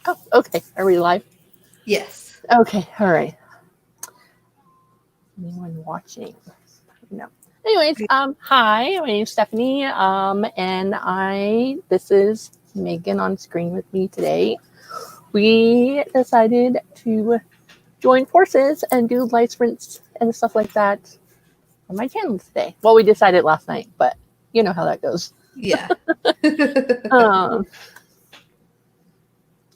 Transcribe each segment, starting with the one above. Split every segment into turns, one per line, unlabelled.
Oh, okay. Are we live?
Yes.
Okay. All right. Anyone watching? No. Anyways, hi. My name's Stephanie. And this is Megan on screen with me today. We decided to join forces and do live sprints and stuff like that on my channel today. Well, we decided last night, but you know how that goes.
Yeah.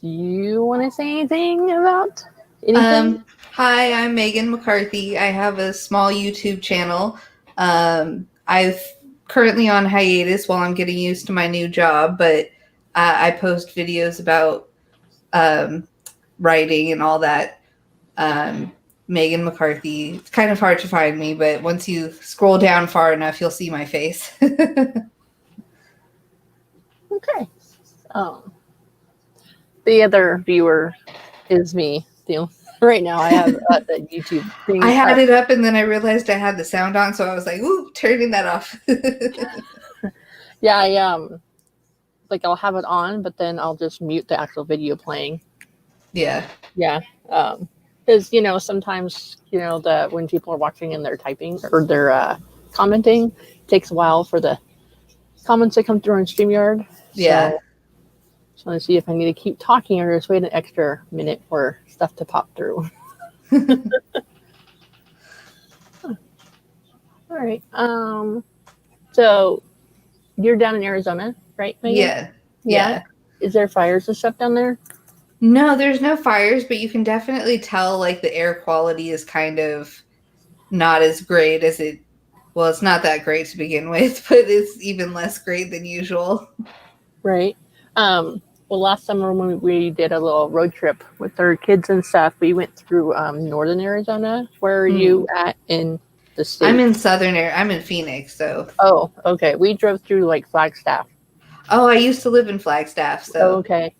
Do you want to say anything about anything?
Hi, I'm Megan McCarthy. I have a small YouTube channel. I've currently on hiatus while I'm getting used to my new job, but I post videos about writing and all that. Megan McCarthy. It's kind of hard to find me, but once you scroll down far enough, you'll see my face.
Okay. The other viewer is me. Right now I have the YouTube thing.
I had it up and then I realized I had the sound on, so I was like, ooh, turning that off.
Yeah, I'll have it on, but then I'll just mute the actual video playing.
Yeah.
Yeah. Because, sometimes, when people are watching and they're typing or they're commenting, it takes a while for the comments to come through on StreamYard.
Yeah.
So, just want to see if I need to keep talking or just wait an extra minute for stuff to pop through. All right. So you're down in Arizona, right, Megan?
Yeah.
Is there fires and stuff down there?
No, there's no fires, but you can definitely tell like the air quality is kind of not as great as it. Well, it's not that great to begin with, but it's even less great than usual.
Right. Well, last summer when we did a little road trip with our kids and stuff, we went through northern Arizona. Where are you at in the state?
I'm in southern Arizona. I'm in Phoenix, so.
Oh, okay. We drove through like Flagstaff.
Oh, I used to live in Flagstaff, so.
Oh, okay.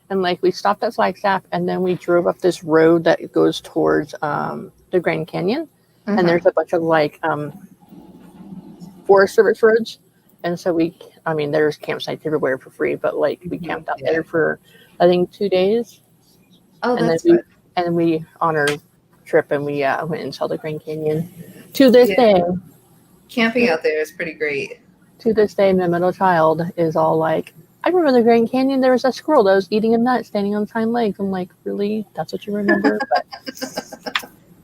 And like we stopped at Flagstaff, and then we drove up this road that goes towards the Grand Canyon, and there's a bunch of like Forest Service roads, and so there's campsites everywhere for free, but like we camped out there for I think 2 days.
Oh,
and
that's
then we on our trip and we went and saw the Grand Canyon. To this day,
camping out there is pretty great.
To this day, my middle child is all like, I remember the Grand Canyon. There was a squirrel that was eating a nut standing on its hind legs. I'm like, really? That's what you remember? But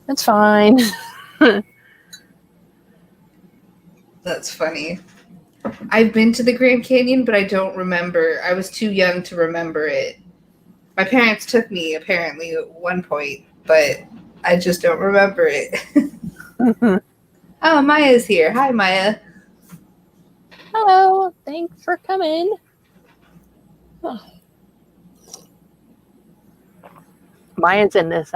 it's fine.
That's funny. I've been to the Grand Canyon, but I don't remember. I was too young to remember it. My parents took me, apparently, at one point, but I just don't remember it. Oh, Maya's here. Hi, Maya.
Hello. Thanks for coming. Oh. Maya's in this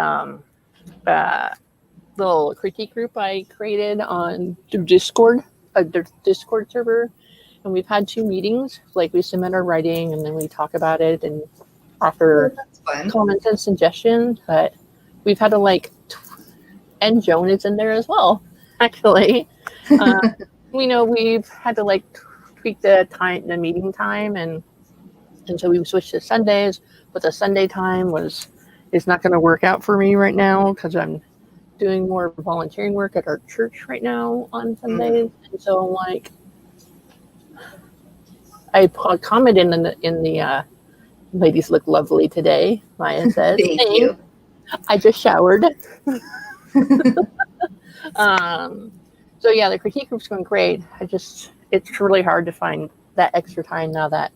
little critique group I created on Discord, a Discord server, and we've had 2 meetings. Like we submit our writing and then we talk about it and offer comments and suggestions. But we've had to and Joan is in there as well. Actually, we've had to tweak the meeting time, and so we switched to Sundays. But the Sunday time is not going to work out for me right now because I'm doing more volunteering work at our church right now on Sundays. And so I'm like, I commented in the ladies look lovely today. Maya says,
Thank you.
I just showered. So yeah, the critique group's going great. It's really hard to find that extra time now that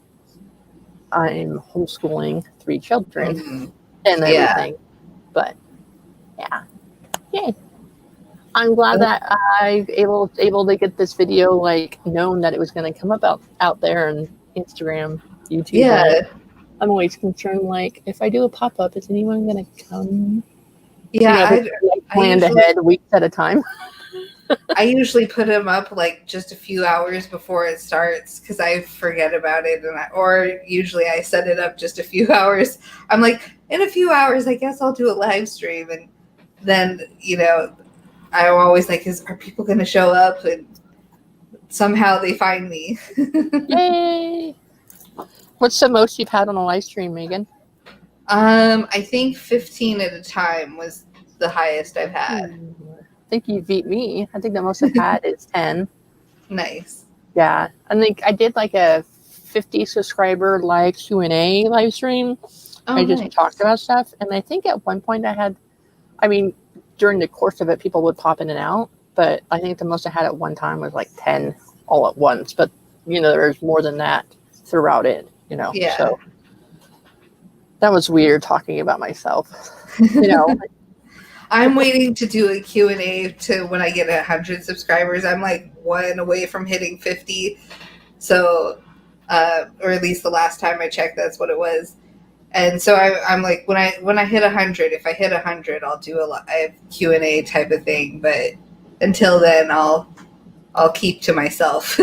I'm homeschooling 3 children and everything. But yeah, yay! I'm glad that I'm able to get this video known that it was going to come up out there on Instagram, YouTube.
Yeah,
I'm always concerned if I do a pop up, is anyone going to come?
Yeah,
I planned ahead weeks at a time.
I usually put them up just a few hours before it starts because I forget about it, or usually I set it up just a few hours. I'm like, in a few hours, I guess I'll do a live stream, and then I'm always like, are people going to show up? And somehow they find me.
Yay! What's the most you've had on a live stream, Megan?
I think 15 at a time was the highest I've had.
I think you beat me. I think the most I've had is 10.
Nice.
Yeah. I think I did like a 50 subscriber live Q&A live stream.
Oh,
I just
nice.
talked about stuff. And I think at one point I mean, during the course of it, people would pop in and out. But I think the most I had at one time was like 10 all at once. But, there's more than that throughout it,
Yeah.
So that was weird talking about myself,
I'm waiting to do a Q&A to when I get 100 subscribers. I'm like one away from hitting 50. So, or at least the last time I checked, that's what it was. And so I'm like, when I hit 100, if I hit 100, I'll do a Q&A type of thing. But until then, I'll keep to myself.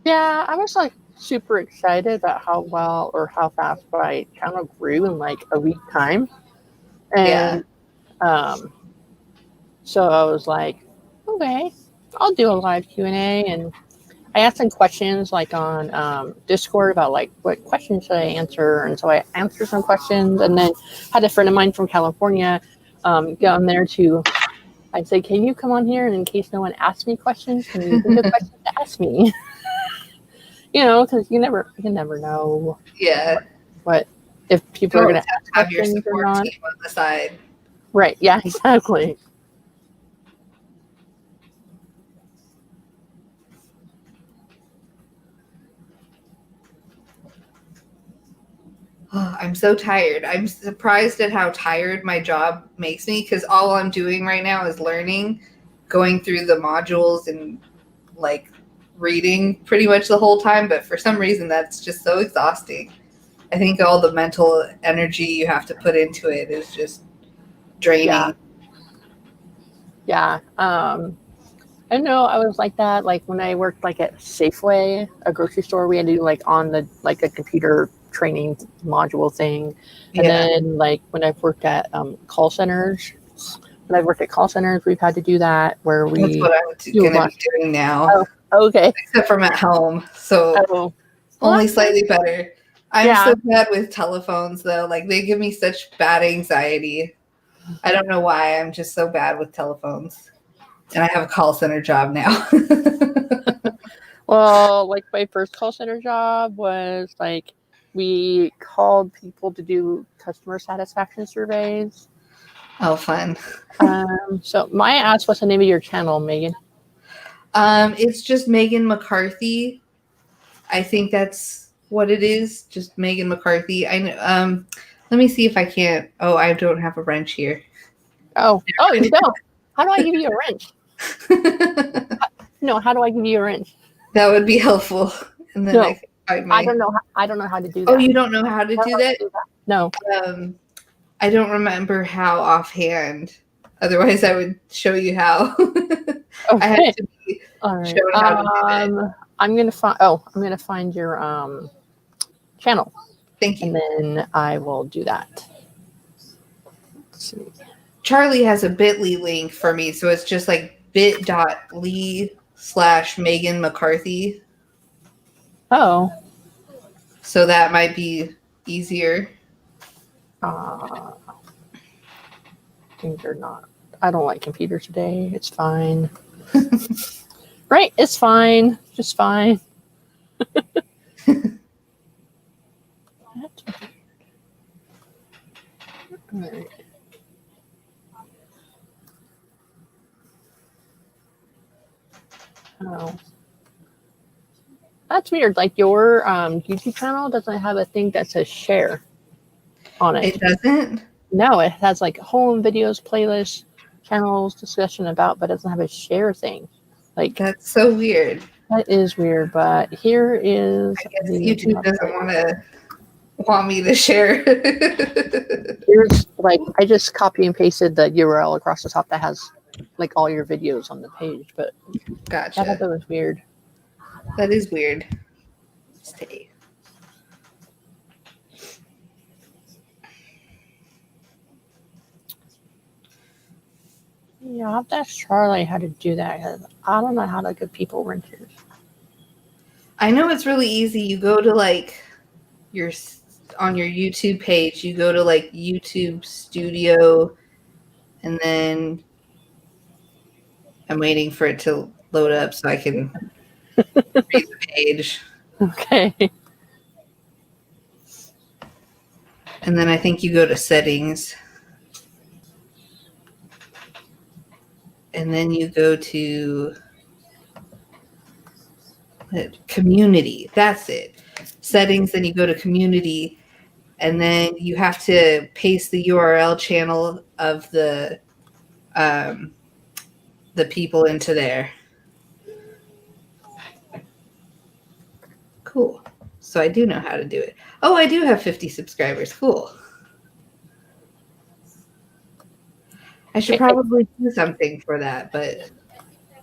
Yeah, I was like super excited about how well or how fast my channel grew in like a week time. And so I was like, okay, I'll do a live Q&A. And I asked some questions like on Discord about like what questions should I answer. And so I answered some questions and then had a friend of mine from California get on there I'd say, can you come on here? And in case no one asks me questions, can you think of questions to ask me? Because you never know.
Yeah.
What if people are going to
have your support team on the side.
Right. Yeah, exactly.
Oh, I'm so tired. I'm surprised at how tired my job makes me because all I'm doing right now is learning, going through the modules and like reading pretty much the whole time. But for some reason, that's just so exhausting. I think all the mental energy you have to put into it is just draining.
Yeah. I know I was like that. Like when I worked like at Safeway, a grocery store, we had to do like on the like a computer training module thing. And then like when I've worked at call centers, we've had to do that where we.
That's what I'm going to be doing now.
Oh, okay.
Except from at home, so only slightly better. I'm so bad with telephones though. Like they give me such bad anxiety. I don't know why. I'm just so bad with telephones. And I have a call center job now.
Well, like my first call center job was like we called people to do customer satisfaction surveys.
Oh, fun.
So Maya asked, what's the name of your channel, Megan?
It's just Megan McCarthy. I think that's what it is. Just Megan McCarthy. I know. Let me see if I can't. Oh, I don't have a wrench here.
Oh, you don't. How do I give you a wrench? No, how do I give you a wrench?
That would be helpful. And then
I don't know. I don't know how to do that.
Oh, you don't know how to do that?
No.
I don't remember how offhand. Otherwise, I would show you how.
Okay.
I have to be shown how to do it.
I'm gonna find your channel.
Thank you.
And then I will do that. Let's see.
Charlie has a bit.ly link for me, so it's just like bit.ly/Megan McCarthy.
Oh.
So that might be easier.
Things are not. I don't like computers today. It's fine. Right, it's fine. Just fine. That's weird. All right. Oh. That's weird. Like your YouTube channel doesn't have a thing that says share on it.
It doesn't?
No, it has like home videos, playlists, channels, discussion about, but it doesn't have a share thing. Like
that's so weird.
That is weird, but here is.
I guess YouTube doesn't want me to share.
Here's like I just copy and pasted the URL across the top that has like all your videos on the page, but
gotcha.
I thought that was weird.
That is weird. Stay.
Yeah, I'll have to ask Charlie how to do that because I don't know how to give people wrenches.
I know it's really easy. You go to like your on your YouTube page, you go to like YouTube Studio, and then I'm waiting for it to load up so I can read the page.
Okay.
And then I think you go to settings. And then you go to community. That's it. Settings, then you go to community, and then you have to paste the URL channel of the people into there. Cool. So I do know how to do it. Oh, I do have 50 subscribers. Cool. I should probably do something for that, but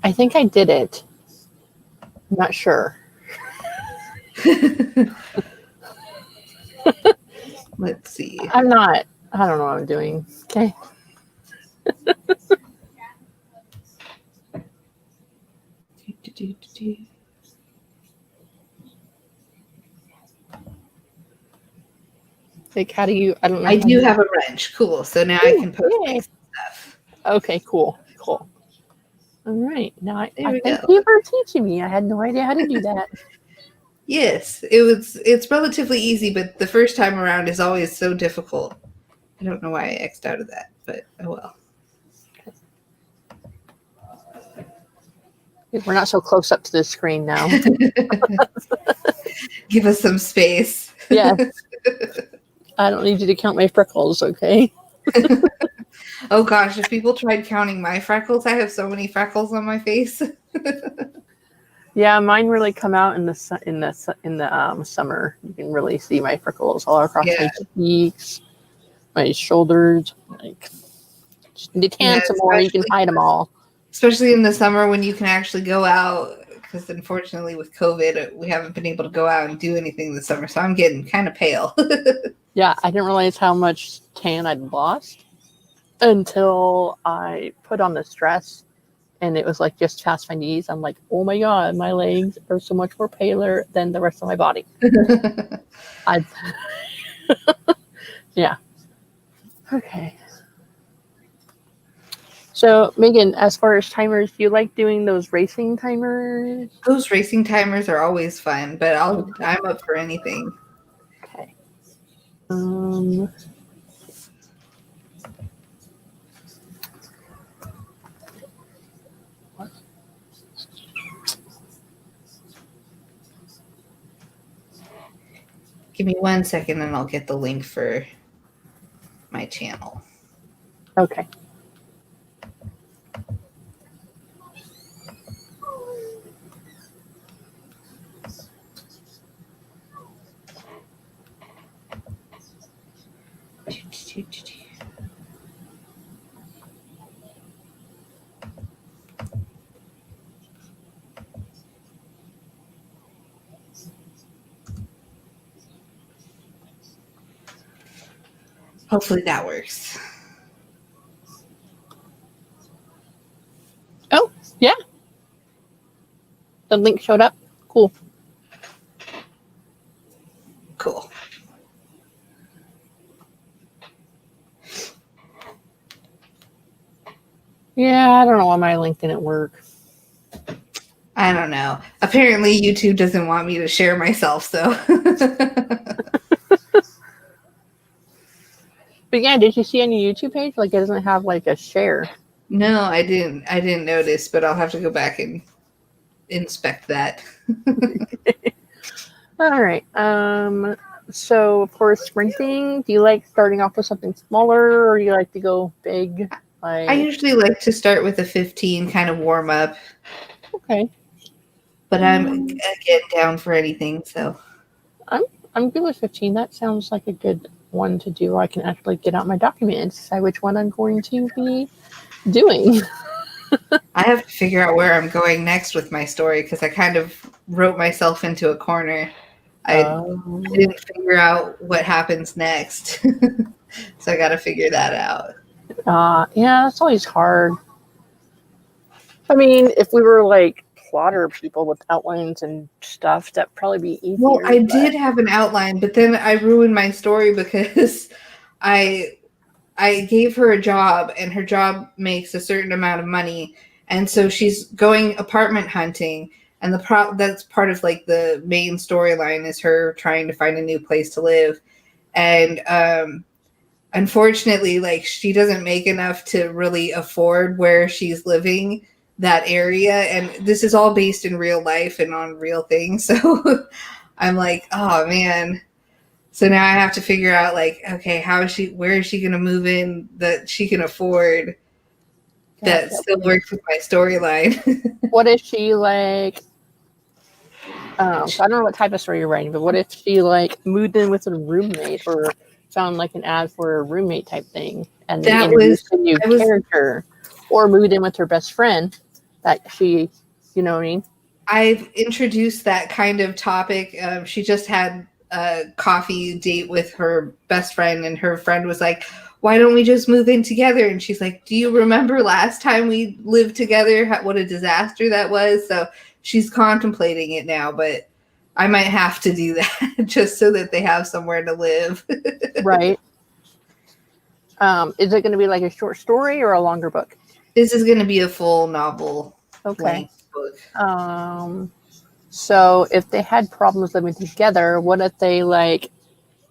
I think I did it. I'm not sure.
Let's see.
I don't know what I'm doing. Okay. Like, how do you? I don't know.
I do have a wrench. Cool. So now I can post
Yay.
stuff.
Okay, cool. All right. Now I
There
thank
we
you for teaching me. I had no idea how to do that.
Yes, it's relatively easy, but the first time around is always so difficult. I don't know why I X'd out of that, but oh well.
We're not so close up to the screen now.
Give us some space.
Yeah. I don't need you to count my freckles, okay?
Oh gosh, if people tried counting my freckles, I have so many freckles on my face.
Yeah, mine really come out in the summer. You can really see my freckles all across my cheeks, my shoulders. Like, just need to tan some more. You can hide them all.
Especially in the summer when you can actually go out, because unfortunately with COVID, we haven't been able to go out and do anything this summer. So I'm getting kind of pale.
Yeah, I didn't realize how much tan I'd lost until I put on this dress. And it was like just past my knees. I'm like, oh my God, my legs are so much more paler than the rest of my body. Yeah. Okay. So, Megan, as far as timers, do you like doing those racing timers?
Those racing timers are always fun, but I'm up for anything.
Okay.
Give me 1 second and I'll get the link for my channel.
Okay.
Hopefully that works.
Oh, yeah. The link showed up. Cool.
Cool.
Yeah, I don't know why my link didn't work.
I don't know. Apparently YouTube doesn't want me to share myself, so.
But yeah, did you see on your YouTube page? Like, it doesn't have like a share.
No, I didn't notice, but I'll have to go back and inspect that.
All right. So for sprinting, do you like starting off with something smaller, or do you like to go big?
I usually like to start with a 15 kind of warm up.
Okay.
But I'm again down for anything, so.
I'm good with 15. That sounds like a good one to do. I can actually get out my document and decide which one I'm going to be doing.
I have to figure out where I'm going next with my story because I kind of wrote myself into a corner. I didn't figure out what happens next. So I got to figure that out.
Yeah, that's always hard. I mean, if we were like plotter people with outlines and stuff. That'd probably be easier.
Well, I did have an outline, but then I ruined my story because I gave her a job, and her job makes a certain amount of money, and so she's going apartment hunting, and that's part of like the main storyline is her trying to find a new place to live, and unfortunately, like she doesn't make enough to really afford where she's living, that area, and this is all based in real life and on real things. So I'm like, oh man. So now I have to figure out like, okay, where is she going to move in that she can afford that still works with my storyline?
What if she like, so I don't know what type of story you're writing, but what if she like moved in with a roommate or found like an ad for a roommate type thing and they introduced a new character, or moved in with her best friend that she, you know what I mean?
I've introduced that kind of topic. She just had a coffee date with her best friend, and her friend was like, why don't we just move in together? And she's like, do you remember last time we lived together? What a disaster that was. So she's contemplating it now, but I might have to do that just so that they have somewhere to live.
Right. Is it going to be like a short story or a longer book?
This is going to be a full novel.
Okay. Book. So if they had problems living together, what if they like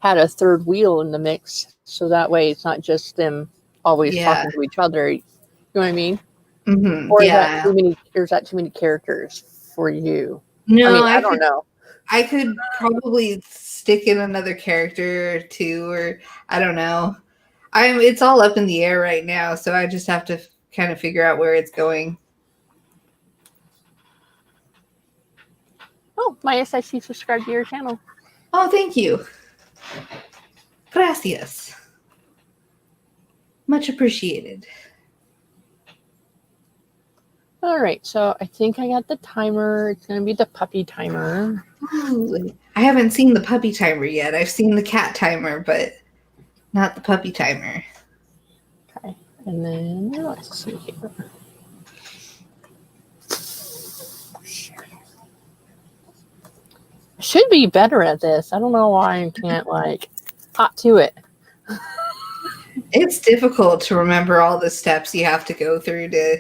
had a third wheel in the mix? So that way it's not just them always talking to each other. You know what I mean?
Mm-hmm.
Or is that too many characters for you?
No,
I mean, I don't know.
I could probably stick in another character or two, or I don't know. It's all up in the air right now, so I just have to kind of figure out where it's going.
Oh, Maya says she subscribed to your channel.
Oh, thank you. Gracias. Much appreciated.
All right, so I think I got the timer. It's going to be the puppy timer.
Ooh, I haven't seen the puppy timer yet. I've seen the cat timer, but not the puppy timer.
Okay, and then let's see here. I should be better at this. I don't know why I can't like hop to it.
It's difficult to remember all the steps you have to go through to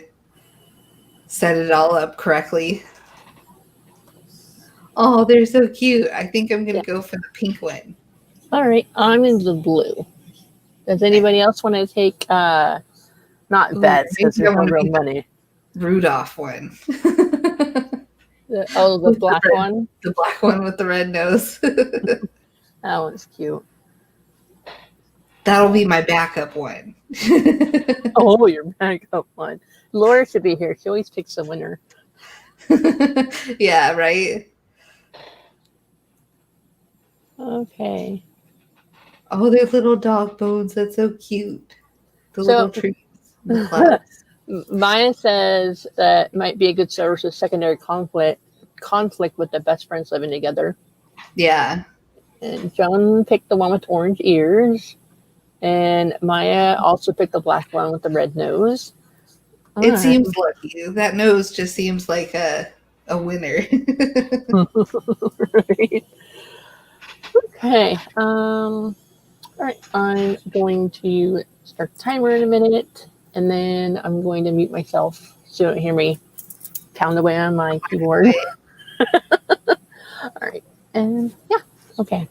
set it all up correctly. Oh, they're so cute. I think I'm going to go for the pink one.
All right, I'm in the blue. Does anybody else want to take, not bets, because there's no real money.
Rudolph one.
The black one?
The black one with the red nose.
That one's cute.
That'll be my backup one.
Oh, your backup one. Laura should be here. She always picks a winner.
Yeah, right?
Okay.
Oh, they're little dog bones. That's so cute. The little trees.
Maya says that might be a good source of secondary conflict with the best friends living together.
Yeah.
And John picked the one with orange ears. And Maya also picked the black one with the red nose.
It seems lucky. That nose just seems like a winner.
Right. Okay. All right. I'm going to start the timer in a minute, and then I'm going to mute myself so you don't hear me pound away on my keyboard. All right. And yeah. Okay.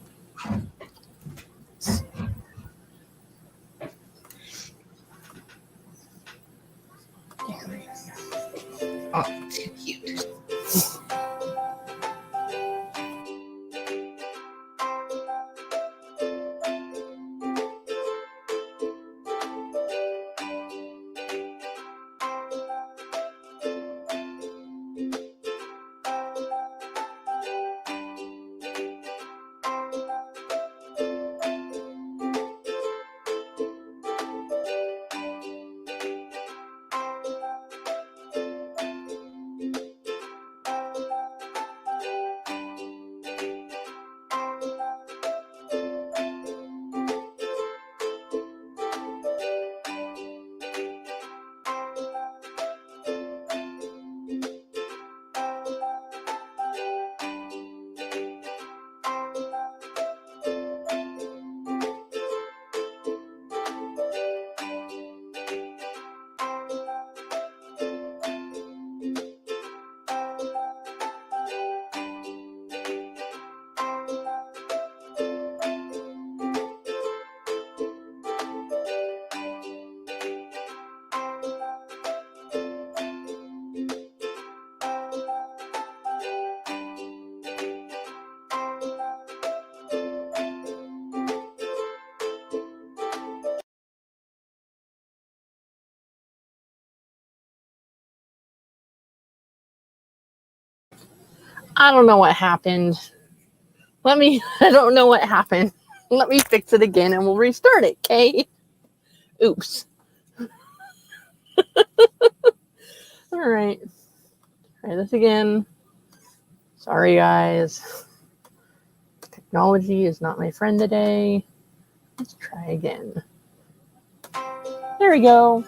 Oh, too cute.
I don't know what happened. I don't know what happened. Let me fix it again and we'll restart it, okay? Oops. All right. Try this again. Sorry, guys. Technology is not my friend today. Let's try again. There we go.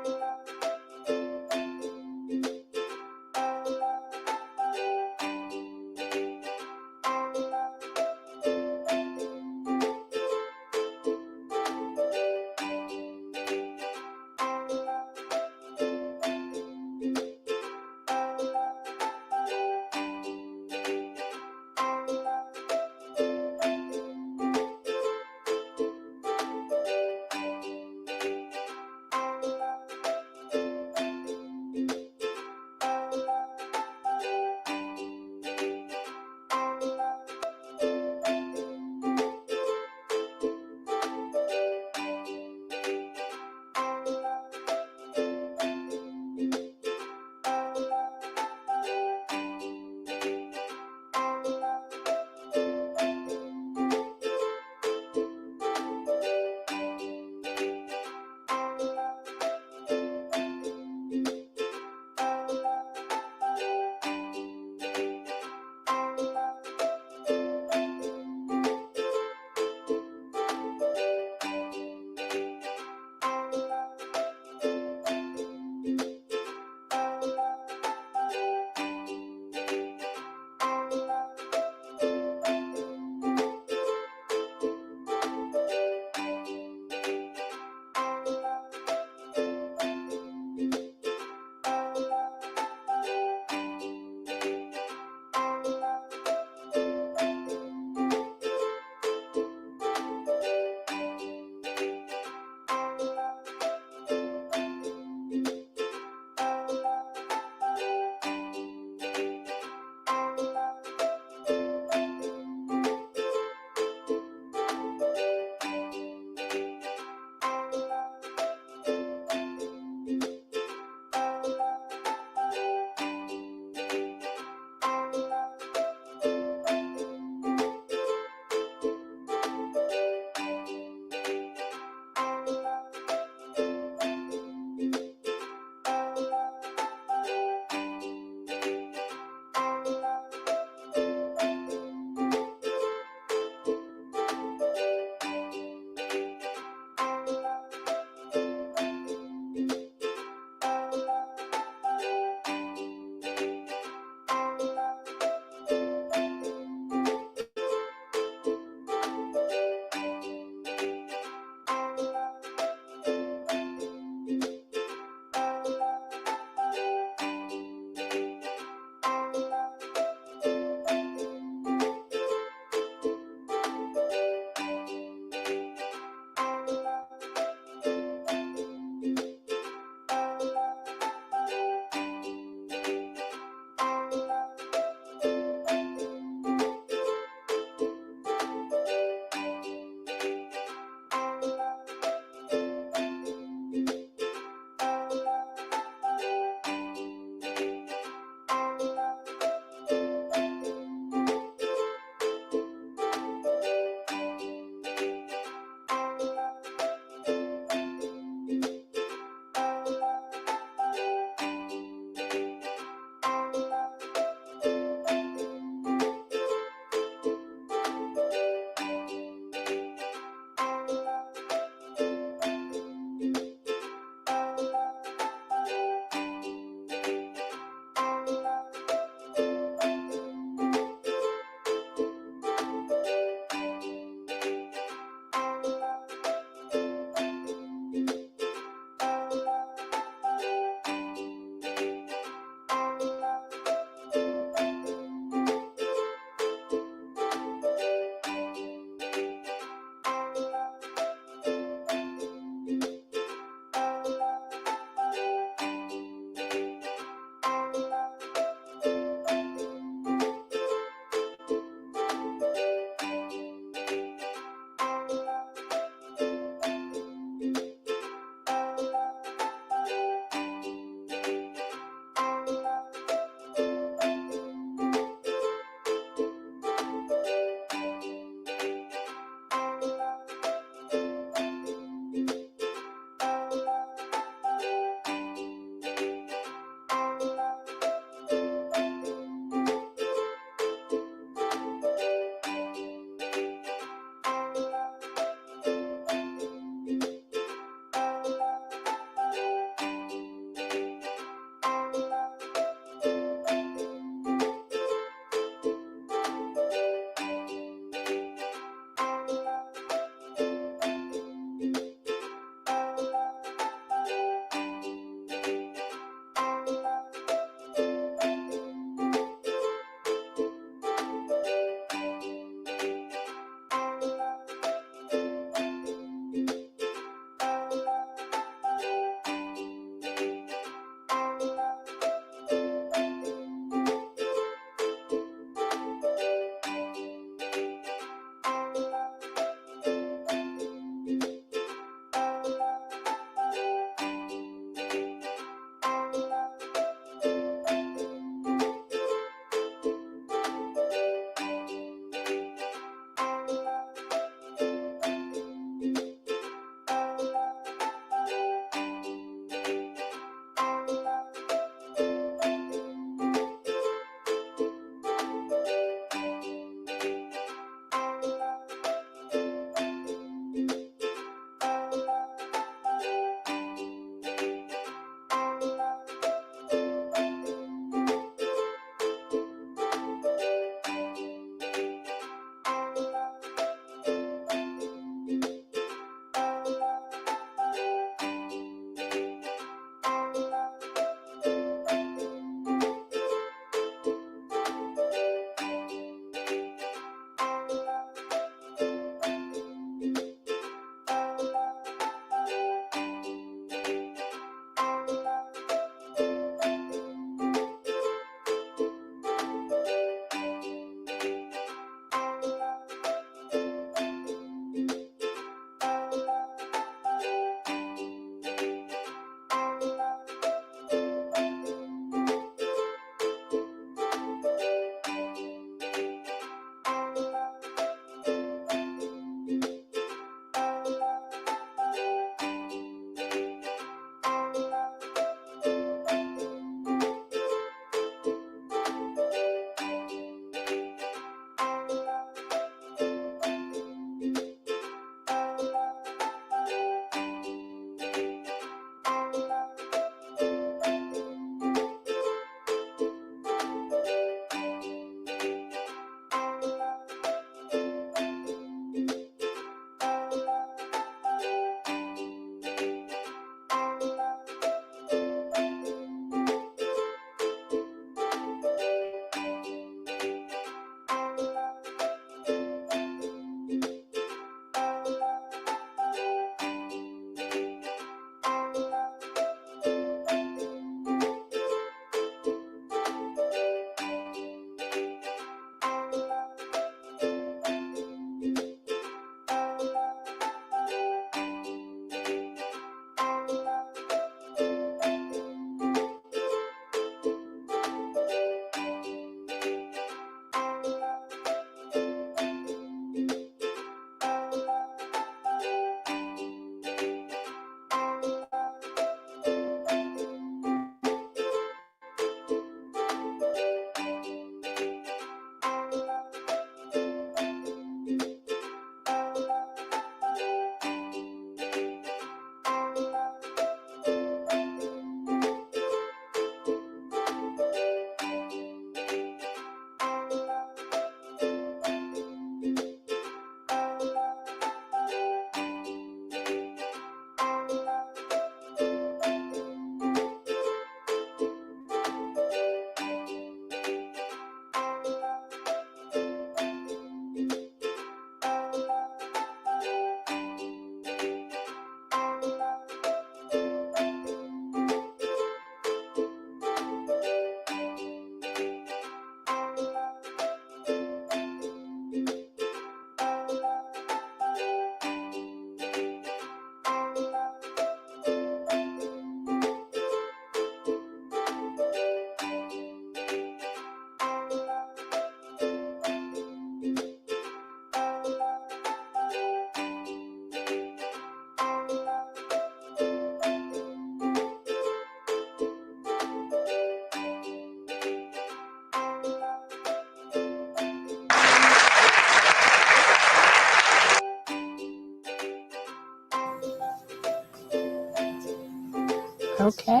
Okay.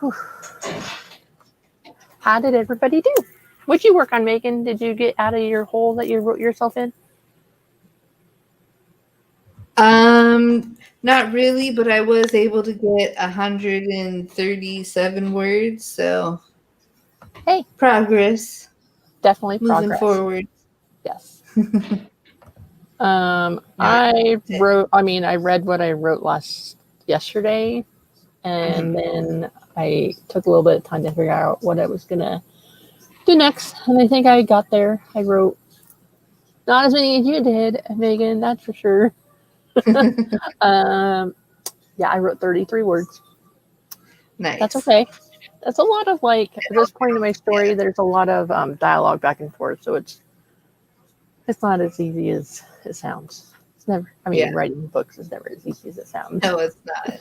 Whew. How did everybody do? What'd you work on, Megan? Did you get out of your hole that you wrote yourself in?
Not really, but I was able to get 137 words, so
Hey,
progress.
definitely
Moving
progress.
forward.
Yes.
No,
I read what I wrote yesterday, and then I took a little bit of time to figure out what I was gonna do next. And I think I got there. I wrote not as many as you did, Megan, that's for sure. Yeah, I wrote 33 words.
Nice.
That's okay. That's a lot of at this point in my story, there's a lot of dialogue back and forth, so it's not as easy as it sounds. It's never. I mean, writing books is never as easy as it sounds.
No, it's not.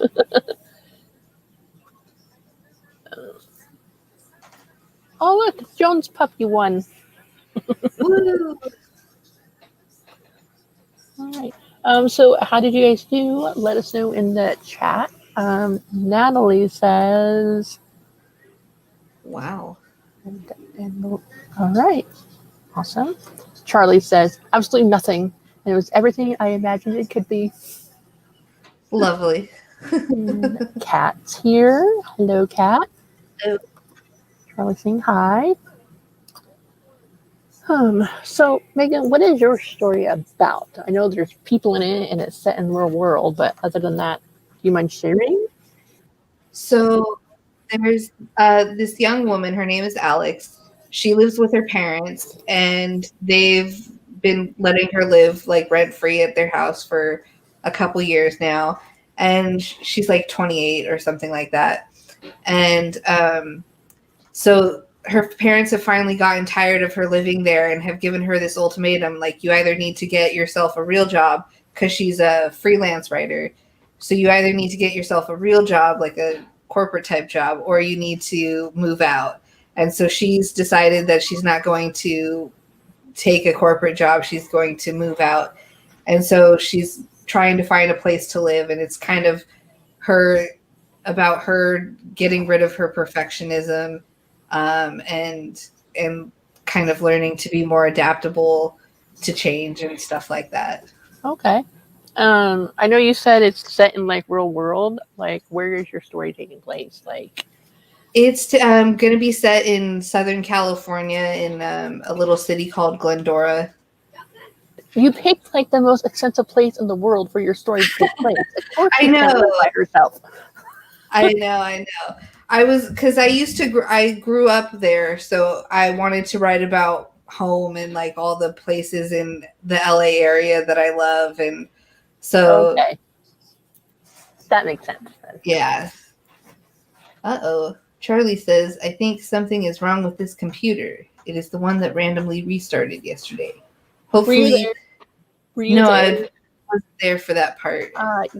Oh look, Jones puppy won.
Woo!
All right. So how did you guys do? Let us know in the chat. Natalie says,
Wow.
All right. Awesome. Charlie says, absolutely nothing. And it was everything I imagined it could be.
Lovely.
Cat's here. Hello, Cat.
Hello.
Charlie saying hi. So, Megan, what is your story about? I know there's people in it and it's set in the real world, but other than that, do you mind sharing?
So there's this young woman, her name is Alex. She lives with her parents, and they've been letting her live rent free at their house for a couple years now. And she's 28 or something like that. And so her parents have finally gotten tired of her living there and have given her this ultimatum, you either need to get yourself a real job, because she's a freelance writer. So you either need to get yourself a real job, like a corporate type job, or you need to move out. And so she's decided that she's not going to take a corporate job. She's going to move out. And so she's trying to find a place to live. And it's kind of about her getting rid of her perfectionism, and kind of learning to be more adaptable to change and stuff like that.
Okay. I know you said it's set in real world. Where is your story taking place?
It's going to be set in Southern California in a little city called Glendora.
You picked the most expensive place in the world for your story to take place. Of course,
I know.
By herself.
I know. I grew up there, so I wanted to write about home and all the places in the LA area that I love, and so
okay, that makes sense.
Yeah. Charlie says, I think something is wrong with this computer. It is the one that randomly restarted yesterday. Hopefully.
Were you there?
I wasn't there for that part.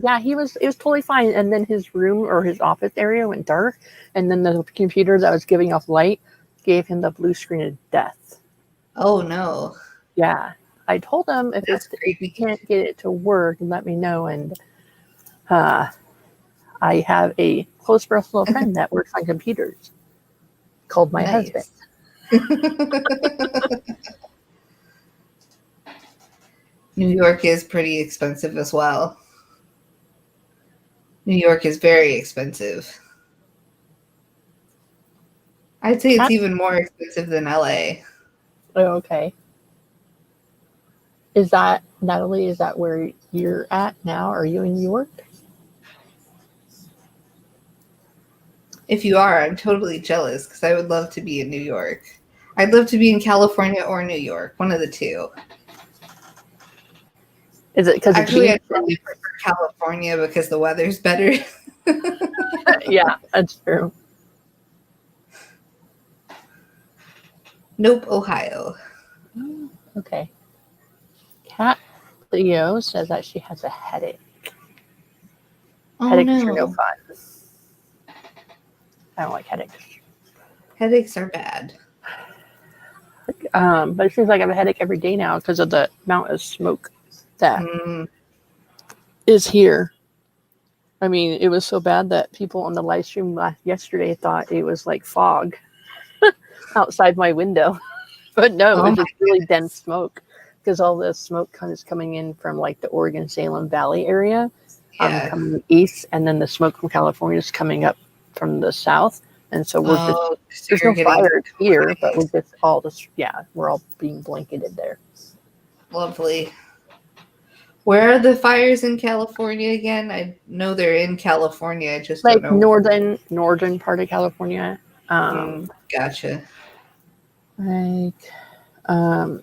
Yeah, it was totally fine. And then his room or his office area went dark, and then the computer that was giving off light gave him the blue screen of death.
Oh no.
Yeah. I told him if you can't get it to work, let me know. And I have a close personal friend that works on computers called my husband.
New York is pretty expensive as well. New York is very expensive. I'd say it's even more expensive than LA.
Oh, okay. Natalie, is that where you're at now? Are you in New York?
If you are, I'm totally jealous because I would love to be in New York. I'd love to be in California or New York, one of the two.
Is it because
actually I probably prefer California because the weather's better?
Yeah, that's true.
Nope, Ohio.
Okay. Cat Leo says that she has a headache.
Oh,
Headaches are no fun. I don't like headaches.
Headaches are bad.
But it seems like I have a headache every day now because of the amount of smoke that is here. I mean, it was so bad that people on the live stream yesterday thought it was like fog outside my window. But no, it
Oh
was
my
just really dense smoke because all the smoke kind of is coming in from like the Oregon Salem Valley area,
yeah.
coming east, and then the smoke from California is coming up from the south. And so we're just,
Oh, so
there's
you're
no
getting
fires here, but we're
combined.
just all just, yeah, we're all being blanketed there.
Lovely. Where are the fires in California again? I know they're in California. I just don't
Like
know.
northern part of California.
Gotcha.
Like, um,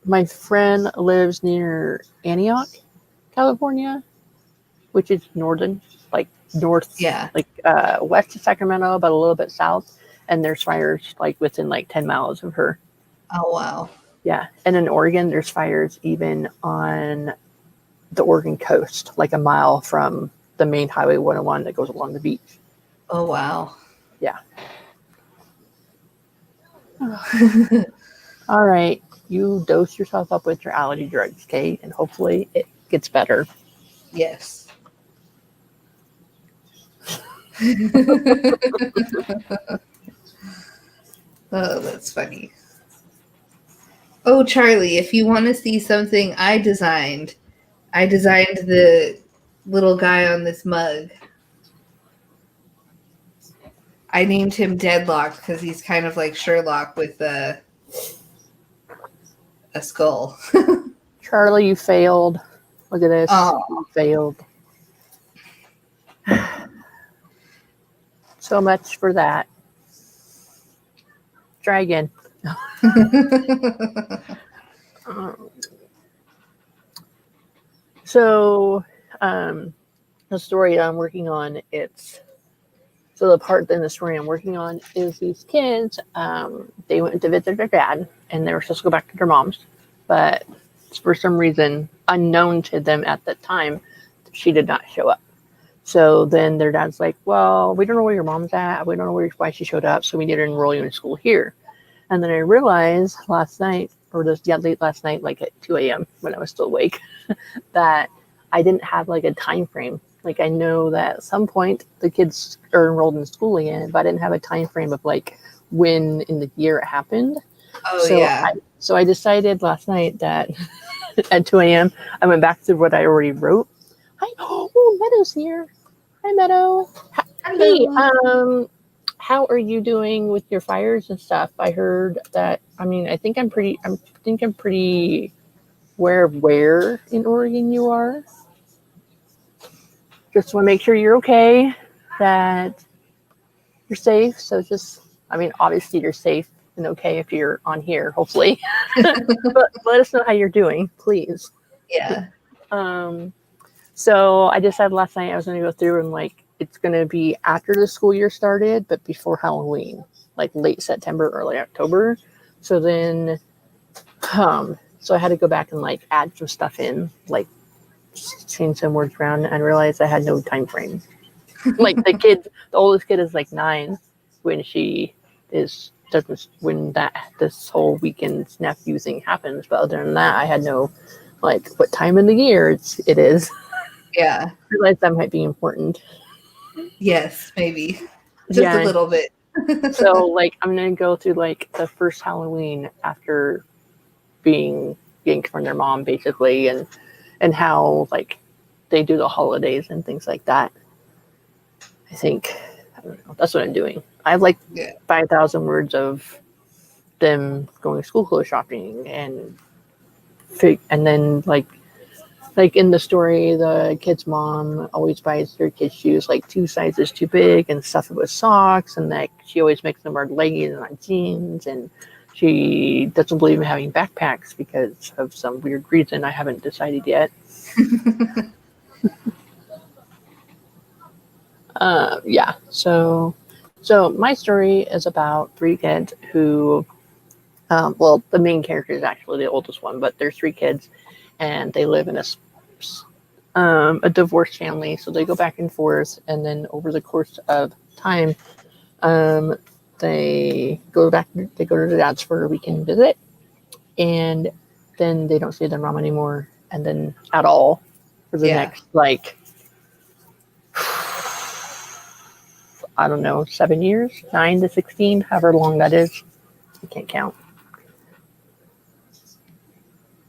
my friend lives near Antioch, California, which is northern, like north,
Yeah.
like west of Sacramento, but a little bit south. And there's fires like within like 10 miles of her.
Oh, wow.
Yeah. And in Oregon, there's fires even on the Oregon coast, like a mile from the main highway 101 that goes along the beach.
Oh, wow.
Yeah. All right. You dose yourself up with your allergy drugs, Kate, and hopefully it gets better.
Yes. Oh, that's funny. Oh, Charlie, if you want to see something I designed the little guy on this mug. I named him Deadlock because he's kind of like Sherlock with a skull.
Charlie, you failed. Look at this.
Oh.
You failed. So much for that. Try again. So, the story I'm working on, the part in the story I'm working on is these kids, they went to visit their dad and they were supposed to go back to their mom's, but for some reason unknown to them at the time, she did not show up. So then their dad's like, well, we don't know where your mom's at. We don't know why she showed up. So we need to enroll you in school here. And then I realized late last night, like at 2 a.m. when I was still awake, that I didn't have like a time frame. Like I know that at some point the kids are enrolled in school again, but I didn't have a time frame of like when in the year it happened.
Oh, yeah.
So I decided last night that at 2 a.m. I went back to what I already wrote. Hi, oh, Meadow's here. Hi, Meadow.
Hello.
Hey, how are you doing with your fires and stuff? I heard that. I mean, I think I'm pretty aware of where in Oregon you are. Just want to make sure you're okay, that you're safe. So obviously you're safe and okay if you're on here, hopefully. But let us know how you're doing, please.
Yeah.
So I decided last night I was going to go through and it's going to be after the school year started, but before Halloween, like late September, early October. So then, so I had to go back and add some stuff in, change some words around, and realized I had no time frame. The oldest kid is 9 when this whole weekend nephew thing happens. But other than that, I had no what time in the year it is.
Yeah.
I realized that might be important.
Yes, maybe. Just a little bit.
So I'm gonna go through the first Halloween after being yanked from their mom, basically, and how they do the holidays and things like that. I don't know. That's what I'm doing. I have 5,000 words of them going school clothes shopping and then in the story, the kid's mom always buys their kids shoes 2 sizes too big and stuff it with socks, and she always makes them wear leggings and not jeans, and she doesn't believe in having backpacks because of some weird reason I haven't decided yet. Yeah. So my story is about 3 kids who, the main character is actually the oldest one, but there's 3 kids, and they live in a divorced family. So they go back and forth, and then over the course of time, they go to their dad's for a weekend visit, and then they don't see their mom anymore, and then at all for the next I don't know, 7 years, 9 to 16, however long that is. I can't count.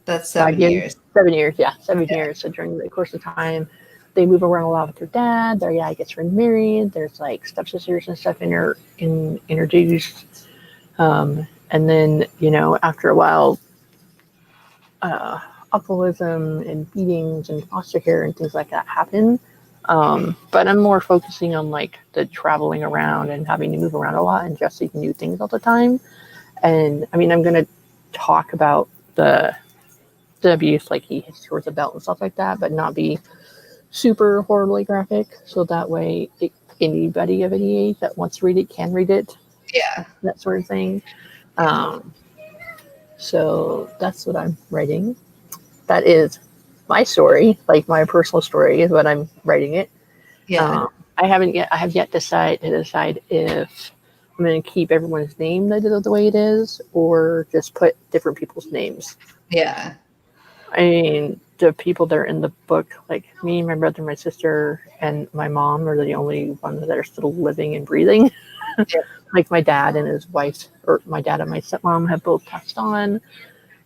That's
5
7 years.
7 years, yeah, 7
Yeah.
years. So during the course of time, they move around a lot with their dad. Their dad gets remarried. There's like stepsisters and stuff introduced. And then, after a while, alcoholism and beatings and foster care and things like that happen. But I'm more focusing on like the traveling around and having to move around a lot and just seeing new things all the time. And I mean, I'm going to talk about the abuse, like he hits towards the belt and stuff like that, but not be super horribly graphic. So that way, anybody of any age that wants to read it can read it.
Yeah.
That sort of thing. So that's what I'm writing. That is my story, like my personal story is what I'm writing it.
Yeah.
I have yet to decide if I'm going to keep everyone's name the way it is, or just put different people's names.
Yeah.
I mean, the people that are in the book, like me, my brother, my sister, and my mom, are the only ones that are still living and breathing.
Yeah.
Like my dad and his wife, or my dad and my stepmom have both passed on.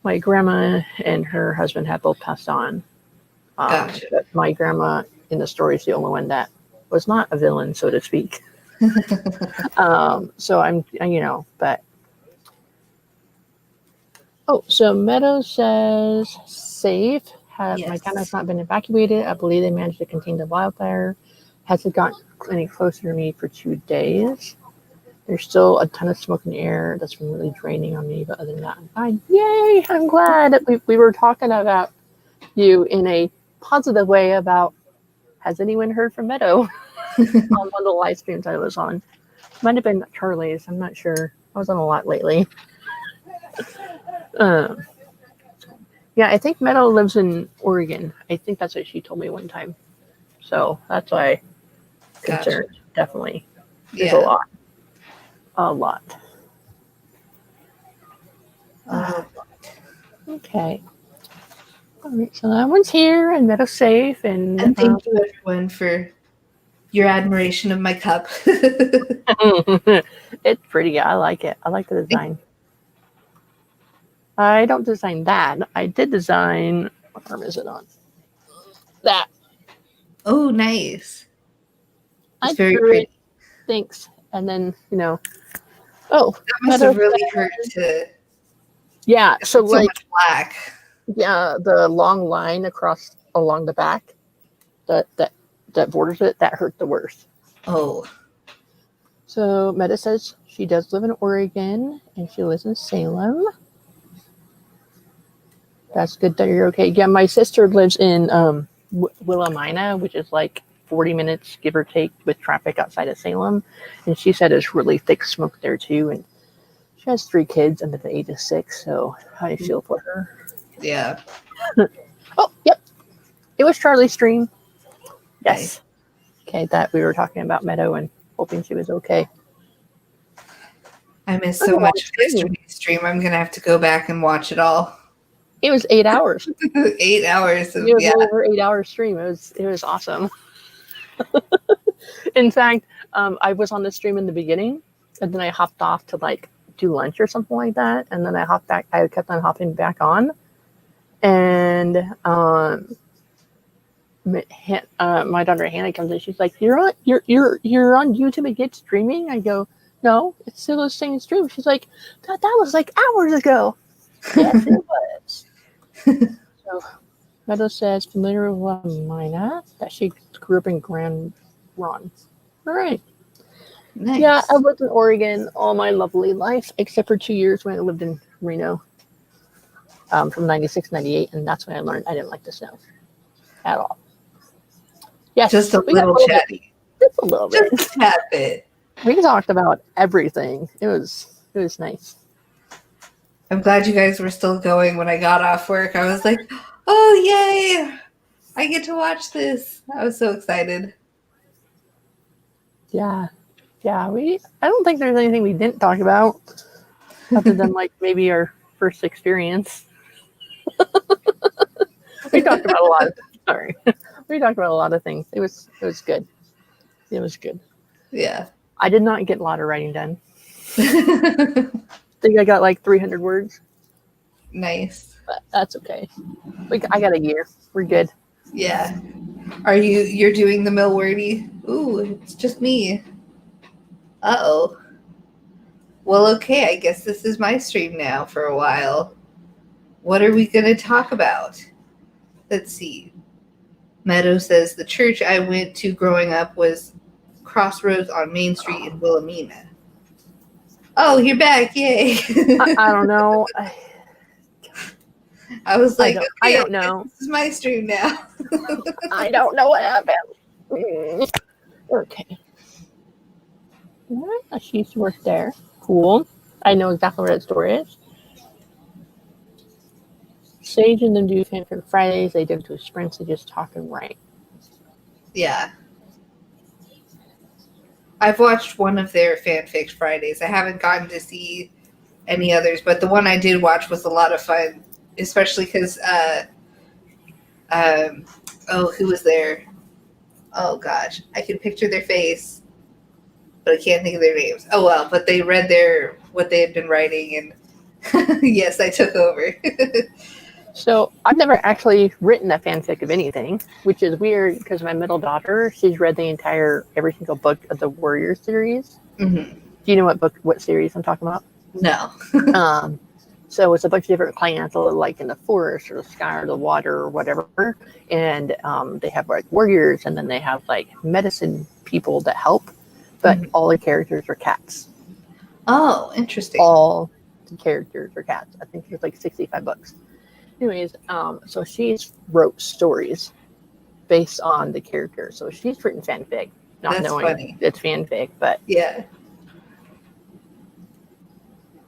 My grandma and her husband have both passed on.
Gotcha.
But my grandma in the story is the only one that was not a villain, so to speak. So I'm, but. Oh, so Meadow says safe. My town has not been evacuated. I believe they managed to contain the wildfire. Hasn't gotten any closer to me for 2 days. There's still a ton of smoke in the air that's been really draining on me, but other than that, I'm fine. Yay! I'm glad that we were talking about you in a positive way about, has anyone heard from Meadow? On one of the live streams I was on. Might have been Charlie's, I'm not sure. I was on a lot lately. Yeah, I think Meadow lives in Oregon. I think that's what she told me one time. So that's why I'm concerned.
Gotcha.
Definitely. There's
Yeah.
a lot. A lot. Okay. All right, so that one's here and Meadow's safe. And
thank you, everyone, for your admiration of my cup.
It's pretty. I like it. I like the design. I don't design that. I did design. What arm is it on? That.
Oh, nice. It's very
drew
pretty.
it. Thanks. And then, oh.
That must have really hurt to.
Yeah. So like
much black.
Yeah, the long line along the back that borders it, that hurt the worst.
Oh.
So Meta says she does live in Oregon and she lives in Salem. That's good that you're okay. Yeah, my sister lives in Willamina, which is like 40 minutes, give or take, with traffic outside of Salem. And she said it's really thick smoke there too. And she has 3 kids under the age of 6, so I feel for her.
Yeah.
Oh, yep. It was Charlie's stream. Yes.
Nice.
Okay, that we were talking about Meadow and hoping she was okay.
I missed so much of yesterday's stream. I'm going to have to go back and watch it all.
It was 8 hours.
8 hours.
It was over 8 hour stream. It was awesome. In fact, I was on the stream in the beginning, and then I hopped off to like do lunch or something like that, and then I hopped back. I kept on hopping back on, and my daughter Hannah comes in. She's like, "You're on YouTube and get streaming?" I go, "No, it's still the same stream." She's like, "That was like hours ago." Yes, it was. So, Meadow says familiar with Mina, that she grew up in Grand Ron. All right.
Nice.
Yeah, I lived in Oregon all my lovely life, except for 2 years when I lived in Reno, from 96, 98, and that's when I learned I didn't like the snow at all. Yes,
just a little chatty.
Just a little bit.
Just a tad bit.
We talked about everything. It was nice.
I'm glad you guys were still going when I got off work. I was like, oh, yay. I get to watch this. I was so excited.
Yeah. Yeah. I don't think there's anything we didn't talk about other than like maybe our first experience. We talked about a lot of We talked about a lot of things. It was good. It was good.
Yeah.
I did not get a lot of writing done. I think I got like 300 words.
Nice.
But that's okay. I got a year. We're good.
Yeah. You're doing the Millwordy? Ooh, it's just me. Uh-oh. Well, okay, I guess this is my stream now for a while. What are we going to talk about? Let's see. Meadow says the church I went to growing up was Crossroads on Main Street in Wilhelmina. Oh, you're back. Yay.
I don't know.
I was like,
I don't know.
This is my stream now.
I don't know what happened. Okay. She used to work there. Cool. I know exactly where that store is. Sage and them do fanfic Fridays. They don't do sprints. They just talk and write.
Yeah. I've watched one of their fanfic Fridays. I haven't gotten to see any others, but the one I did watch was a lot of fun, especially because, who was there? Oh, gosh. I can picture their face, but I can't think of their names. Oh, well, but they read what they had been writing, and yes, I took over.
So I've never actually written a fanfic of anything, which is weird because my middle daughter, she's read every single book of the Warrior series.
Mm-hmm.
Do you know what series I'm talking about?
No.
So it's a bunch of different clans, like in the forest or the sky or the water or whatever. And they have like warriors, and then they have like medicine people that help. But all the characters are cats.
Oh, interesting.
All the characters are cats. I think there's like 65 books. Anyways, so she's wrote stories based on the character. So she's written fanfic, not knowing it's fanfic, but
yeah.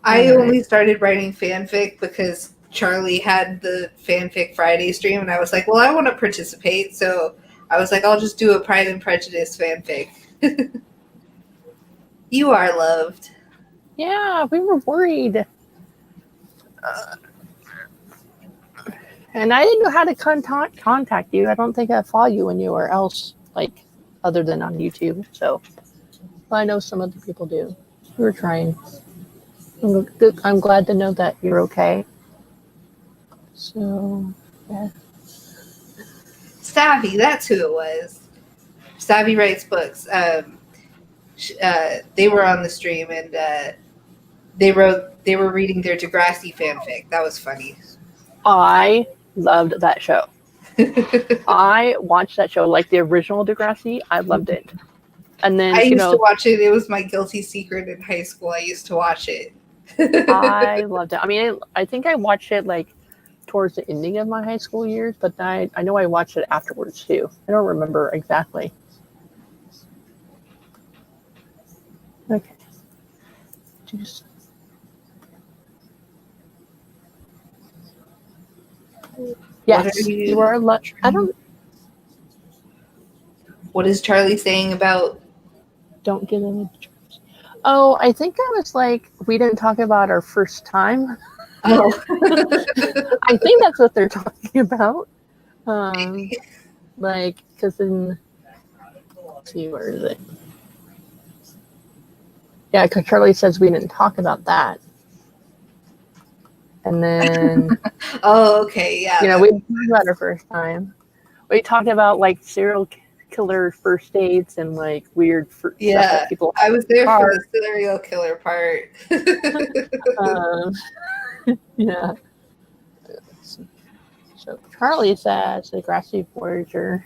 I only started writing fanfic because Charlie had the Fanfic Friday stream, and I was like, well, I want to participate. So I was like, I'll just do a Pride and Prejudice fanfic. You are loved.
Yeah, we were worried. And I didn't know how to contact you. I don't think I follow you anywhere else, like other than on YouTube. So I know some other people do. We were trying. I'm glad to know that you're okay. So, yeah.
Savvy, that's who it was. Savvy writes books. They were on the stream, and they were reading their Degrassi fanfic. That was funny.
I loved that show. I watched that show, like the original Degrassi. I loved it. And then
I used to watch it. It was my guilty secret in high school. I used to watch it.
I loved it. I mean, I think I watched it like towards the ending of my high school years, but I know I watched it afterwards too. I don't remember exactly. Okay. Just. Yes, you are lucky. I don't.
What is Charlie saying about?
Don't get any. Oh, I think I was like, we didn't talk about our first time.
Oh,
I think that's what they're talking about. Like, because then, let's see, where is it? Yeah, because Charlie says we didn't talk about that. And then,
oh, okay, yeah.
You know, we talked about our first time. We talked about like serial killer first dates and like weird stuff that people.
I was there for the serial killer part.
Yeah. So Charlie says the grassy voyager.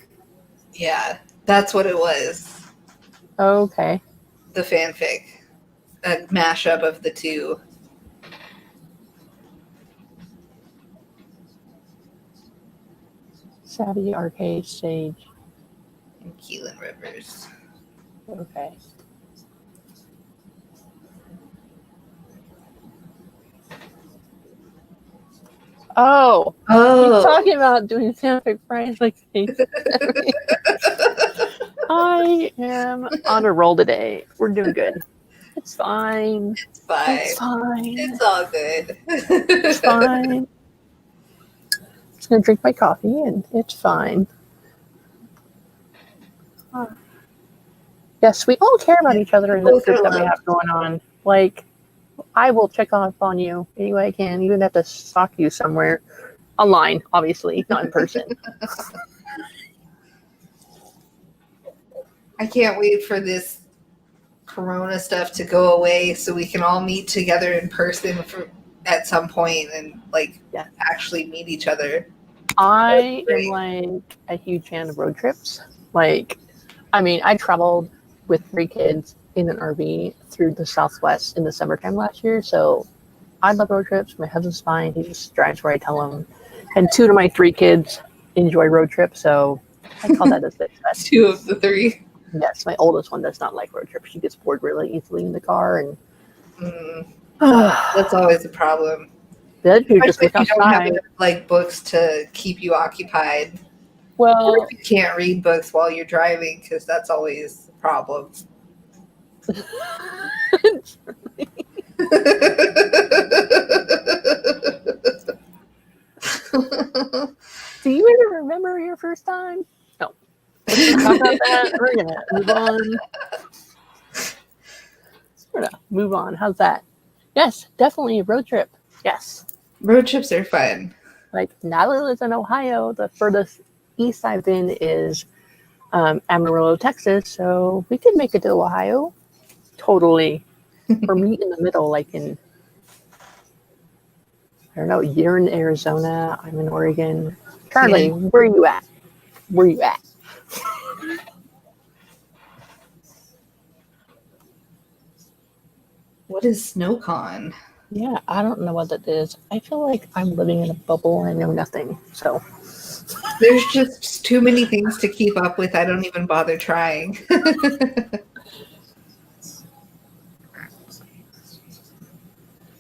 Yeah, that's what it was.
Okay.
The fanfic, a mashup of the two.
Savvy Arcade Sage.
And Keelan Rivers.
Okay. Oh, he's talking about doing fanfic Fridays like I am on a roll today. We're doing good. It's fine.
It's fine.
It's fine.
It's all good.
It's fine. Just gonna drink my coffee and it's fine. Yeah, Yes, we all care about each other in the
Both
group
are
that we
loved.
have going on. Like, I will check up on you any way I can, even have to stalk you somewhere online, obviously, not in person.
I can't wait for this Corona stuff to go away so we can all meet together in person at some point and like
Yeah.
actually meet each other.
I am like a huge fan of road trips. Like, I mean, I traveled with 3 kids in an RV through the Southwest in the summertime last year. So I love road trips. My husband's fine. He just drives where I tell him. And 2 of my 3 kids enjoy road trips. So I call that a success.
2 of the 3.
Yes, my oldest one does not like road trips. She gets bored really easily in the car. And
That's always a problem.
the other 2 just
Especially
look
if you don't have
outside.
enough, like books to keep you occupied.
Well,
Or if you can't read books while you're driving, because that's always a problem.
do you even remember your first time? No. Let's not talk about that. We're going to move on. We're going to move on. How's that? Yes, definitely a road trip. Yes.
Road trips are fun.
Like, Natalie lives in Ohio. The furthest east I've been is Amarillo, Texas. So we could make it to Ohio. Totally. Or meet in the middle, like in, I don't know, you're in Arizona. I'm in Oregon. Charlie, where are you at? Where are you at?
What is SnowCon?
Yeah, I don't know what that is. I feel like I'm living in a bubble and I know nothing. So
There's just too many things to keep up with. I don't even bother trying.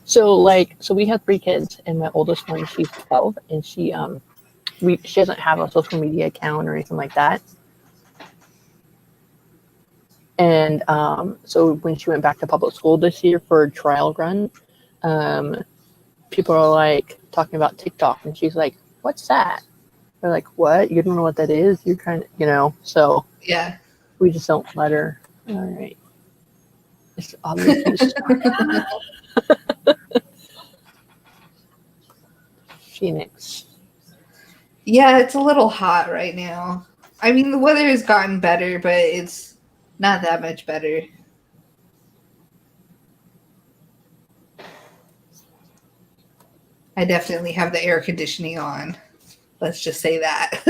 so we have 3 kids, and my oldest one, she's 12, and she doesn't have a social media account or anything like that. And so when she went back to public school this year for a trial run, people are like talking about TikTok, and she's like, "What's that?" They're like, "What? You don't know what that is? You're trying to, So
Yeah.
we just don't let her. All right. It's obviously Phoenix.
Yeah, it's a little hot right now. I mean, the weather has gotten better, but it's not that much better. I definitely have the air conditioning on. Let's just say that.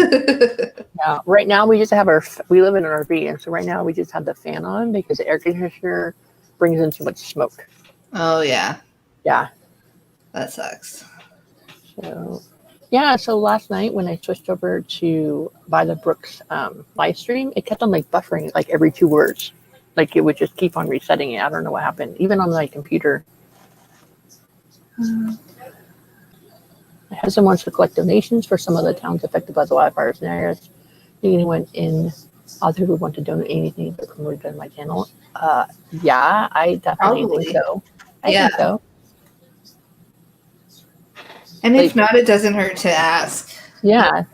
Yeah. Right now we live in an RV, and so right now we just have the fan on because the air conditioner brings in too much smoke.
Oh, yeah.
Yeah.
That sucks.
So, yeah. So last night when I switched over to By the Brooks live stream, it kept on like buffering like every 2 words. Like it would just keep on resetting it. I don't know what happened. Even on my computer. My husband wants to collect donations for some of the towns affected by the wildfires and areas. Anyone in out there who want to donate anything to promote on my channel? Yeah, I definitely think so. I think so.
And if not, it doesn't hurt to ask.
Yeah.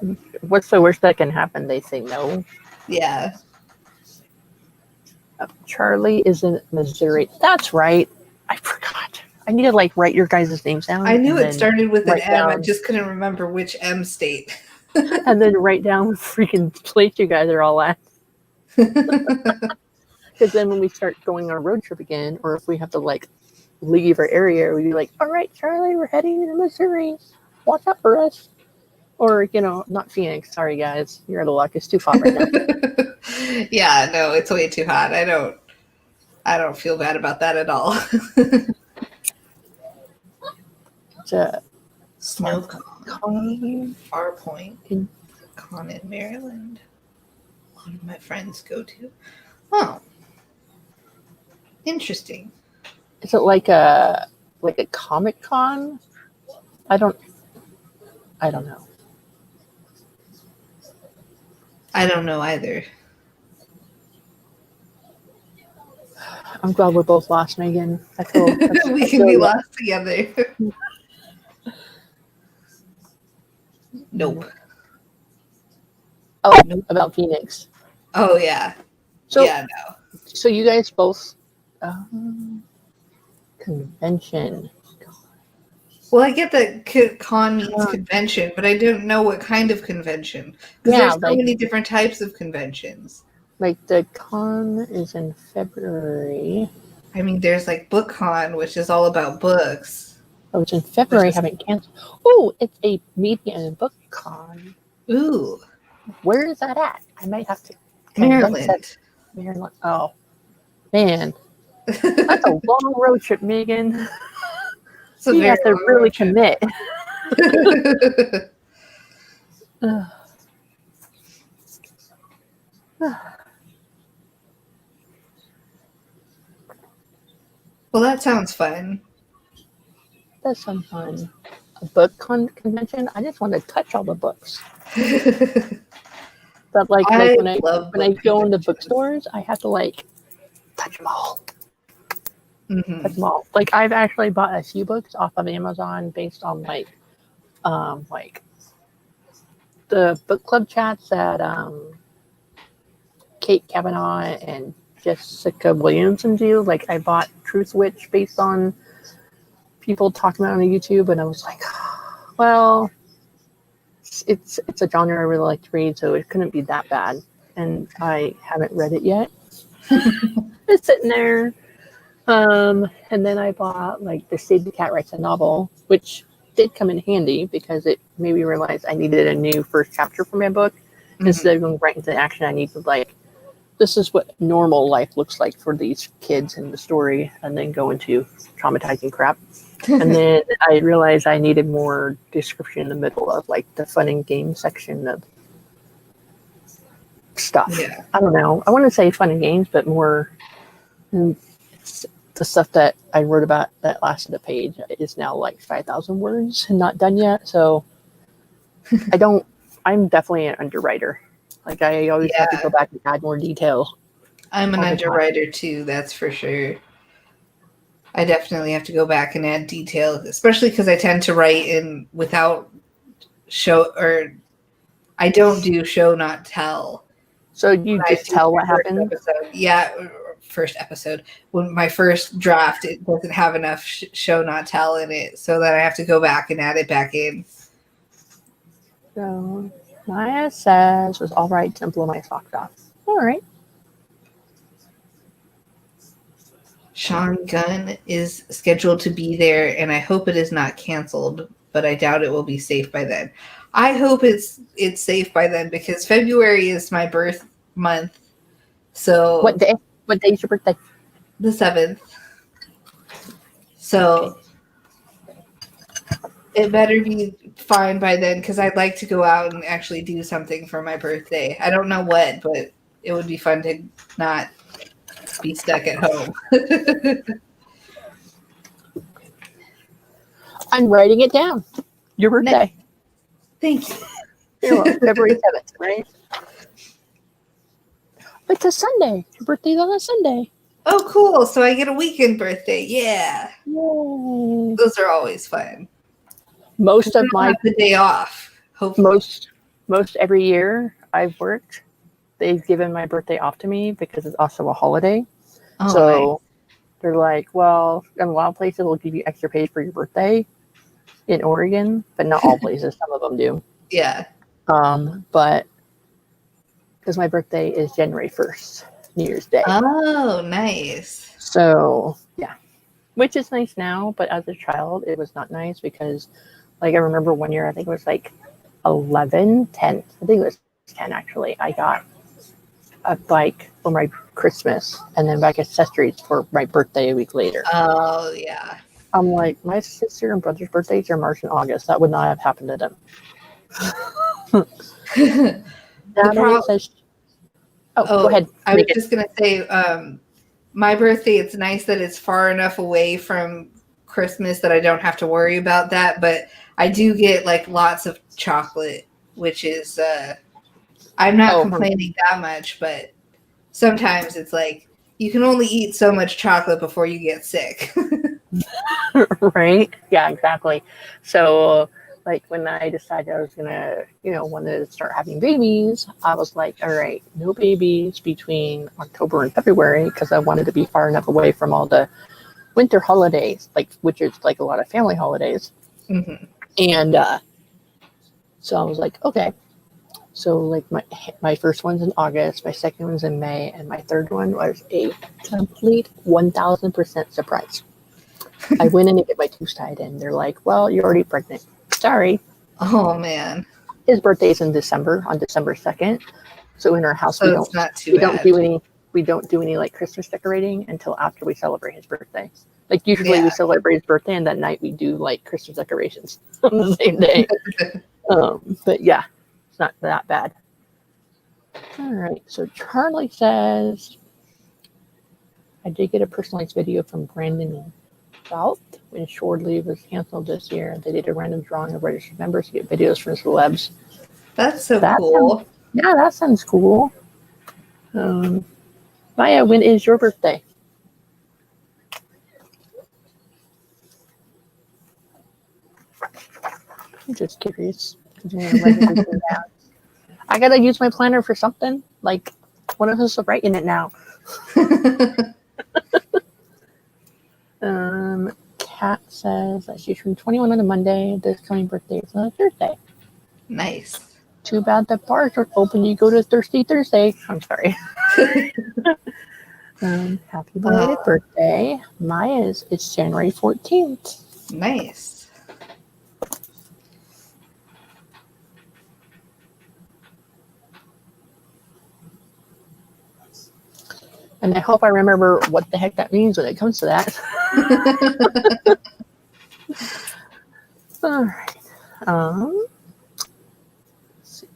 What's the worst that can happen? They say no.
Yeah.
Charlie is in Missouri. That's right. I forgot. I need to like write your guys' names down.
I knew it started with an M. I
down,
just couldn't remember which M state.
and then write down what freaking place you guys are all at. Because then when we start going on a road trip again, or if we have to like leave our area, we'd be like, all right, Charlie, we're heading to Missouri. Watch out for us. Or, not Phoenix. Sorry, guys. You're out of luck. It's too hot right now.
Yeah, no, it's way too hot. I don't feel bad about that at all. SnowCon, Farpoint, Con in Maryland. A lot of my friends go to. Oh, interesting.
Is it like a Comic Con? I don't know.
I don't know either.
I'm glad we're both lost, Megan. I feel
we can be lost together. Nope.
Oh, nope. About Phoenix.
Oh, yeah.
So,
yeah, no.
So you guys both convention.
Well, I get that con means convention, but I don't know what kind of convention. Because there's so many different types of conventions.
Like the con is in February.
I mean, there's like BookCon, which is all about books.
Oh, it's in February. I haven't canceled. Oh, it's a media and book con.
Ooh.
Where is that at? I might have to.
Maryland.
Maryland. Oh, man. That's a long road trip, Megan. You have to really commit.
Well, that sounds fun.
That's some fun. A book convention? I just want to touch all the books. But like when I go into bookstores, I have to like touch them all.
Mm-hmm.
Touch them all. Like I've actually bought a few books off of Amazon based on like the book club chats that Kate Kavanaugh and Jessica Williamson do. Like I bought Truth Witch based on people talking about it on YouTube, and I was like, well, it's a genre I really like to read, so it couldn't be that bad. And I haven't read it yet. It's sitting there. And then I bought like the Save the Cat Writes a Novel, which did come in handy because it made me realize I needed a new first chapter for my book. Mm-hmm. Instead of going right into action, I needed like, this is what normal life looks like for these kids in the story, and then go into traumatizing crap. And then I realized I needed more description in the middle of like the fun and game section of stuff.
Yeah.
I don't know. I want to say fun and games, but more the stuff that I wrote about that lasted a page is now like 5,000 words and not done yet. So I'm definitely an underwriter. Like I always have to go back and add more detail.
I'm an underwriter too, that's for sure. I definitely have to go back and add detail, especially because I tend to write in without I don't do show not tell.
So you just tell what happened?
First episode. When my first draft, it doesn't have enough show not tell in it, so that I have to go back and add it back in.
So Maya says was all right to blow my socks off. All right.
Sean Gunn is scheduled to be there, and I hope it is not canceled, but I doubt it will be safe by then. I hope it's safe by then because February is my birth month. So
what day? What day is your birthday?
The 7th. So it better be fine by then because I'd like to go out and actually do something for my birthday. I don't know what, but it would be fun to not be stuck at home.
I'm writing it down. Your birthday.
Thank you.
February 7th, right? It's a Sunday. Your birthday's on a Sunday.
Oh, cool. So I get a weekend birthday. Yeah.
Yay.
Those are always fun.
Most of my
the day off. Hopefully.
Most every year I've worked, they've given my birthday off to me because it's also a holiday.
Oh,
so
nice. They're
like, well, in a lot of places will give you extra pay for your birthday in Oregon, but not all places. Some of them do.
Yeah.
But because my birthday is January 1st, New Year's Day.
Oh, nice.
So, yeah. Which is nice now, but as a child, it was not nice because, like, I remember one year, I think it was like 10. I think it was 10, actually. I got a bike for my Christmas and then bike accessories for my birthday a week later.
Oh, yeah.
I'm like, my sister and brother's birthdays are March and August. That would not have happened to them. Go ahead.
I was just going to say, my birthday, it's nice that it's far enough away from Christmas that I don't have to worry about that. But I do get like lots of chocolate, which is, I'm not complaining that much, but sometimes it's like you can only eat so much chocolate before you get sick.
Right? Yeah, exactly. So like when I decided I was gonna, wanted to start having babies, I was like, all right, no babies between October and February because I wanted to be far enough away from all the winter holidays, like which is like a lot of family holidays.
Mm-hmm.
And so I was like, okay. So like my first one's in August, my second one's in May, and my third one was a complete 1000% surprise. I went in to get my tubes tied in. They're like, well, you're already pregnant. Sorry.
Oh man.
His birthday's in December, on December 2nd. So in our house
So it's not too bad.
we don't do any like Christmas decorating until after we celebrate his birthday. Like usually we celebrate his birthday and that night we do like Christmas decorations on the same day. But yeah, it's not that bad. All right. So Charlie says, I did get a personalized video from Brandon Belt when short leave was canceled this year. They did a random drawing of registered members to get videos from celebs.
That's so cool.
Yeah, that sounds cool. Maya, when is your birthday? I'm just curious. I gotta use my planner for something. Like, what am I supposed to write in it now? Kat says that she's from 21 on a Monday. This coming birthday is on a Thursday.
Nice.
Too bad the bars aren't open. You go to Thirsty Thursday. I'm sorry. Happy belated birthday. Maya's it's January 14th.
Nice.
And I hope I remember what the heck that means when it comes to that. All right. Let's see.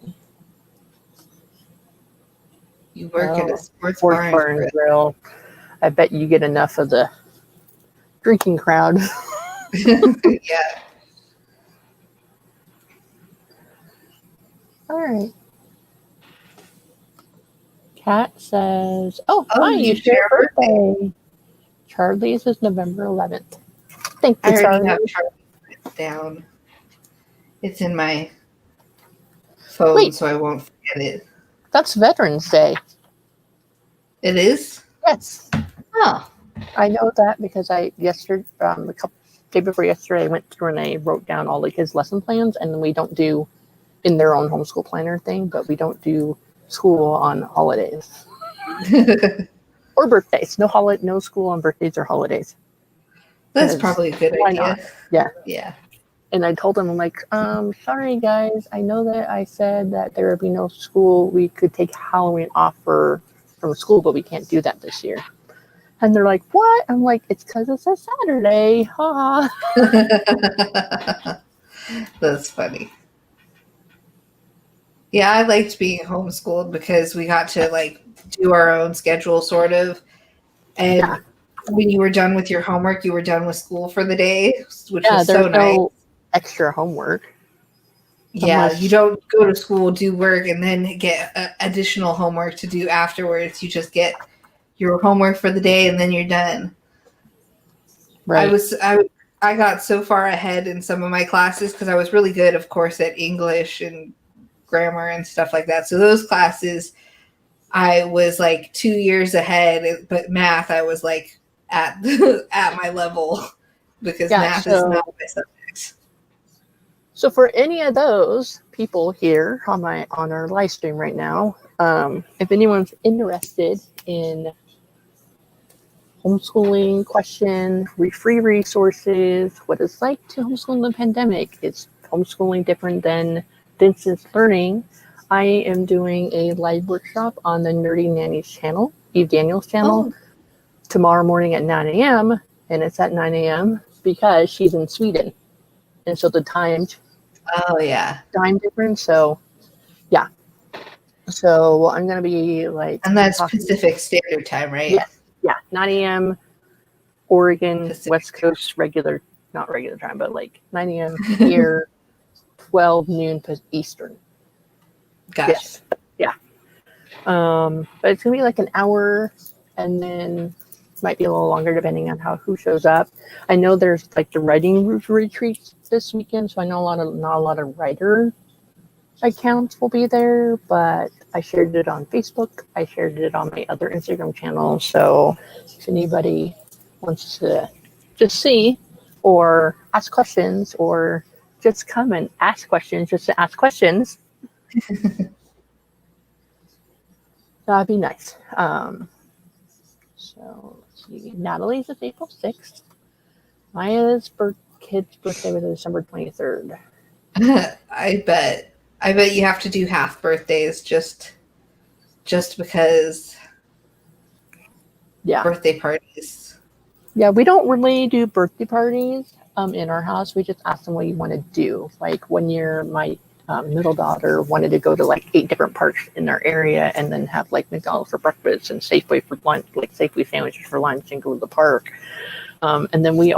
You work at a sports
bar and grill. I bet you get enough of the drinking crowd.
Yeah.
All right. Kat says, hi, you share birthday. Charlie's is November 11th. Thank you,
I already
Charlie.
have Charlie down. It's in my phone, so I won't forget it.
That's Veterans Day.
It is?
Yes.
Oh.
I know that because day before yesterday, I went through and I wrote down all the kids' lesson plans, and we don't do in their own homeschool planner thing, but we don't do school on holidays or birthdays. No school on birthdays or holidays.
That's probably a good idea.
Not? Yeah.
Yeah.
And I told them, I'm like, sorry guys, I know that I said that there would be no school. We could take Halloween off from school, but we can't do that this year. And they're like, what? I'm like, it's because it's a Saturday. Ha.
That's funny. Yeah, I liked being homeschooled because we got to like do our own schedule sort of. And when you were done with your homework, you were done with school for the day, which was so nice. No
extra homework.
Yeah, you don't go to school, do work, and then get additional homework to do afterwards. You just get your homework for the day, and then you're done.
Right.
I got so far ahead in some of my classes because I was really good, of course, at English and grammar and stuff like that. So those classes, I was like 2 years ahead, but math, I was like at my level because math is not my subject.
So for any of those people here on our live stream right now, if anyone's interested in homeschooling question, free resources, what it's like to homeschool in the pandemic, is homeschooling different than distance learning? I am doing a live workshop on the Nerdy Nannies channel, Eve Daniels channel, tomorrow morning at 9 a.m. And it's at 9 a.m. because she's in Sweden. And so the time difference. So, yeah. So I'm going to be like...
And that's Pacific Standard Time, right?
Yes. Yeah. 9 a.m. Oregon, Pacific. West Coast, not regular time, but like 9 a.m. here, 12 noon Eastern.
Gotcha.
Yes. Yeah. But it's going to be like an hour, and then Might be a little longer depending on who shows up. I know there's like the writing retreats this weekend, so I know not a lot of writer accounts will be there, but I shared it on Facebook. I shared it on my other Instagram channel. So if anybody wants to just see or ask questions or just come and ask questions just to ask questions, that'd be nice. So let's see. Natalie's is April 6th. Maya's kid's birthday was December 23rd.
I bet you have to do half birthdays just because.
Yeah.
Birthday parties.
Yeah, we don't really do birthday parties in our house. We just ask them what you want to do. Like 1 year, my middle daughter wanted to go to like 8 different parks in our area and then have like McDonald's for breakfast and Safeway for lunch, like Safeway sandwiches for lunch and go to the park. And then we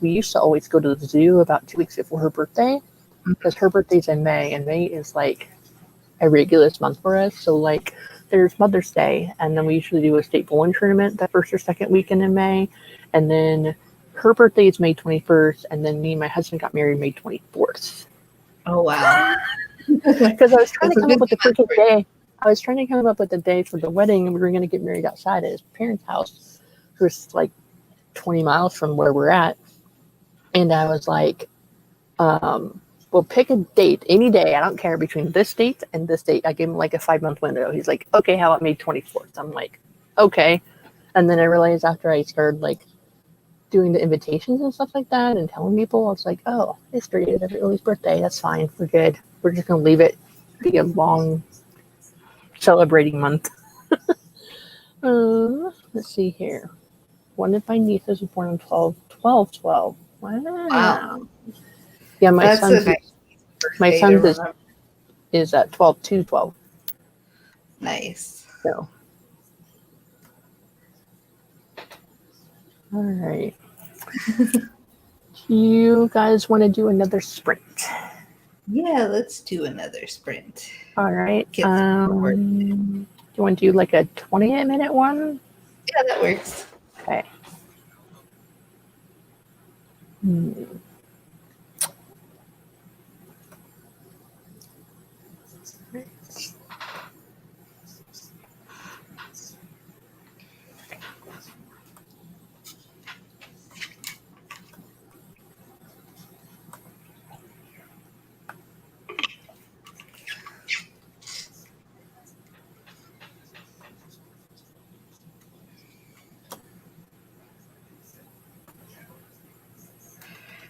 used to always go to the zoo about 2 weeks before her birthday because her birthday's in May, and May is like a ridiculous month for us. So like there's Mother's Day, and then we usually do a state bowling tournament that first or second weekend in May, and then her birthday is May 21st, and then me and my husband got married May 24th.
Oh wow!
Because I was trying to come up with the perfect day. I was trying to come up with the day for the wedding, and we were going to get married outside at his parents' house, who's like 20 miles from where we're at. And I was like, well, pick a date, any day. I don't care between this date and this date. I gave him like a 5-month window. He's like, okay, how about May 24th? I'm like, okay. And then I realized after I started like doing the invitations and stuff like that and telling people, I was like, oh, it's Ellie's birthday. That's fine. We're good. We're just going to leave it be a long celebrating month. Let's see here. One of my nieces was born on 12/12/12. Wow. Yeah, my son's is at 12/2/12.
Nice.
So, all right. Do you guys want to do another sprint?
Yeah, let's do another sprint.
All right. Do you want to do like a 20-minute one?
Yeah, that works.
Okay.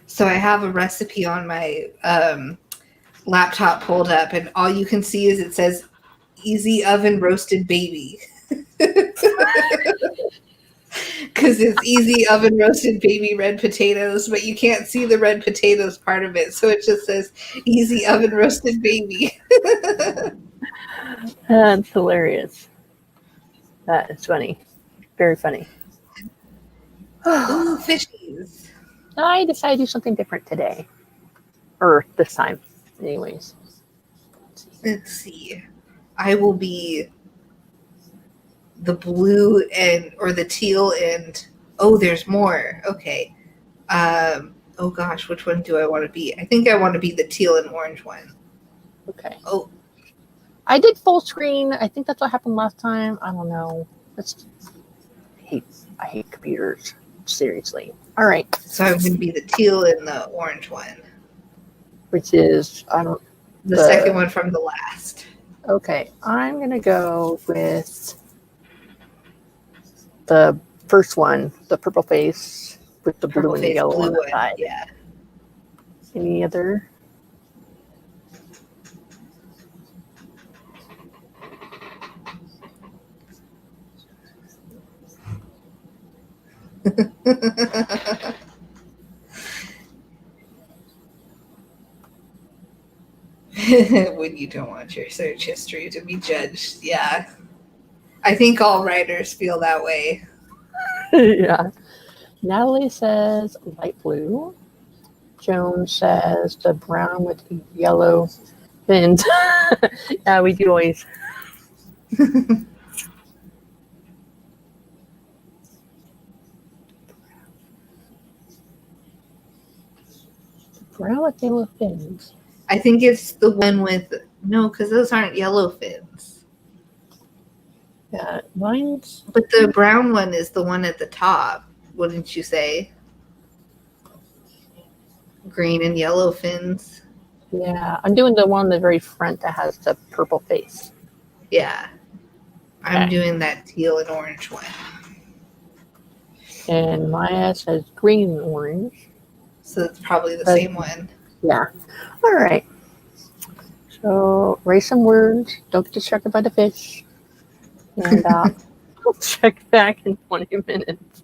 So I have a recipe on my laptop pulled up, and all you can see is it says easy oven roasted baby. Because it's easy oven roasted baby red potatoes, but you can't see the red potatoes part of it. So it just says easy oven roasted baby.
That's hilarious. That is funny. Very funny.
Ooh, fishies.
I decided to do something different today. Or this time. Anyways.
Let's see. I will be the blue or the teal and there's more. Okay. Oh gosh, which one do I want to be? I think I want to be the teal and orange one.
Okay.
Oh.
I did full screen. I think that's what happened last time. I don't know. I hate computers. Seriously. All right.
So I'm going to be the teal and the orange one.
Which is,
the second one from the last.
Okay. I'm going to go with the first one, the purple face with the blue and yellow on the side.
Yeah.
Any other?
When you don't want your search history to be judged. Yeah. I think all writers feel that way.
Yeah. Natalie says light blue. Joan says the brown with yellow fins. Yeah, we do always. Brown with yellow fins.
I think it's the one with no, because those aren't yellow fins.
Yeah, mine's.
But the brown one is the one at the top, wouldn't you say? Green and yellow fins.
Yeah, I'm doing the one in the very front that has the purple face.
Yeah. I'm
Okay.
doing that teal and orange one.
And Maya says green and orange.
So it's probably the
But,
same one.
yeah. All right. So write some words. Don't get distracted by the fish. And we'll check back in 20 minutes.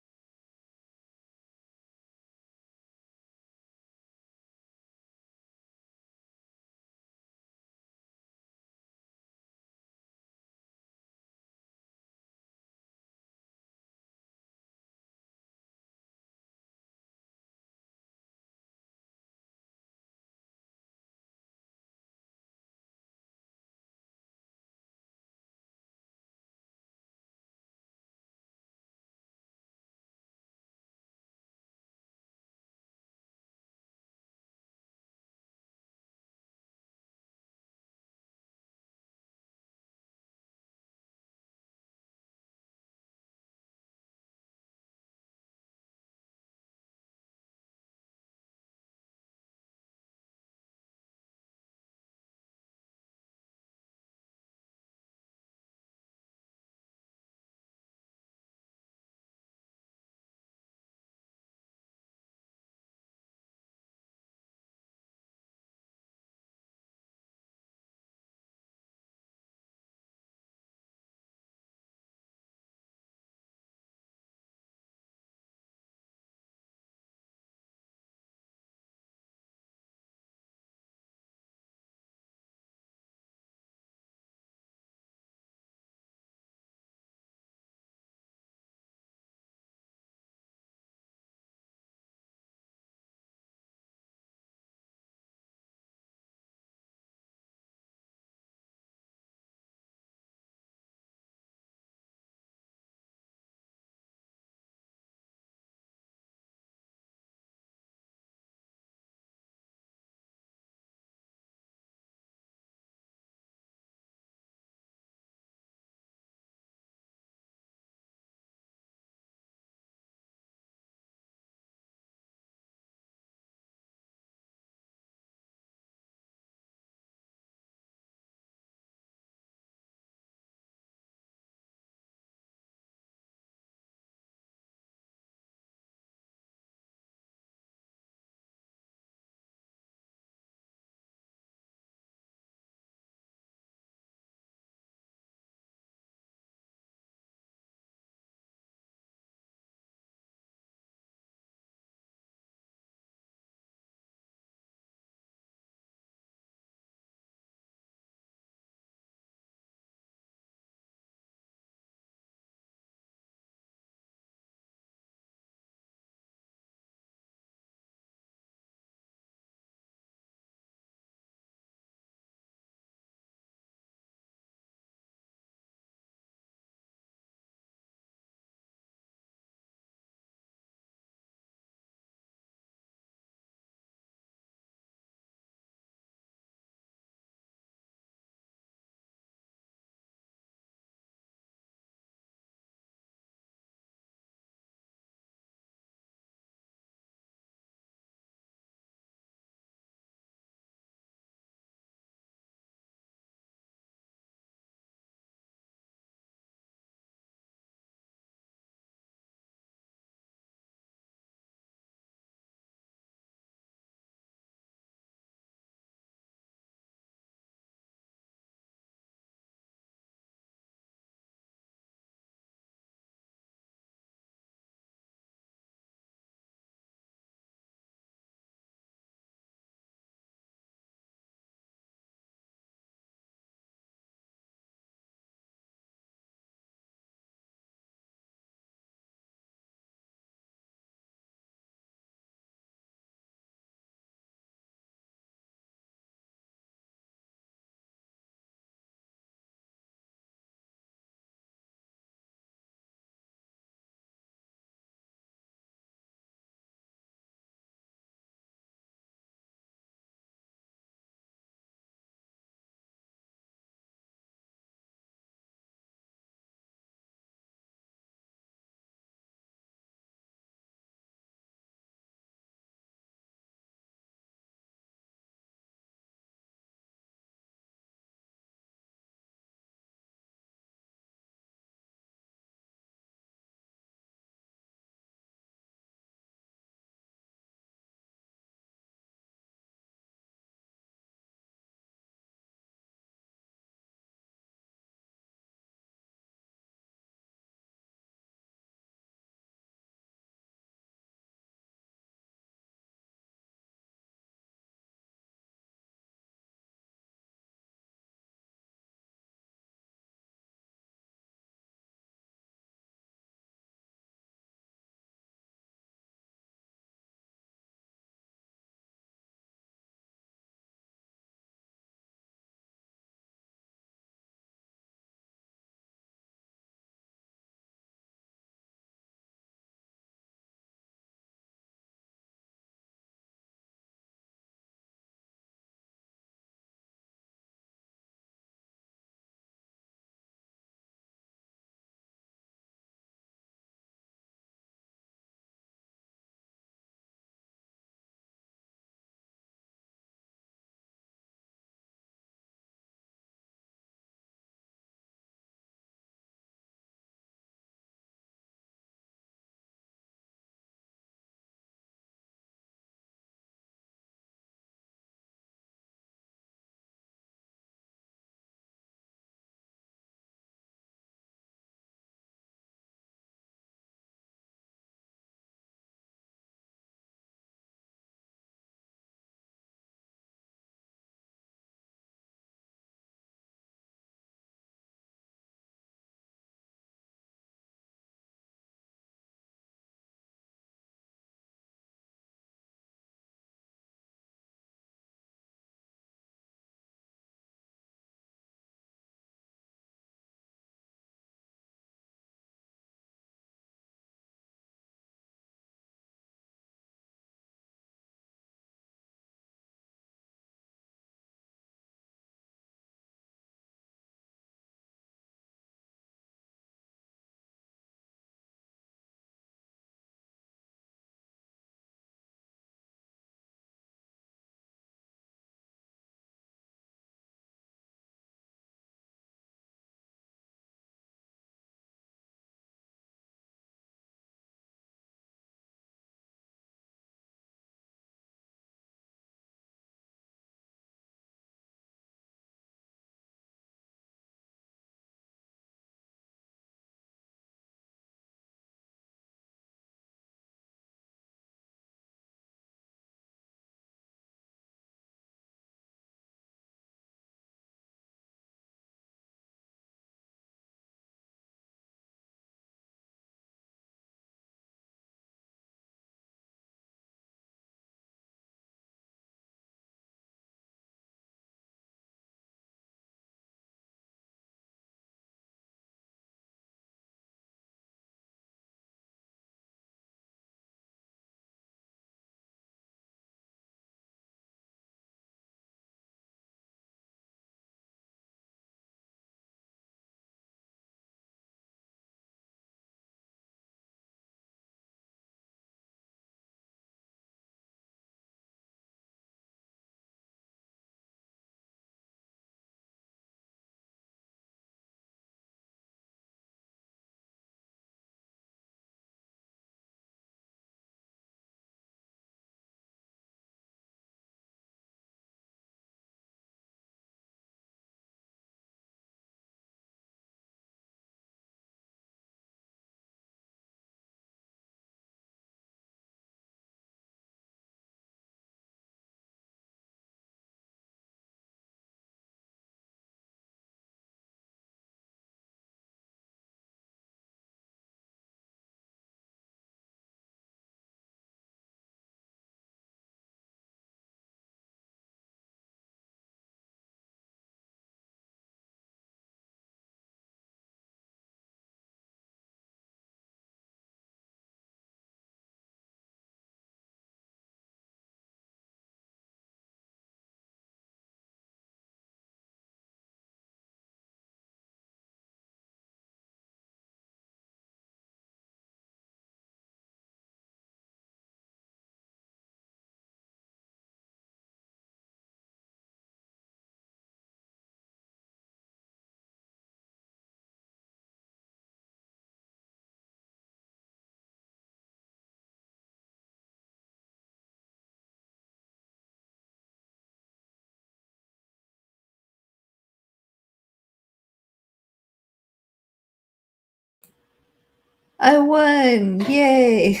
I won! Yay!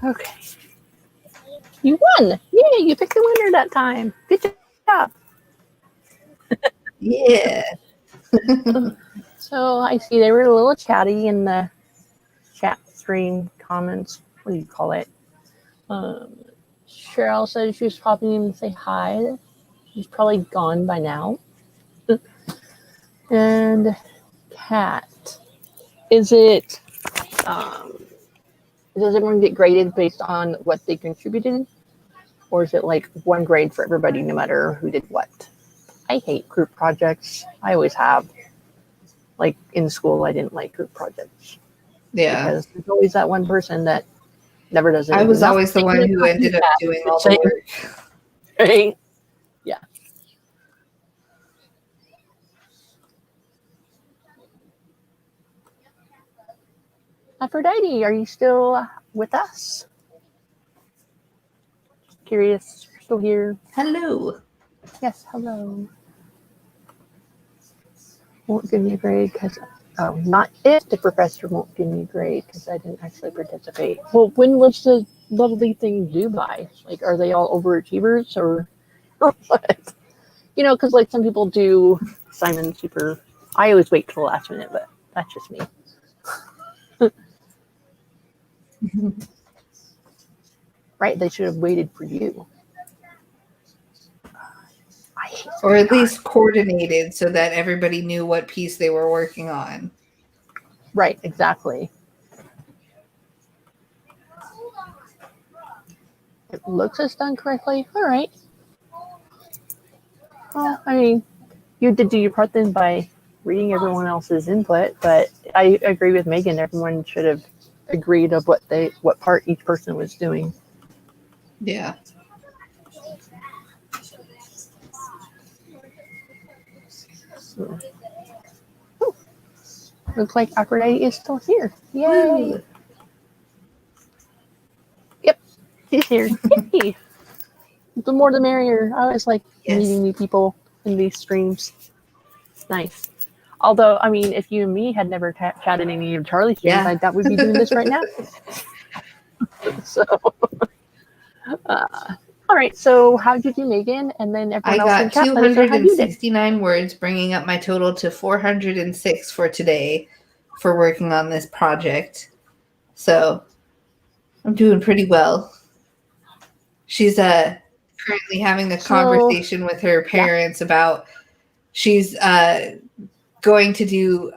Okay. You won! Yay! You picked the winner that time. Good job.
Yeah.
So I see they were a little chatty in the chat stream comments. What do you call it? Cheryl said she was popping in to say hi. She's probably gone by now. And Kat, is it? Does everyone get graded based on what they contributed, or is it like one grade for everybody, no matter who did what? I hate group projects. I always have. Like in school, I didn't like group projects.
Yeah.
Because there's always that one person that never does it.
I was always the one who ended up doing all the work.
Right? Yeah. Aphrodite, are you still with us? Just curious, you're still here.
Hello.
Yes, hello. Won't give me a grade because, not if the professor won't give me a grade because I didn't actually participate. Well, when was the lovely thing due by? Like, are they all overachievers or what? You know, because like some people do assignments super. I always wait till the last minute, but that's just me. Right? They should have waited for you.
Or at least coordinated so that everybody knew what piece they were working on.
Right, exactly. It looks as done correctly. All right. Well, I mean, you did do your part then by reading everyone else's input, but I agree with Megan. Everyone should have agreed of what part each person was doing.
Yeah.
So. Oh, looks like Aphrodite is still here. Yay! Woo. Yep, she's here. Yay! The more the merrier. I always like meeting new people in these streams. Nice. Although, I mean, if you and me had never chatted any of Charlie's streams, I doubt we'd be doing this right now. So, all right. So, how did you do, Megan? And then everyone else in chat.
I got 269 words, bringing up my total to 406 for today for working on this project. So, I'm doing pretty well. She's currently having a conversation with her parents about she's going to do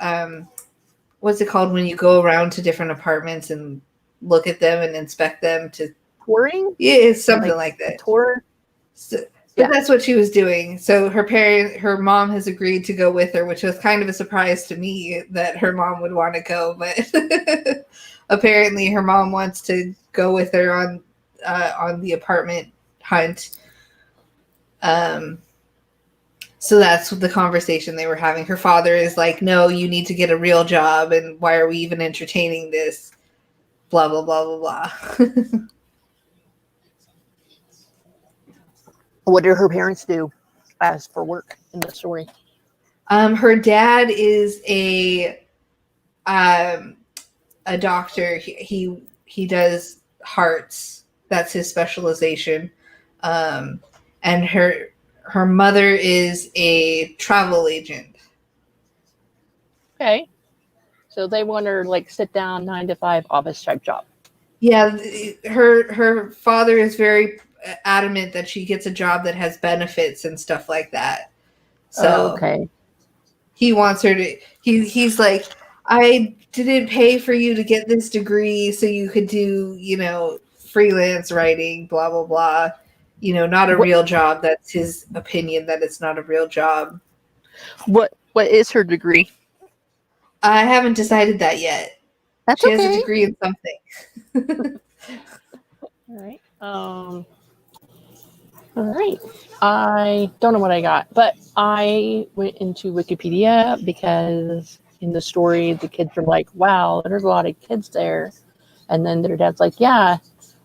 what's it called when you go around to different apartments and look at them and inspect them to
touring?
Yeah, it's something like that.
Tour.
So, but that's what she was doing. So her mom has agreed to go with her, which was kind of a surprise to me that her mom would want to go, but apparently her mom wants to go with her on the apartment hunt. So that's the conversation they were having. Her father is like, no, you need to get a real job. And why are we even entertaining this? Blah, blah, blah, blah, blah.
What did her parents do as for work in the story?
Her dad is a doctor. He does hearts. That's his specialization. And her mother is a travel agent.
Okay. So they want her like sit down 9 to 5 office type job.
Yeah, her father is very adamant that she gets a job that has benefits and stuff like that. So he wants her to he's like, I didn't pay for you to get this degree so you could do, freelance writing, blah blah blah. Not a real job. That's his opinion, that it's not a real job.
What is her degree?
I haven't decided that yet. She has a degree in something.
All right. All right. I don't know what I got, but I went into Wikipedia because in the story, the kids are like, wow, there's a lot of kids there. And then their dad's like, yeah,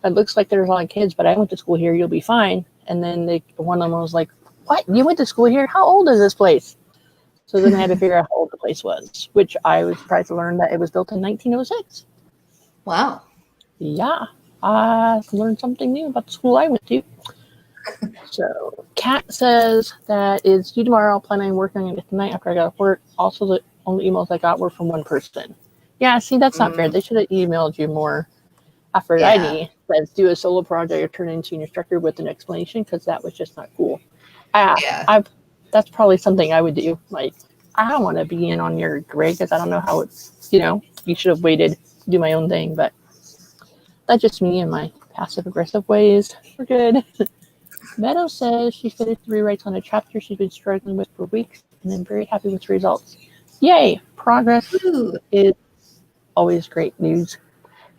it looks like there's a lot of kids, but I went to school here. You'll be fine. And then one of them was like, what? You went to school here? How old is this place? So then I had to figure out how old the place was, which I was surprised to learn that it was built in 1906.
Wow.
Yeah, I learned something new about the school I went to. So, Kat says that it's due tomorrow. Planning on working on it tonight after I got off work. Also, the only emails I got were from one person. Yeah, see, that's not fair. They should have emailed you more. Aphrodite says, do a solo project or turn into an instructor with an explanation because that was just not cool. That's probably something I would do. Like, I don't want to be in on your grade because I don't know how it's, you should have waited to do my own thing. But that's just me and my passive aggressive ways. We're good. Meadow says she finished the rewrites on a chapter she's been struggling with for weeks and I'm very happy with the results. Yay! Progress is always great news.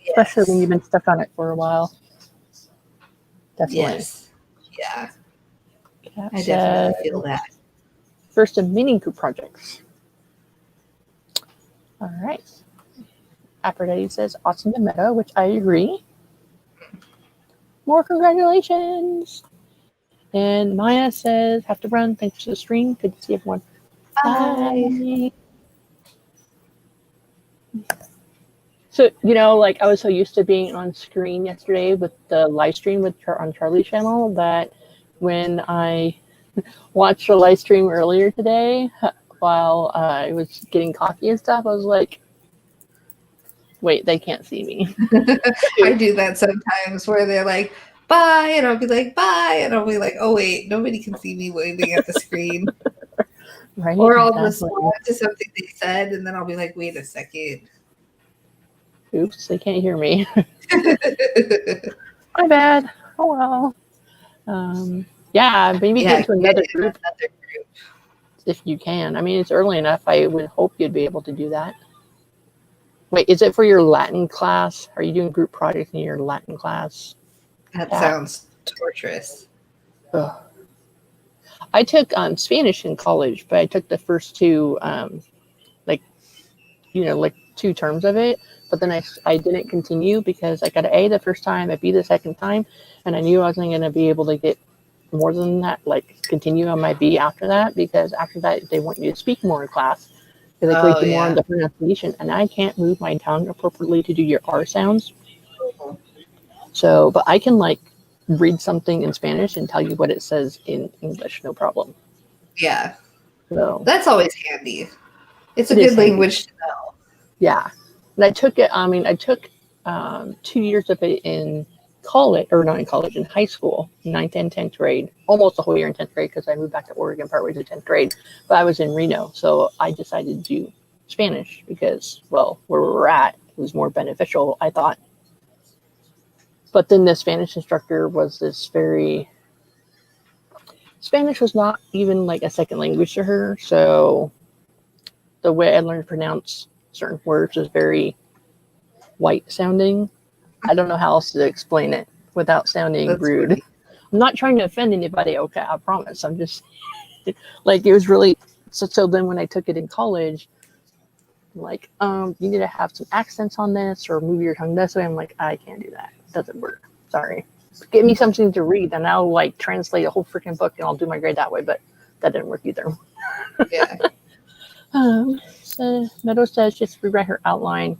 Especially when you've been stuck on it for a while. Definitely.
Yes. Yeah.
Kat
I definitely feel that.
First of mini group projects. All right. Aphrodite says, awesome to Meadow, which I agree. More congratulations. And Maya says, have to run. Thanks for the stream. Good to see everyone.
Bye.
So, I was so used to being on screen yesterday with the live stream on Charlie's channel that when I watched the live stream earlier today while I was getting coffee and stuff, I was like, wait, they can't see me.
I do that sometimes where they're like, bye, and I'll be like, bye, and I'll be like, oh, wait, nobody can see me waving at the screen.
Right?
Or I'll respond to something they said, and then I'll be like, wait a second.
Oops, they can't hear me. My bad. Oh, well. Yeah, maybe get into another group if you can. I mean, it's early enough. I would hope you'd be able to do that. Wait, is it for your Latin class? Are you doing group projects in your Latin class?
That sounds torturous.
Ugh. I took Spanish in college, but I took the first two, like 2 terms of it. But then I didn't continue because I got an A the first time, a B the second time, and I knew I wasn't going to be able to get more than that, like continue on my B after that, because after that they want you to speak more in class. They grade you more on the pronunciation, and I can't move my tongue appropriately to do your R sounds. So, but I can read something in Spanish and tell you what it says in English, no problem.
Yeah.
So
that's always handy. It's a good language to know.
Yeah. And I took it, I took 2 years of it in college, or not in college, in high school, 9th and 10th grade, almost the whole year in 10th grade because I moved back to Oregon partway through 10th grade, but I was in Reno. So I decided to do Spanish because, well, where we were at, it was more beneficial, I thought. But then the Spanish instructor was Spanish was not even like a second language to her. So the way I learned to pronounce certain words was very white sounding. I don't know how else to explain it without sounding rude. Funny. I'm not trying to offend anybody, okay, I promise. I'm just it was really so then when I took it in college, you need to have some accents on this or move your tongue this way. I'm like, I can't do that. It doesn't work. Sorry. Give me something to read and I'll translate a whole freaking book and I'll do my grade that way, but that didn't work either.
Yeah.
So Meadow says just rewrite her outline.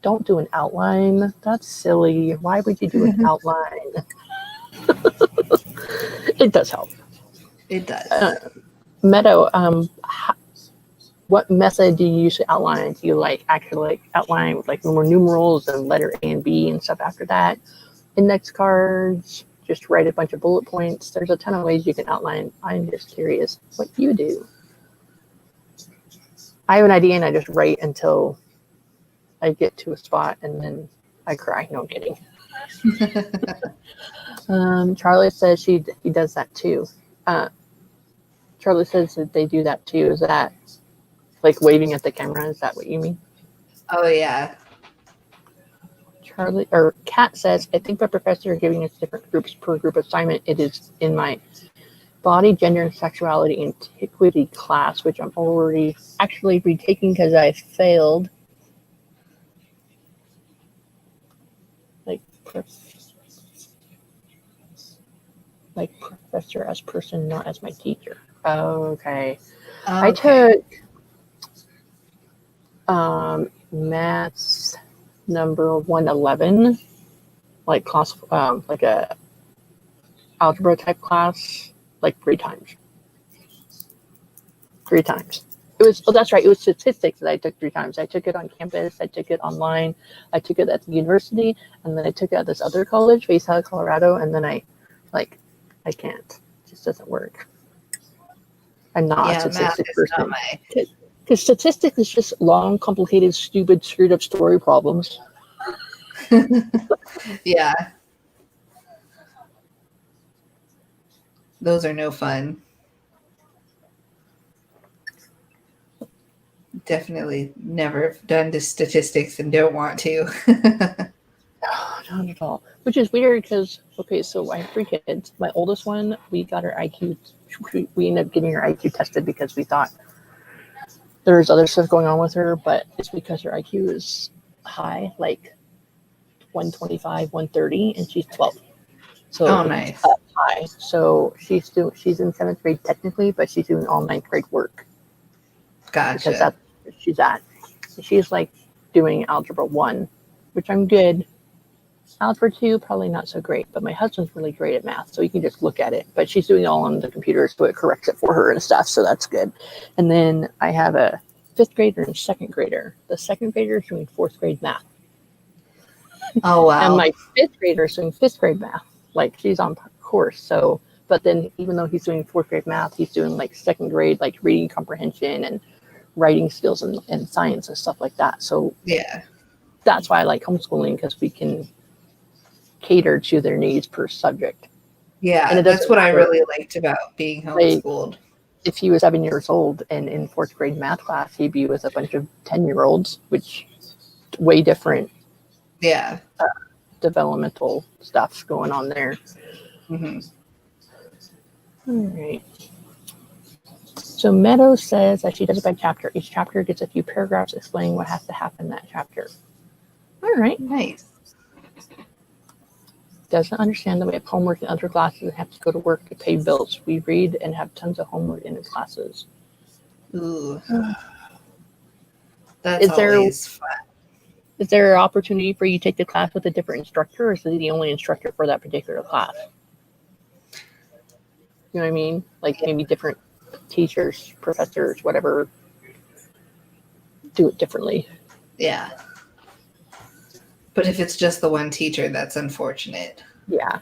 Don't do an outline. That's silly. Why would you do an outline? It does help.
It does.
Meadow, what method do you use to outline? Do you actually outline with more numerals and letter A and B and stuff after that? Index cards, just write a bunch of bullet points. There's a ton of ways you can outline. I'm just curious what you do. I have an idea and I just write until I get to a spot and then I cry. No, I'm kidding. Charlie says he does that too. Charlie says that they do that too. Is that waving at the camera? Is that what you mean?
Oh yeah.
Kat says, I think the professor giving us different groups per group assignment. It is in my body, gender, and sexuality antiquity class, which I'm already actually retaking because I failed. Like professor as person, not as my teacher. Okay. I
Okay.
took maths number 111, like class, like a algebra type class, like 3 times. 3 times. It was, oh, that's right. It was statistics that I took 3 times. I took it on campus. I took it online. I took it at the university, and then I took it at this other college based out of Colorado. And then I can't. It just doesn't work. I'm not a
Yeah, math
statistics
is not
person.
my.
Because statistics is just long, complicated, stupid, screwed up story problems.
Yeah, those are no fun. Definitely never done to statistics and don't want to.
No, not at all. Which is weird because, okay, so I have 3 kids. My oldest one, we got her IQ, we ended up getting her IQ tested because we thought there was other stuff going on with her, but it's because her IQ is high, like 125, 130, and she's 12. So
Oh,
it's
nice.
up high. So she's in 7th grade technically, but she's doing all 9th grade work because
Gotcha.
that's where she's at. She's like doing algebra 1, which I'm good. Algebra 2, probably not so great, but my husband's really great at math, so you can just look at it. But she's doing it all on the computer, so it corrects it for her and stuff, so that's good. And then I have a 5th grader and 2nd grader. The 2nd grader is doing 4th grade math.
Oh,
And
wow.
my 5th grader is doing 5th grade math. Like, she's on course, so, but then even though he's doing 4th grade math, he's doing like 2nd grade, like reading comprehension and writing skills and science and stuff like that. So
Yeah.
that's why I like homeschooling, because we can cater to their needs per subject. And
Yeah,
it
that's
doesn't
what I
matter,
really liked about being
like,
homeschooled.
if he was 7 years old and in 4th grade math class, he'd be with a bunch of 10-year-olds, which way different
Yeah.
developmental stuff's going on there.
Hmm.
All right. So Meadows says that she does it by chapter. Each chapter gets a few paragraphs explaining what has to happen in that chapter. All right.
Nice.
Doesn't understand that we have homework in other classes and have to go to work to pay bills. We read and have tons of homework in the classes.
Ooh, that's
Is there
always fun.
Is there an opportunity for you to take the class with a different instructor, or is he the only instructor for that particular class? You know what I mean? Like maybe different teachers, professors, whatever, do it differently.
Yeah. But if it's just the one teacher, that's unfortunate.
Yeah.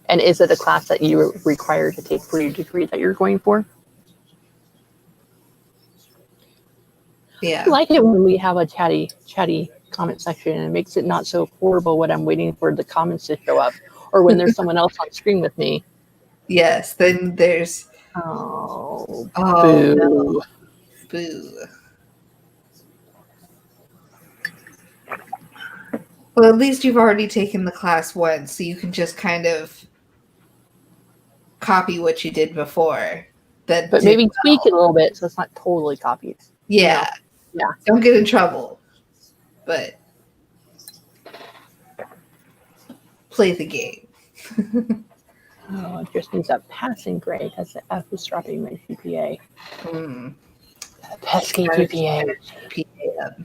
And is it a class that you require to take for your degree that you're going for?
Yeah.
I like it when we have a chatty comment section, and it makes it not so horrible when I'm waiting for the comments to show up, or when there's someone else on screen with me.
Yes, then there's
Oh,
oh
boo.
no, boo. Well, at least you've already taken the class once, so you can just kind of copy what you did before. That
But
did
maybe tweak
well.
it a little bit so it's not totally copied.
Yeah.
Yeah.
Don't get in trouble, but play the game.
Oh, it just needs a passing grade because the F is dropping my GPA.
Mm.
Pesky
Gotta
GPA.
keep it up.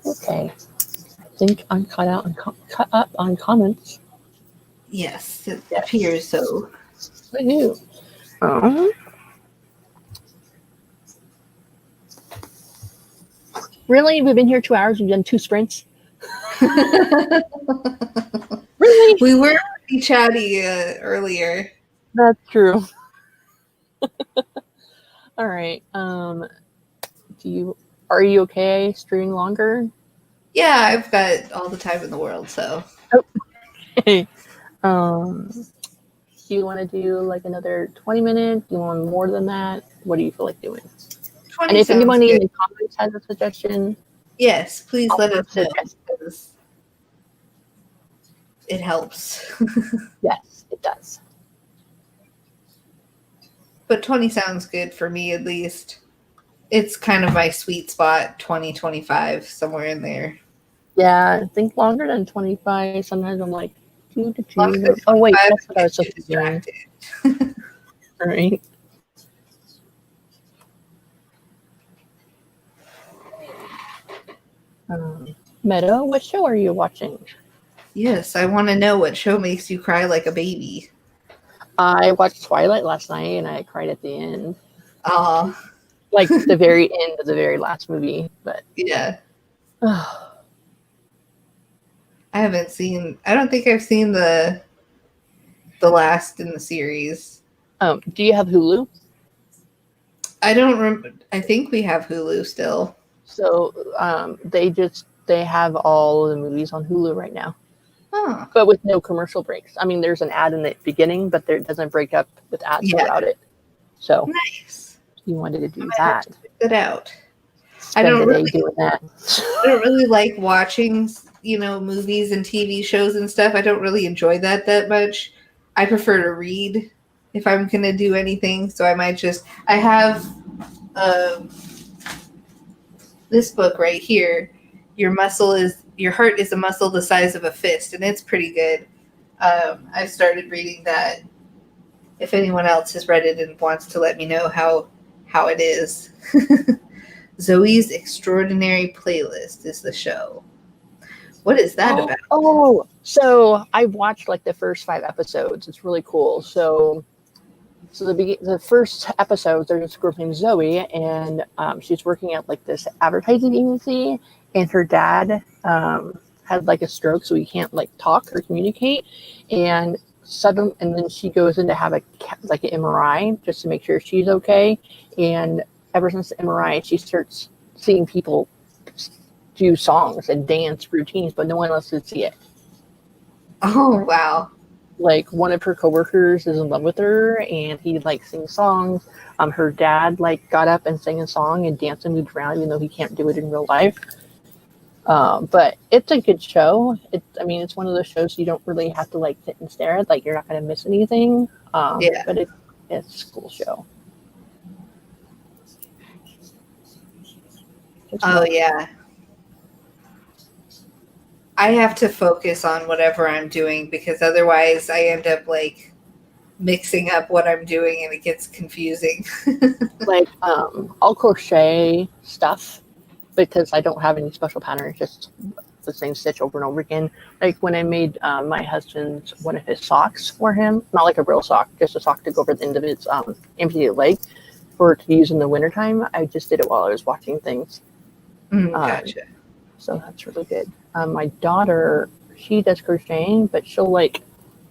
Okay. I think I'm cut up on comments.
Yes, it appears so.
I do. Really? We've been here 2 hours and done 2 sprints? Really?
We were pretty chatty earlier.
That's true. All right. Are you okay streaming longer?
Yeah, I've got all the time in the world, so.
Okay. Do you want to do like another 20 minutes? Do you want more than that? What do you feel like doing?
20
And if
sounds
anybody
good.
in the comments has a suggestion,
Yes, please let
also
us know,
suggest.
because it helps.
Yes, it does.
But 20 sounds good for me, at least. It's kind of my sweet spot, 20, 25, somewhere in there.
Yeah, I think longer than 25. Sometimes I'm like, 2 to
Longer
2.
than
Oh, wait,
25,
that's what I
I
was
get too
supposed to be doing.
distracted.
All right. Meadow, what show are you watching?
Yes, I want to know what show makes you cry like a baby.
I watched Twilight last night and I cried at the end.
Oh,
Like the very end of the very last movie. But
yeah. I don't think I've seen the last in the series.
Do you have Hulu?
I don't remember. I think we have Hulu still.
So they have all the movies on Hulu right now,
Oh,
but with no commercial breaks. I mean, there's an ad in the beginning, but it doesn't break up with ads
yeah.
throughout it. So
Nice.
if you wanted to do
I might have
that,
to check that out.
spend the day doing that.
I don't really like watching, movies and TV shows and stuff. I don't really enjoy that much. I prefer to read if I'm going to do anything. So I have um, this book right here. Your heart is a muscle the size of a fist, and it's pretty good. I started reading that. If anyone else has read it and wants to let me know how it is. Zoe's Extraordinary Playlist is the show. What is that about?
Oh, so I watched like the first 5 episodes. It's really cool. So the first episode, there's this girl named Zoe, and she's working at like this advertising agency, and her dad had like a stroke, so he can't like talk or communicate, and then she goes in to have an MRI just to make sure she's okay, and ever since the MRI, she starts seeing people do songs and dance routines, but no one else could see it.
Oh, wow.
Like one of her coworkers is in love with her and he like sings songs. Her dad like got up and sang a song and danced and moved around even though he can't do it in real life. But it's a good show. It's one of those shows you don't really have to like sit and stare at. Like you're not going to miss anything.
Yeah.
But it's a cool show.
Yeah. I have to focus on whatever I'm doing because otherwise I end up like mixing up what I'm doing and it gets confusing.
Like I'll crochet stuff because I don't have any special patterns, just the same stitch over and over again. Like when I made my husband one of his socks for him, not like a real sock, just a sock to go over the end of his amputated leg to use in the wintertime. I just did it while I was watching things.
Gotcha.
So that's really good. My daughter, she does crocheting, but she'll like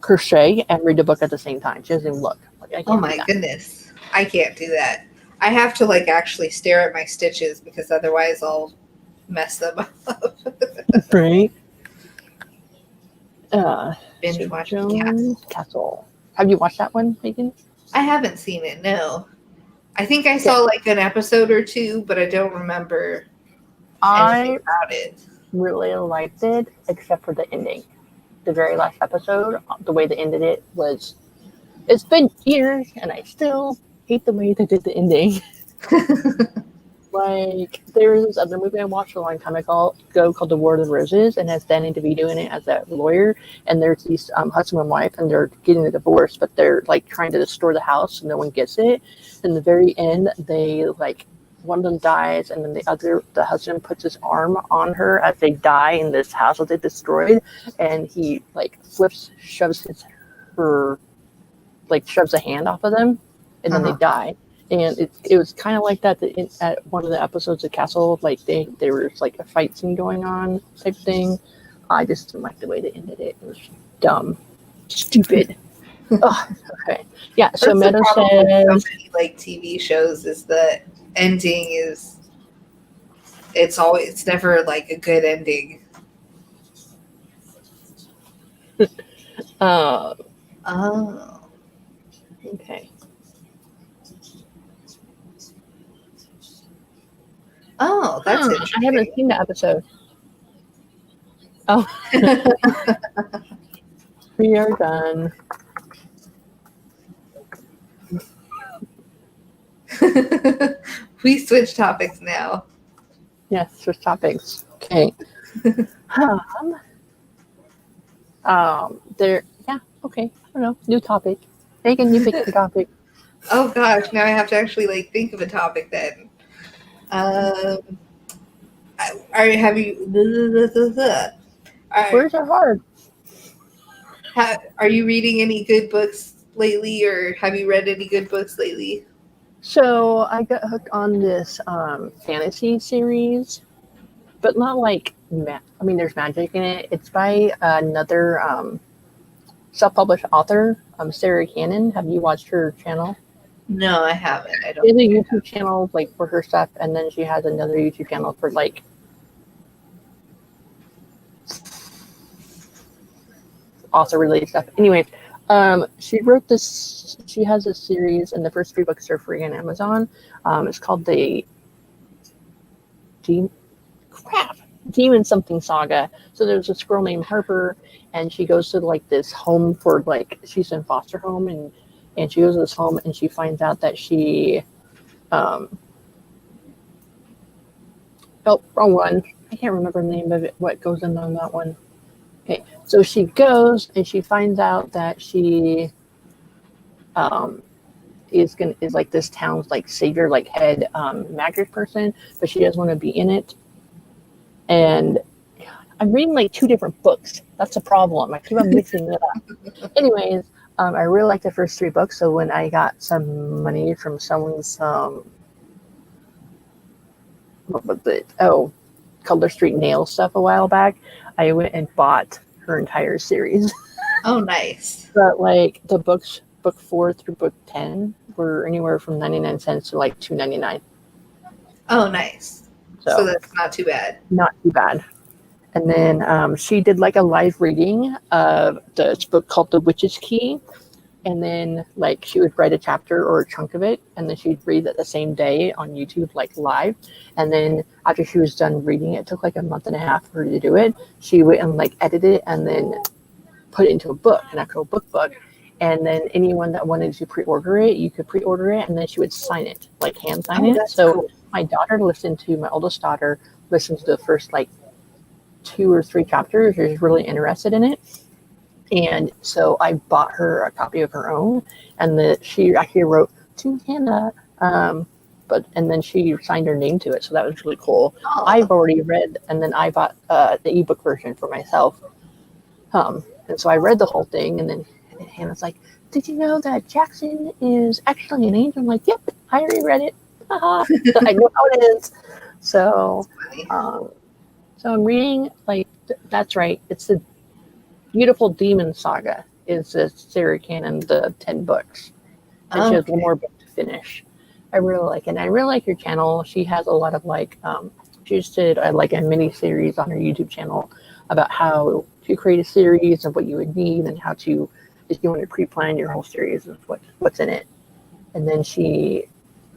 crochet and read a book at the same time. She doesn't even look.
Oh my goodness. I can't do that. I have to like actually stare at my stitches because otherwise I'll mess them up.
Right.
Binge watching
Castle. Have you watched that one, Megan?
I haven't seen it, no. I think I saw like an episode or two, but I don't remember anything about it.
Really liked it, except for the ending. The very last episode, the way they ended it was, it's been years, and I still hate the way they did the ending. Like, there's this other movie I watched a long time ago called The War of the Roses, and has Danny DeVito in it as a lawyer, and there's these husband and wife, and they're getting a divorce, but they're, like, trying to destroy the house, and no one gets it. In the very end, they, like, one of them dies, and then the husband puts his arm on her as they die in this house that they destroyed, and he like shoves a hand off of them, and then they die. And it was kind of like that at one of the episodes of Castle, like there was like a fight scene going on type thing. I just didn't like the way they ended it. It was dumb, stupid. Oh, okay, yeah. So Meadow says,
so many like TV shows is the ending is it's never like a good ending.
Oh,
okay. Oh, that's interesting.
I haven't seen the episode. Oh, we are done.
We switch topics now.
Yes, switch topics. Okay. Um, yeah, okay. I don't know. New topic. Megan, you pick your topic.
Oh gosh, now I have to actually like think of a topic then. Um, have you?
Words are hard.
Are you reading any good books lately, or have you read any good books lately?
So I got hooked on this fantasy series, but not like I mean, there's magic in it. It's by another self-published author, Sarah Cannon. Have you watched her channel?
No, I haven't. I
She
don't.
has a YouTube channel like for her stuff, and then she has another YouTube channel for like author-related stuff. Anyways, she wrote this. She has a series, and the first 3 books are free on Amazon. It's called the Demon something saga. So there's this girl named Harper, and she goes to like this home for like she's in foster home, and she goes to this home and she finds out that she oh, wrong one. I can't remember the name of it. What goes in on that one? Okay, so she goes and she finds out that she is like this town's like savior, like head magic person, but she doesn't want to be in it. And I'm reading like 2 different books. That's a problem. I keep on mixing it up. Anyways, I really like the first 3 books. So when I got some money from someone's, what was it? Oh, Color Street Nail stuff a while back, I went and bought her entire series.
Oh, nice.
But like the books, book 4 through book 10, were anywhere from 99 cents to like $2.99.
Oh, nice. So that's not too bad.
Not too bad. And then she did like a live reading of this book called The Witch's Key. And then like she would write a chapter or a chunk of it, and then she'd read it the same day on YouTube, like live. And then after she was done reading it, it took like a month and a half for her to do it. She went and like edited it and then put it into a book, an actual book. And then anyone that wanted to pre-order it, you could pre-order it, and then she would sign it, like hand sign it. So cool. My oldest daughter listened to the first like 2 or 3 chapters. She's really interested in it. And so I bought her a copy of her own, and she actually wrote to Hannah, and then she signed her name to it. So that was really cool. Oh. I've already read, and then I bought the ebook version for myself. And so I read the whole thing, and then Hannah's like, "Did you know that Jackson is actually an angel?" I'm like, "Yep, I already read it. I know how it is." So, so I'm reading like that's right. It's the Beautiful Demon Saga is the Sarah Cannon, the 10 books. And she has one more book to finish. I really like it. And I really like her channel. She has a lot of like, she just did like a mini series on her YouTube channel about how to create a series and what you would need and how to, if you want to pre-plan your whole series of what's in it. And then she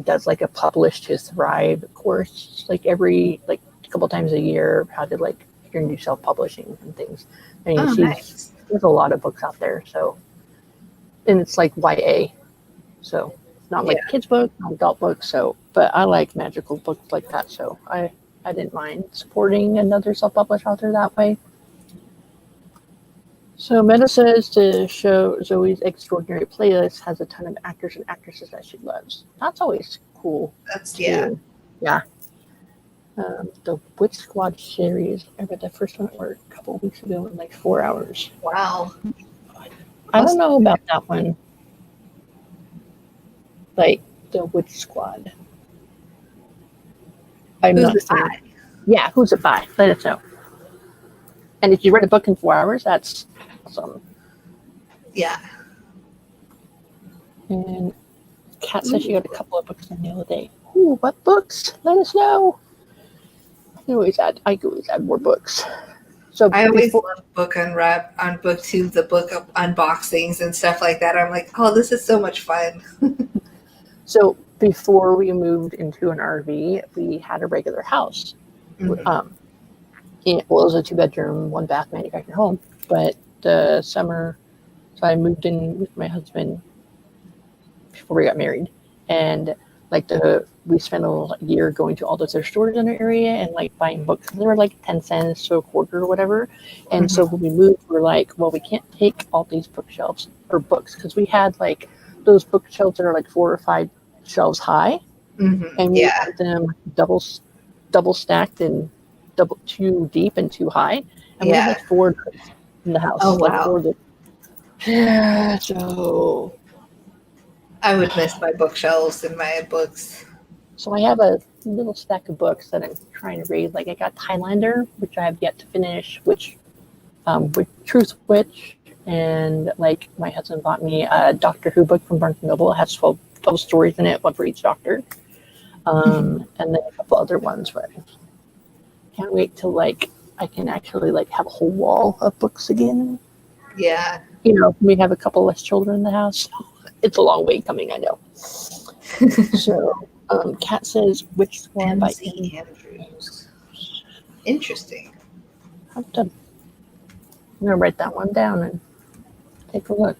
does like a Publish to Thrive course, like every, like a couple times a year, how to like, you're going to do self-publishing and things. I mean, nice. There's a lot of books out there, so, and it's like YA, so it's not like kids books, not adult books. So, but I like magical books like that, so I didn't mind supporting another self-published author that way. So Meta says to show Zoe's extraordinary playlist has a ton of actors and actresses that she loves. That's always cool.
That's
yeah. The Witch Squad series. I read the first one a couple of weeks ago in like 4 hours.
Wow.
I don't know about that one. Like the Witch Squad.
Who's it by?
Yeah, who's it by? Let us know. And if you read a book in 4 hours, that's awesome.
Yeah.
And Kat said she got a couple of books in the other day. Ooh, what books? Let us know. I could always add more books. So
I always love book unwrap on BookTube, the book unboxings and stuff like that. I'm like, oh, this is so much fun.
So before we moved into an RV, we had a regular house. Mm-hmm. It was a 2-bedroom, 1-bath manufactured home. But the summer, so I moved in with my husband before we got married, and like we spent a year going to all the thrift stores in our area and like buying books. They were like 10 cents to a quarter or whatever. And so when we moved, we're like, well, we can't take all these bookshelves or books because we had like those bookshelves that are like 4 or 5 shelves high, and we
Yeah.
had them double stacked and double too deep and too high, and we had
Yeah.
like 4 in the house.
Oh,
Like
wow.
4 that. Yeah, so
I would miss my bookshelves and my books.
So I have a little stack of books that I'm trying to read. Like I got Highlander, which I have yet to finish, which with Truth Witch, and like my husband bought me a Doctor Who book from Barnes and Noble. It has 12 stories in it, one for each Doctor, and then a couple other ones. But I can't wait till like I can actually like have a whole wall of books again.
Yeah.
You know, we have a couple less children in the house. It's a long way coming, I know. So. Kat says, which one by
MC Andrews. Interesting.
I'm going to write that one down and take a look.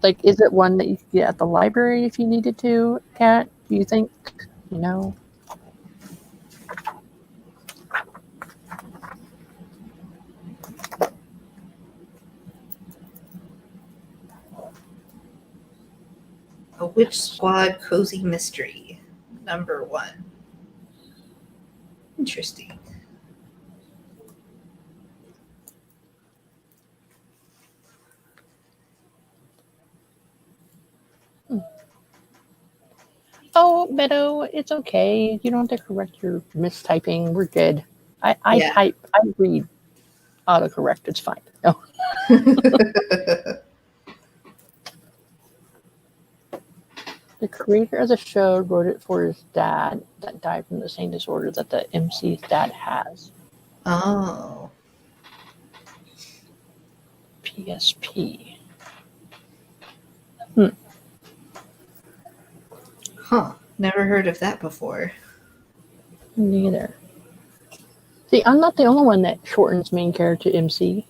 Like, is it one that you could get at the library if you needed to, Kat? Do you think? You know?
A Witch Squad Cozy Mystery, #1. Interesting.
Oh, Meadow, it's okay. You don't have to correct your mistyping. We're good. I read autocorrect. It's fine. No. The creator of the show wrote it for his dad that died from the same disorder that the MC's dad has.
Oh.
PSP.
Huh. Never heard of that before.
Neither. See, I'm not the only one that shortens main character to MC.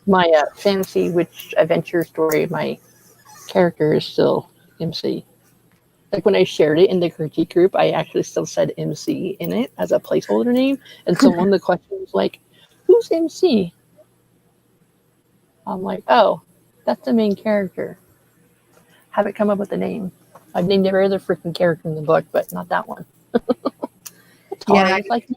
My fantasy witch adventure story, my character is still MC. Like when I shared it in the critique group, I actually still said MC in it as a placeholder name. And so one of the questions was like, who's MC? I'm like, oh, that's the main character. Haven't come up with a name. I've named every other freaking character in the book, but not that one.
Yeah, I
like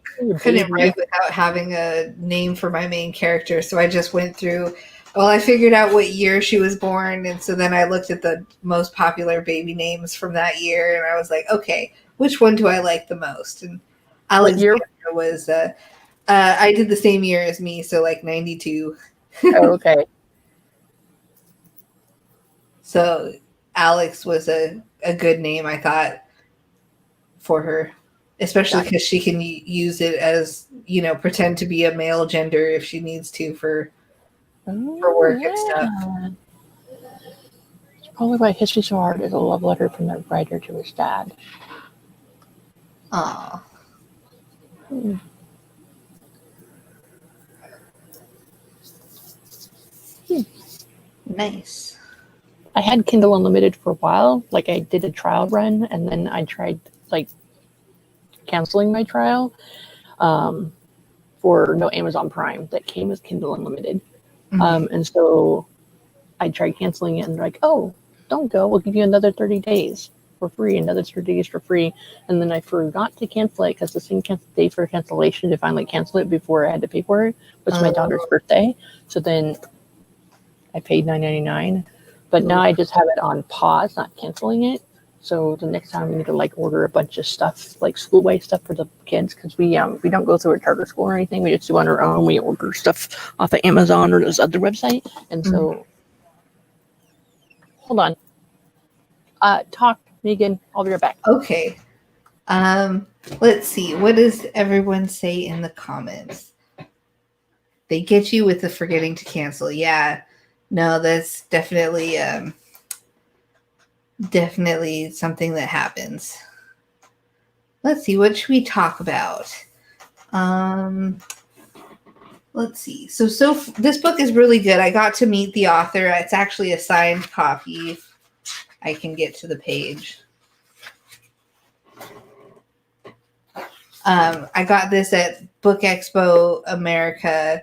couldn't write without having a name for my main character, so I just went through. Well, I figured out what year she was born, and so then I looked at the most popular baby names from that year, and I was like, okay, which one do I like the most? And Alexandra was. I did the same year as me, so like 92.
Oh, okay.
So Alex was a good name, I thought, for her. Especially because she can use it as, you know, pretend to be a male gender if she needs to for work and stuff.
It's probably why History So Hard is a love letter from the writer to his dad.
Aww. Nice.
I had Kindle Unlimited for a while. Like I did a trial run, and then I tried like canceling my trial for no Amazon Prime that came with Kindle Unlimited. And so I tried canceling it, and they're like, oh, don't go. We'll give you another 30 days for free, another 30 days for free. And then I forgot to cancel it because the same day for cancellation to finally cancel it before I had to pay for it was my daughter's birthday. So then I paid $9.99. But now I just have it on pause, not canceling it. So the next time we need to like order a bunch of stuff, like schoolway stuff for the kids, because we don't go through a charter school or anything. We just do on our own. We order stuff off of Amazon or this other website. And so, hold on. Talk, Megan. I'll be right back.
Okay. Let's see. What does everyone say in the comments? They get you with the forgetting to cancel. Yeah. No, that's definitely definitely something that happens. Let's see, what should we talk about? Let's see. So this book is really good. I got to meet the author. It's actually a signed copy. I can get to the page. I got this at Book Expo America,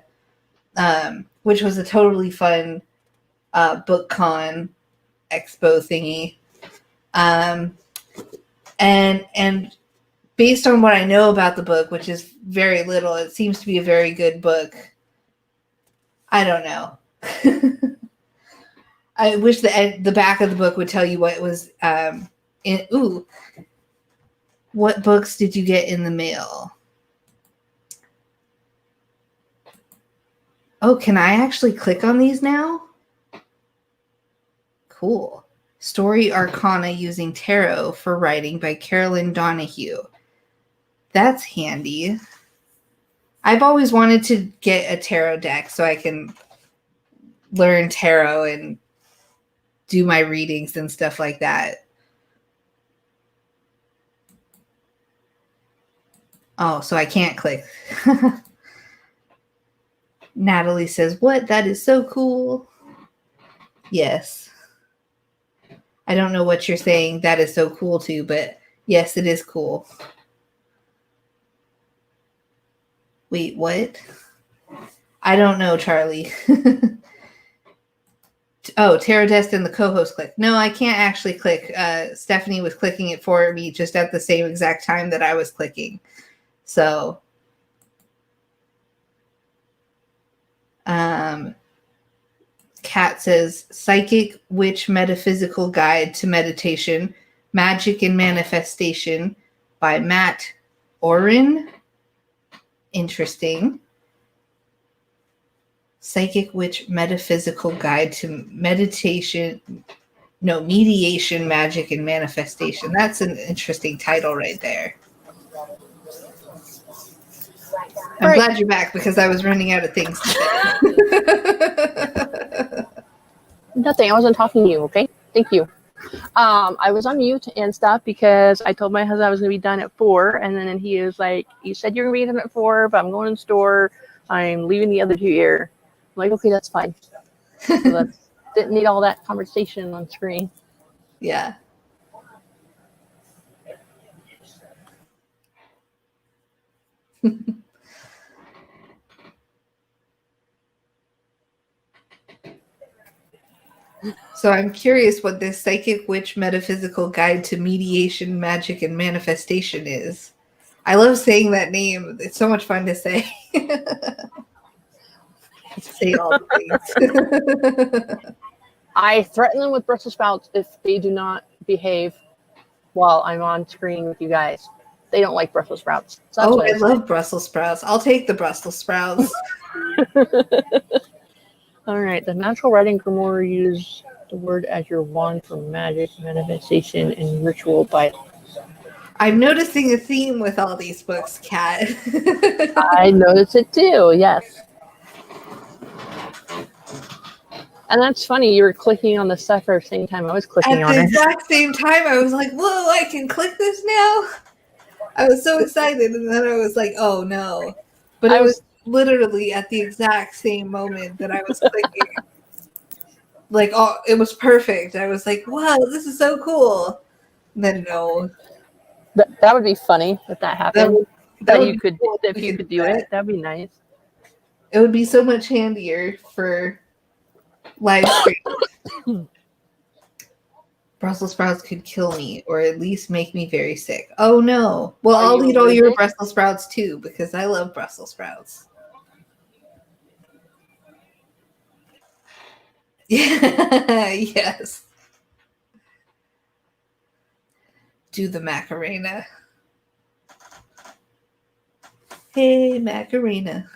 which was a totally fun book con expo thingy. And based on what I know about the book, which is very little, it seems to be a very good book. I don't know. I wish the back of the book would tell you what was in. Ooh, what books did you get in the mail? Oh, can I actually click on these now? Cool. Story Arcana using Tarot for Writing by Carolyn Donahue. That's handy. I've always wanted to get a tarot deck so I can learn tarot and do my readings and stuff like that. Oh, so I can't click. Natalie says, what? That is so cool. Yes. I don't know what you're saying that is so cool to, but yes, it is cool. Wait, what? I don't know, Charlie. Oh, Tarot Destin, the co-host click. No, I can't actually click. Stephanie was clicking it for me just at the same exact time that I was clicking. So, Kat says, Psychic Witch Metaphysical Guide to Meditation, Magic and Manifestation by Matt Oren. Interesting. Psychic Witch Metaphysical Guide to Meditation, Mediation, Magic, and Manifestation. That's an interesting title right there. I'm glad you're back because I was running out of things to say.
Nothing. I wasn't talking to you, okay? Thank you. I was on mute and stuff because I told my husband I was going to be done at 4, and then he was like, you said you're going to be done at 4, but I'm going to the store. I'm leaving the other 2 here. I'm like, okay, that's fine. So didn't need all that conversation on screen.
Yeah. So I'm curious what this Psychic Witch Metaphysical Guide to Mediation, Magic, and Manifestation is. I love saying that name. It's so much fun to say. Say all the things.
I threaten them with Brussels sprouts if they do not behave while I'm on screen with you guys. They don't like Brussels sprouts. So
I love Brussels sprouts. I'll take the Brussels sprouts.
All right. The natural writing grimoire use the word as your wand for magic, manifestation, and ritual by.
I'm noticing a theme with all these books, Kat.
I noticed it too, yes. And that's funny, you were clicking on the stuff at the same time I was clicking on it.
At the exact same time, I was like, whoa, I can click this now? I was so excited, and then I was like, oh no. But it was literally at the exact same moment that I was clicking. Like, oh, it was perfect. I was like, wow, this is so cool. And then no.
That would be funny if that happened. If you could do it, that'd be nice.
It would be so much handier for live stream. Brussels sprouts could kill me, or at least make me very sick. Oh no. Well, I'll eat all your Brussels sprouts too, because I love Brussels sprouts. Yeah, yes. Do the Macarena. Hey, Macarena.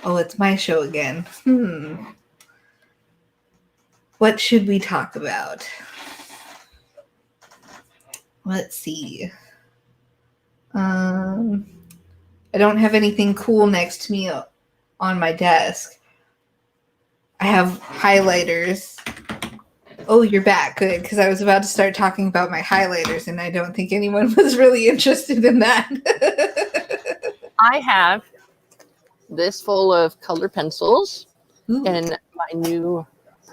Oh, it's my show again. What should we talk about? Let's see. I don't have anything cool next to me on my desk. I have highlighters. Oh, you're back. Good, because I was about to start talking about my highlighters, and I don't think anyone was really interested in that.
I have this full of color pencils and my new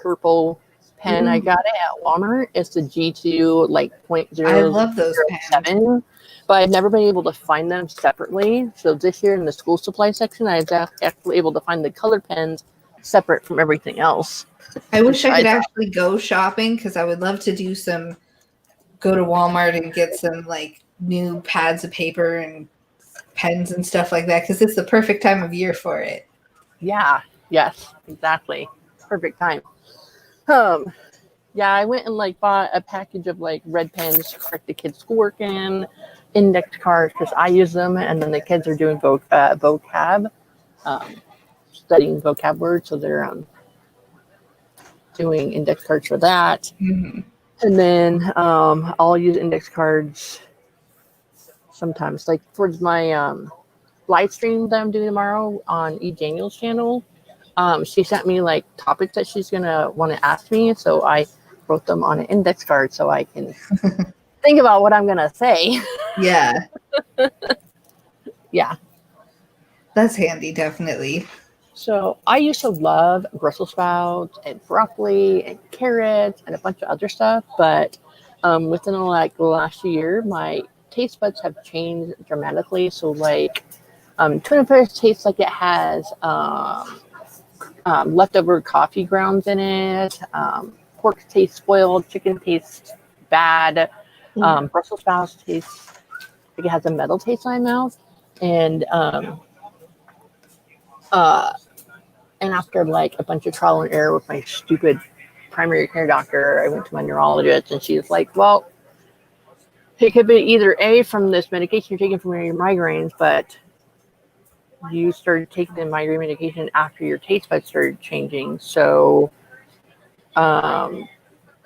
purple pen. I got it at Walmart. It's the G2 like
I love those pens.
.007, but I've never been able to find them separately. So this year in the school supply section, I was actually able to find the colored pens separate from everything else.
I wish I could actually go shopping because I would love to go to Walmart and get some like new pads of paper and pens and stuff like that because it's the perfect time of year for it.
Yeah. Yes. Exactly. Perfect time. Yeah, I went and like bought a package of like red pens to correct the kids' schoolwork in, index cards because I use them, and then the kids are doing vocab, studying vocab words, so they're doing index cards for that.
Mm-hmm.
And then I'll use index cards sometimes, like towards my live stream that I'm doing tomorrow on E. Daniel's channel. She sent me like topics that she's gonna want to ask me, so I wrote them on an index card so I can think about what I'm gonna say.
Yeah.
Yeah.
That's handy, definitely.
So I used to love Brussels sprouts and broccoli and carrots and a bunch of other stuff, but within like the last year, my taste buds have changed dramatically. So like tuna fish tastes like it has leftover coffee grounds in it. Pork tastes spoiled. Chicken tastes bad. Brussels sprouts tastes like it has a metal taste in my mouth. And after like a bunch of trial and error with my stupid primary care doctor, I went to my neurologist, and she's like, "Well, it could be either A, from this medication you're taking for your migraines, but you started taking the migraine medication after your taste buds started changing, so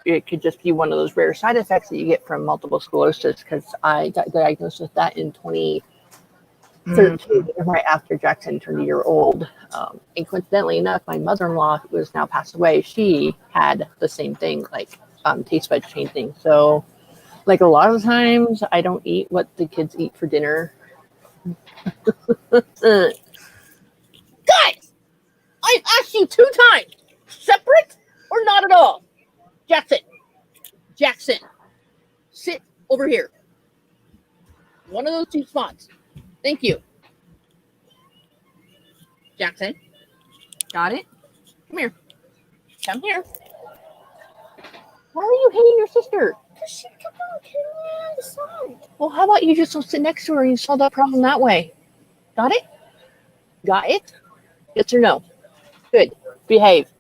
it could just be one of those rare side effects that you get from multiple sclerosis." Because I got diagnosed with that in 2013, right after Jackson turned a year old. And coincidentally enough, my mother-in-law, who has now passed away, she had the same thing, like taste buds changing. So, like a lot of the times, I don't eat what the kids eat for dinner. Guys, I've asked you 2 times, separate or not at all. Jackson, sit over here. One of those 2 spots. Thank you. Jackson, got it? Come here. Come here. Why are you hating your sister? Because she kept on hitting me on the side. Well, how about you just sit next to her and you solve that problem that way? Got it? Got it? Yes or no? Good. Behave.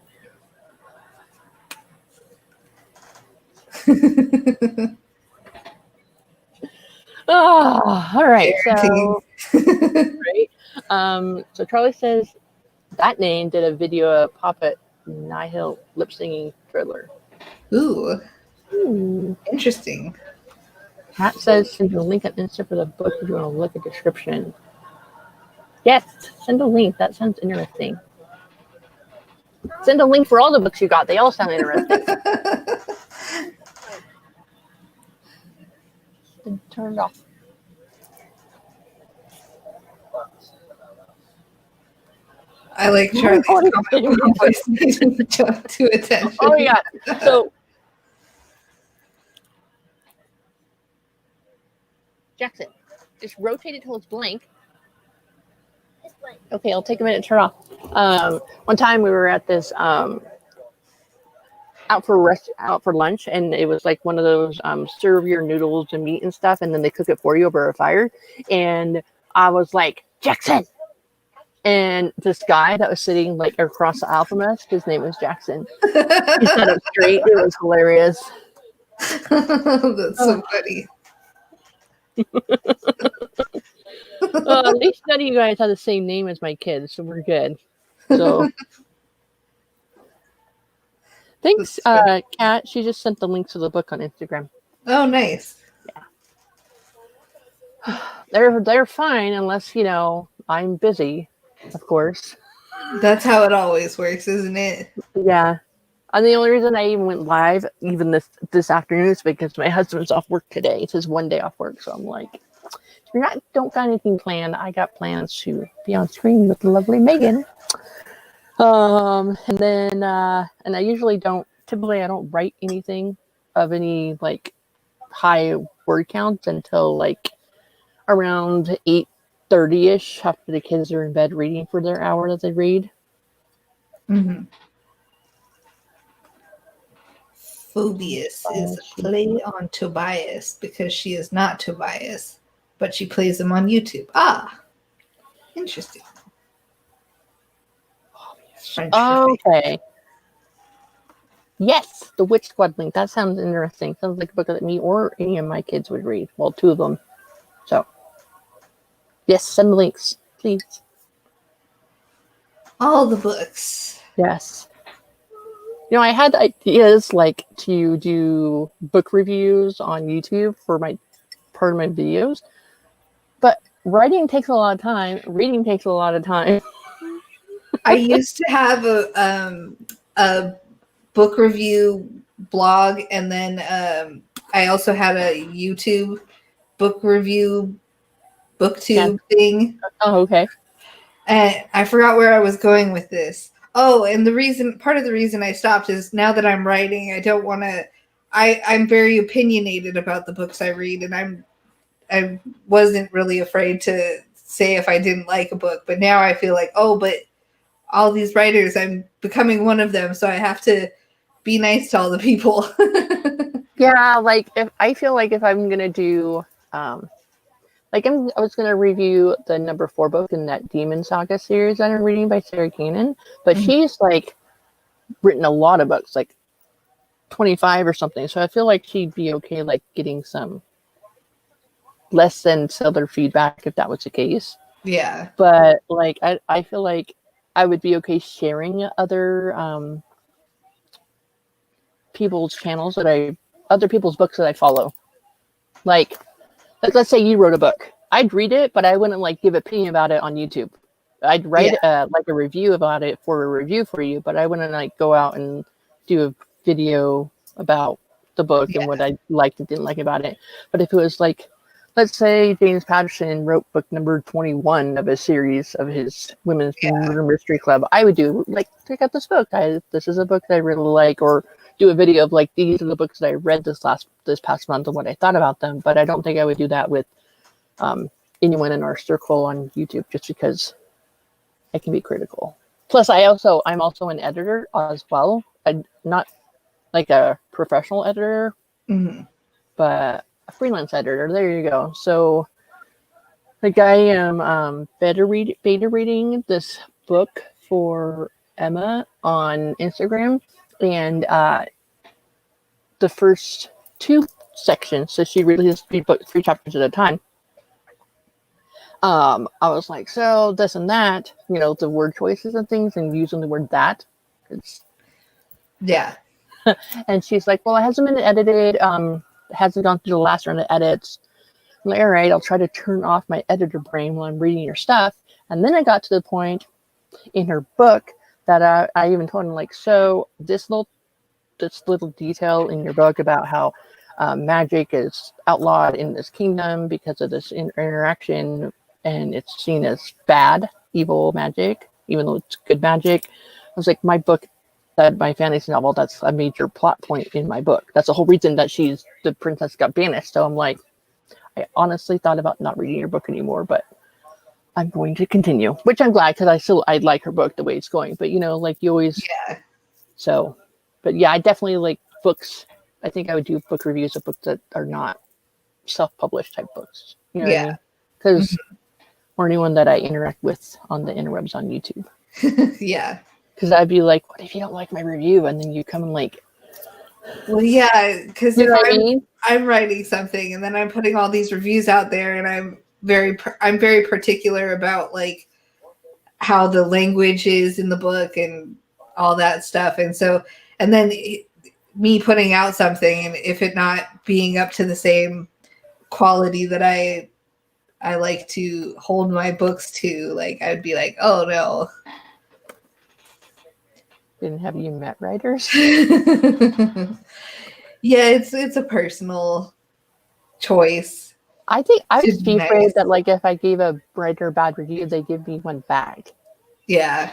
Oh, all right. So, right. So Charlie says that name did a video of Papa Nihil lip singing Thriller.
Ooh. Interesting.
Pat says send a link on Insta for the book if you want to look at the description. Yes, send a link. That sounds interesting. Send a link for all the books you got. They all sound interesting. Turn it off.
I like Charlie's comment. Voice needs me to attention.
Oh yeah. So Jackson, just rotate it till it's blank. It's blank. Okay, I'll take a minute to turn it off. One time we were at this out for lunch, and it was like one of those serve your noodles and meat and stuff, and then they cook it for you over a fire. And I was like, Jackson. And this guy that was sitting like across the aisle from us, his name was Jackson. He sat up straight. It was hilarious.
That's so funny.
At least none of you guys have the same name as my kids, so we're good. So thanks, Kat. She just sent the link to the book on Instagram.
Oh, nice.
Yeah. They're fine unless, I'm busy, of course.
That's how it always works, isn't it?
Yeah. And the only reason I even went live even this afternoon is because my husband's off work today. It's his one day off work. So I'm like, if you don't got anything planned, I got plans to be on screen with the lovely Megan. And then and I usually don't. Typically, I don't write anything of any like high word counts until like around 8:30 ish, after the kids are in bed reading for their hour that they read.
Mm-hmm. Phobius is a play on Tobias because she is not Tobias, but she plays him on YouTube. Ah, interesting. French
Okay. Yes, the Witch Squad link. That sounds interesting. Sounds like a book that me or any of my kids would read. Well, two of them. So, yes, send links, please.
All the books.
Yes. You know, I had ideas like to do book reviews on YouTube for my part of my videos, but writing takes a lot of time. Reading takes a lot of time.
I used to have a book review blog, and then I also had a YouTube book review booktube thing.
Oh, okay.
And I forgot where I was going with this. Oh, and part of the reason I stopped is now that I'm writing, I don't want to. I'm very opinionated about the books I read, and I wasn't really afraid to say if I didn't like a book, but now I feel like, oh, but all these writers, I'm becoming one of them, so I have to be nice to all the people.
Yeah, like if I feel like if I'm gonna do, like I was gonna review the number 4 book in that Demon Saga series that I'm reading by Sarah Cannon, but she's like written a lot of books, like 25 or something. So I feel like she'd be okay, like getting some less than stellar feedback if that was the case.
Yeah.
But like I feel like I would be okay sharing other people's channels other people's books that I follow. Like let's say you wrote a book. I'd read it, but I wouldn't like give opinion about it on YouTube. I'd write like a review about it for a review for you, but I wouldn't like go out and do a video about the book and what I liked and didn't like about it. But if it was like, let's say James Patterson wrote book number 21 of a series of his Women's Murder Mystery Club, I would do like, check out this book. This is a book that I really like, or do a video of like, these are the books that I read this past month and what I thought about them. But I don't think I would do that with anyone in our circle on YouTube, just because I can be critical. Plus, I'm also an editor as well. I'm not like a professional editor, but a freelance editor. There you go. So, like, I am beta reading this book for Emma on Instagram, and the first 2 sections. So she releases 3 chapters at a time. I was like, so this and that, the word choices and things, and using the word that.
Yeah.
And she's like, well, it hasn't been edited. It hasn't gone through the last round of edits. I'm like, all right, I'll try to turn off my editor brain while I'm reading your stuff. And then I got to the point in her book that I even told him, like, so this little detail in your book about how magic is outlawed in this kingdom because of this interaction, and it's seen as bad, evil magic, even though it's good magic. I was like, my fantasy novel, that's a major plot point in my book. That's the whole reason that the princess got banished. So I'm like, I honestly thought about not reading your book anymore, but I'm going to continue, which I'm glad, because I like her book the way it's going. But like you always, So, but yeah, I definitely like books. I think I would do book reviews of books that are not self-published type books. You know what I mean? Because or anyone that I interact with on the interwebs on YouTube.
Yeah.
Because I'd be like, what if you don't like my review? And then you come and like,
well, yeah, because
you know what I mean?
I'm writing something and then I'm putting all these reviews out there, and I'm very particular about like how the language is in the book and all that stuff. And so, and then me putting out something, and if it not being up to the same quality that I like to hold my books to, like, I'd be like, oh no.
Didn't have you met writers?
Yeah, it's a personal choice.
I think I would be afraid that like if I gave a writer a bad review, they give me one back.
Yeah.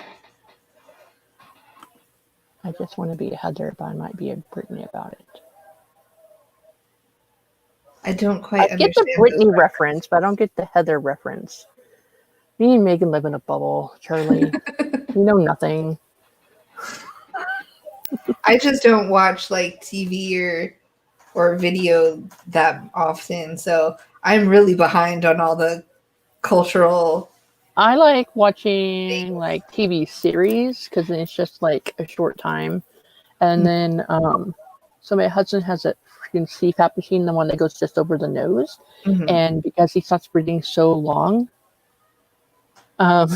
I just want to be a Heather, but I might be a Brittany about it.
I don't
I
quite
get the
understand
Brittany
those
reference, but I don't get the Heather reference. Me and Megan live in a bubble, Charlie. You know nothing.
I just don't watch like TV or video that often, so I'm really behind on all the cultural.
I like watching like TV series because it's just like a short time. And then so my husband has a freaking CPAP machine, the one that goes just over the nose.
Mhm.
And because he stops breathing so long, I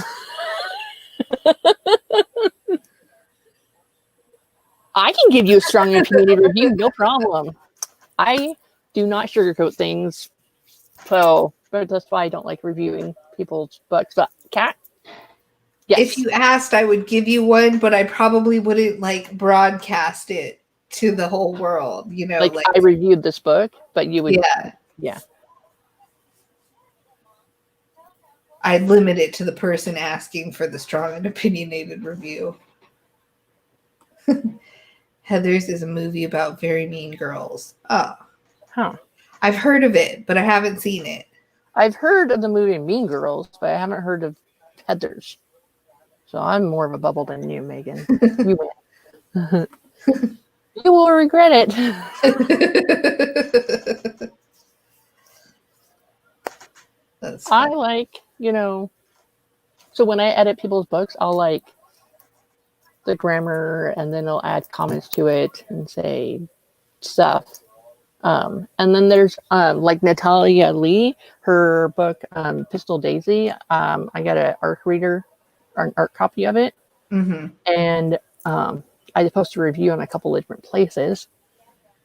can give you a strong opinionated review, no problem. I do not sugarcoat things. So, but that's why I don't like reviewing people's books. But Kat, yes.
If you asked, I would give you one, but I probably wouldn't like broadcast it to the whole world. You know,
like I reviewed this book, but you would, yeah.
I'd limit it to the person asking for the strong and opinionated review. Heathers is a movie about very mean girls. Oh,
Huh.
I've heard of it, but I haven't seen it.
I've heard of the movie Mean Girls, but I haven't heard of Heathers. So I'm more of a bubble than you, Megan. You win. You will regret it. I like, so when I edit people's books, I'll like the grammar and then I'll add comments to it and say stuff. And then there's like Natalia Lee, her book Pistol Daisy. I got an art reader or an art copy of it.
Mm-hmm.
And I posted a review in a couple of different places.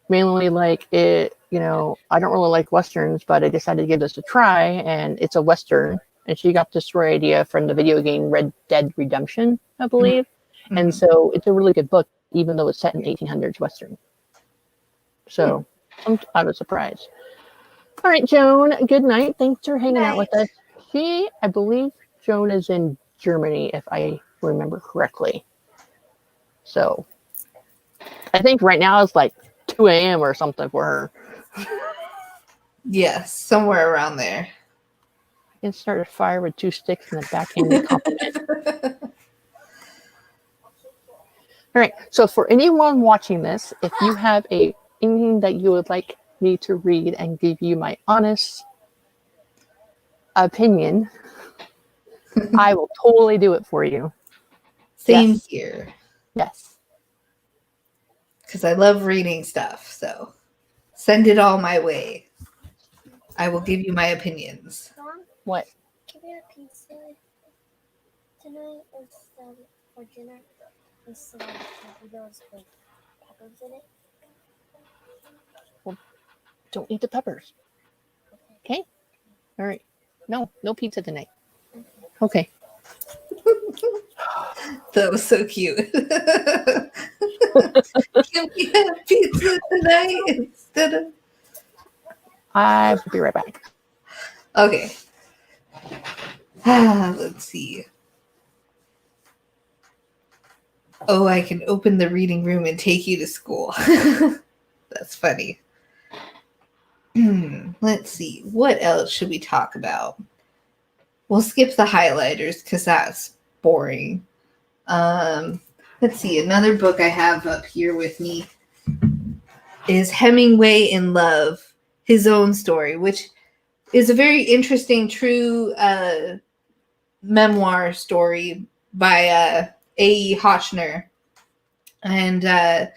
Mainly like it, I don't really like Westerns, but I decided to give this a try, and it's a Western. And she got this story idea from the video game Red Dead Redemption, I believe. Mm-hmm. And so it's a really good book, even though it's set in 1800s Western. So I was surprised. All right, Joan, good night. Thanks for hanging out with us. I believe Joan is in Germany, if I remember correctly. So I think right now it's like 2 a.m. or something for her.
Yes, somewhere around there.
I can start a fire with 2 sticks and a backhanded compliment. All right. So for anyone watching this, if you have anything that you would like me to read and give you my honest opinion, I will totally do it for you.
Same here.
Yes.
Because I love reading stuff. So send it all my way. I will give you my opinions.
What?
Can we have pizza tonight for dinner? Instead of those with peppers in it?
Well, don't eat the peppers. Okay? All right. No pizza tonight. Okay.
That was so cute. Can we have pizza tonight instead of...
I will be right back.
Okay. Let's see. Oh, I can open the reading room and take you to school. That's funny. Let's see. What else should we talk about? We'll skip the highlighters because that's boring. Let's see. Another book I have up here with me is Hemingway in Love, His Own Story, which is a very interesting, true memoir story by A.E. Hotchner. And I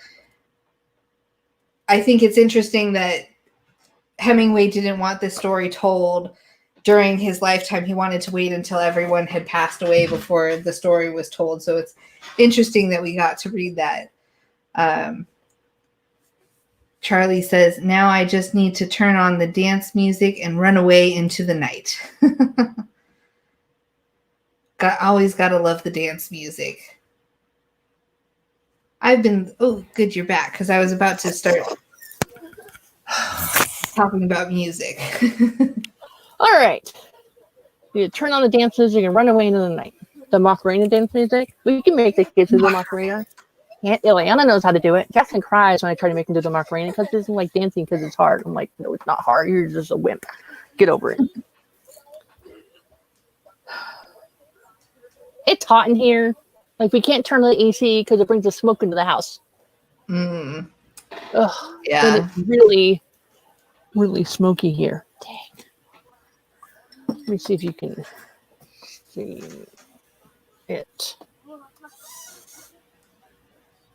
think it's interesting that Hemingway didn't want this story told during his lifetime. He wanted to wait until everyone had passed away before the story was told. So it's interesting that we got to read that. Charlie says, now I just need to turn on the dance music and run away into the night. Always got to love the dance music. Oh, good, you're back, because I was about to start talking about music.
All right. You turn on the dance music and run away into the night. The Macarena dance music. We can make the kids do the Macarena. Ileana knows how to do it. Jackson cries when I try to make him do the Macarena because he doesn't like dancing because it's hard. I'm like, no, it's not hard. You're just a wimp. Get over it. It's hot in here. Like, we can't turn the AC because it brings the smoke into the house.
Mm.
Ugh.
Yeah.
And it's really, really smoky here. Dang. Let me see if you can see it.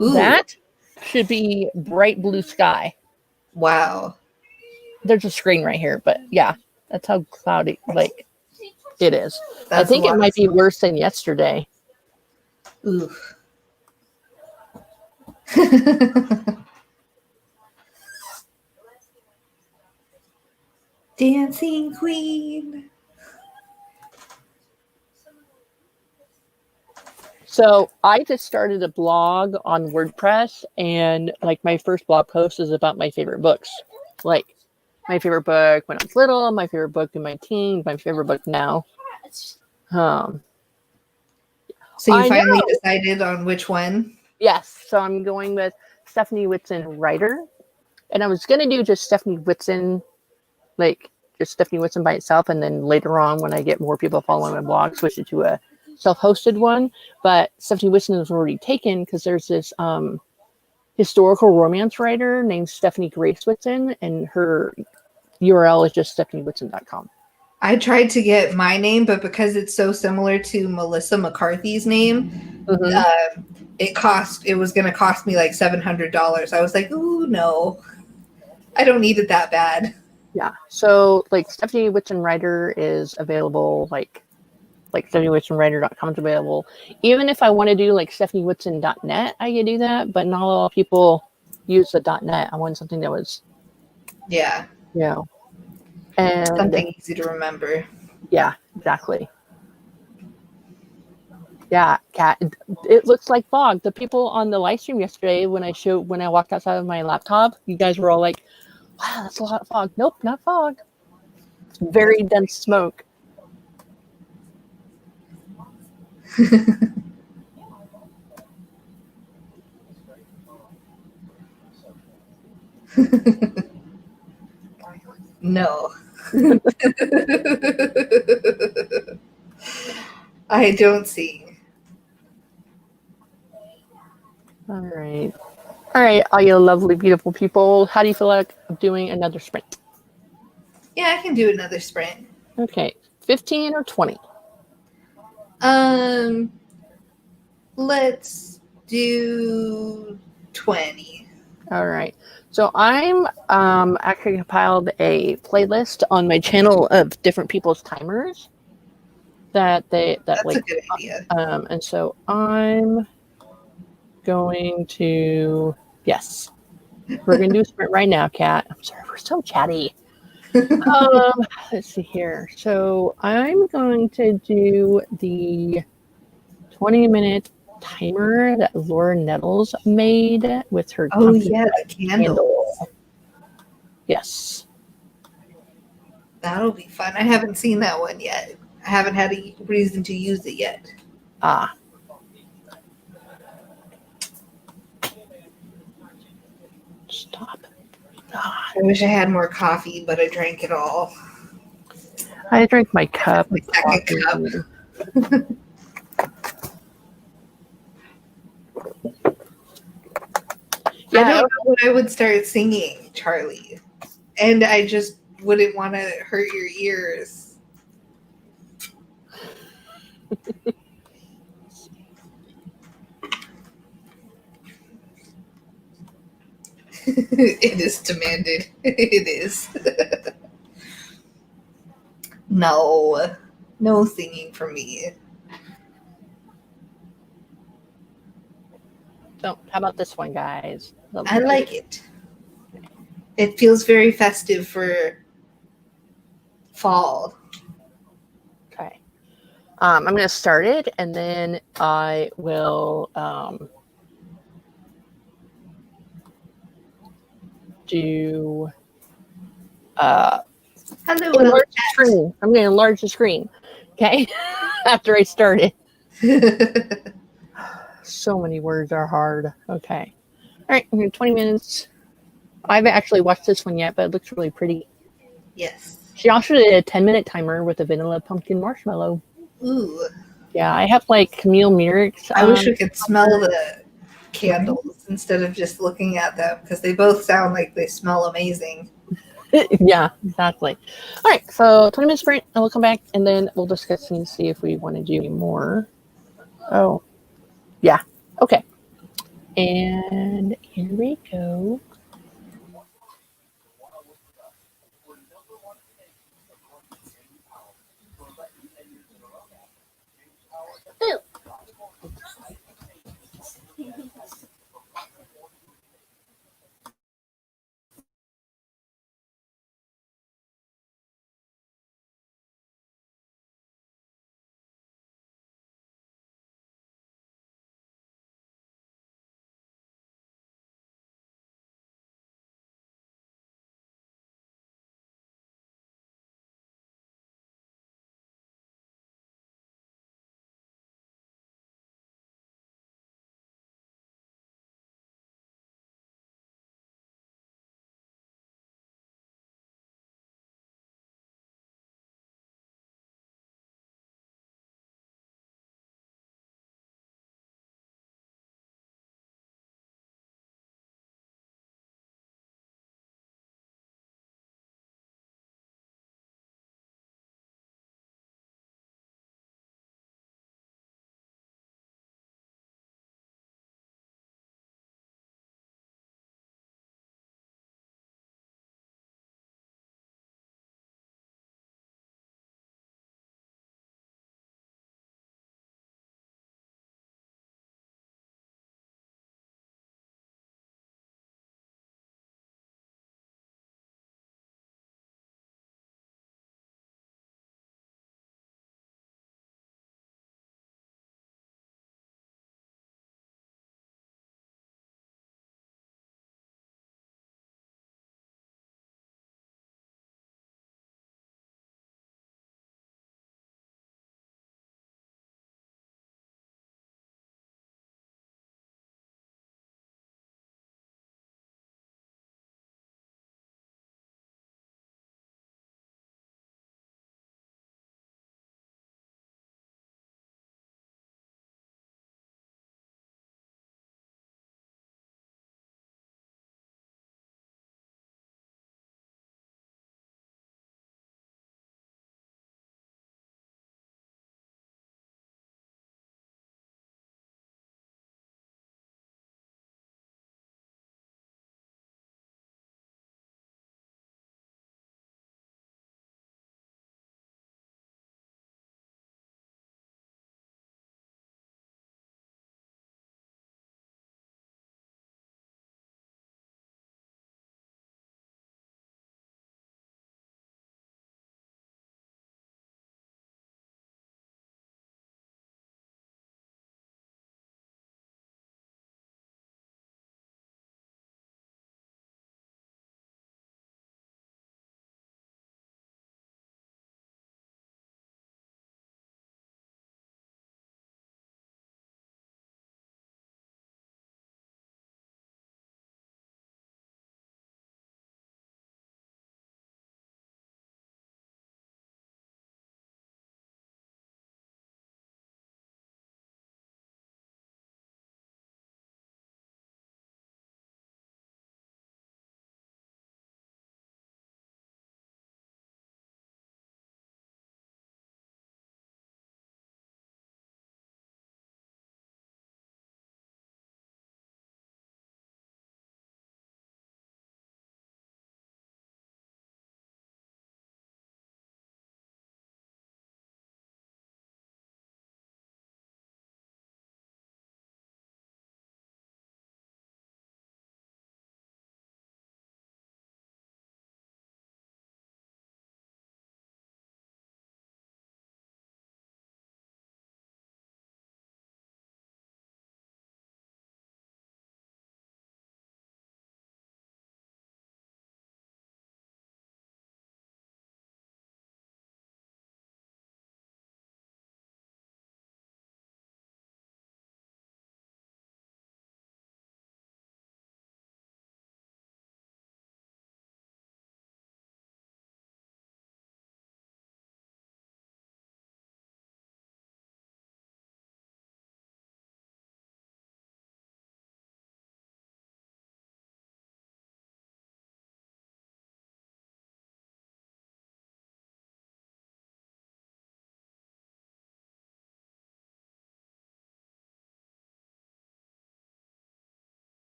Ooh.
That should be bright blue sky.
Wow.
There's a screen right here, but yeah, that's how cloudy like it is.
That's
I think it might be worse than yesterday.
Ooh. Dancing Queen.
So I just started a blog on WordPress, and like my first blog post is about my favorite books. Like my favorite book when I was little, my favorite book in my teens, my favorite book now.
So you finally decided on which one?
Yes. So I'm going with Stephanie Whitson, writer. And I was going to do just Stephanie Whitson, like just Stephanie Whitson by itself. And then later on, when I get more people following my blog, switch it to a self-hosted one. But Stephanie Whitson was already taken because there's this historical romance writer named Stephanie Grace Whitson, and her URL is just stephaniewhitson.com.
I tried to get my name, but because it's so similar to Melissa McCarthy's name, it was going to cost me like $700. I was like, ooh, no, I don't need it that bad.
Yeah. So like Stephanie Whitson Writer is available, like StephanieWhitsonWriter.com is available. Even if I want to do like StephanieWhitson.net, I can do that, but not a lot of people use the .net. I want something that was, and
something easy to remember.
Yeah, exactly. Yeah, Kat, it looks like fog. The people on the live stream yesterday, when I walked outside of my laptop, you guys were all like, wow, that's a lot of fog. Nope, not fog. It's very dense smoke.
No. I don't see.
All right, all you lovely, beautiful people. How do you feel like doing another sprint?
Yeah, I can do another sprint.
Okay, 15 or 20?
Let's do 20.
All right. So I'm actually compiled a playlist on my channel of different people's timers that's
a good idea.
And so I'm going to we're gonna do a sprint right now, Kat. I'm sorry, we're so chatty. Let's see here. So I'm going to do the 20-minute timer that Laura Nettles made with her
the candle.
Yes,
that'll be fun. I haven't seen that one yet. I haven't had a reason to use it yet.
Stop.
I wish I had more coffee, but I drank it all.
I drank my cup.
My second cup. I don't know what I would start singing, Charlie. And I just wouldn't want to hurt your ears. It is demanded. It is. No singing for me.
So, how about this one, guys?
I like it. It feels very festive for fall.
Okay. I'm going to start it, and then I will do
hello.
Screen. I'm going to enlarge the screen. Okay. After I start it. So many words are hard. Okay. All right, 20 minutes. I haven't actually watched this one yet, but it looks really pretty.
Yes.
She also did a 10-minute timer with a vanilla pumpkin marshmallow.
Ooh.
Yeah, I have like Camille Myricks.
I wish we could smell the candles instead of just looking at them because they both sound like they smell amazing.
Yeah, exactly. All right, so 20 minutes sprint, and we'll come back and then we'll discuss and see if we want to do more. Oh, yeah. Okay. And here we go.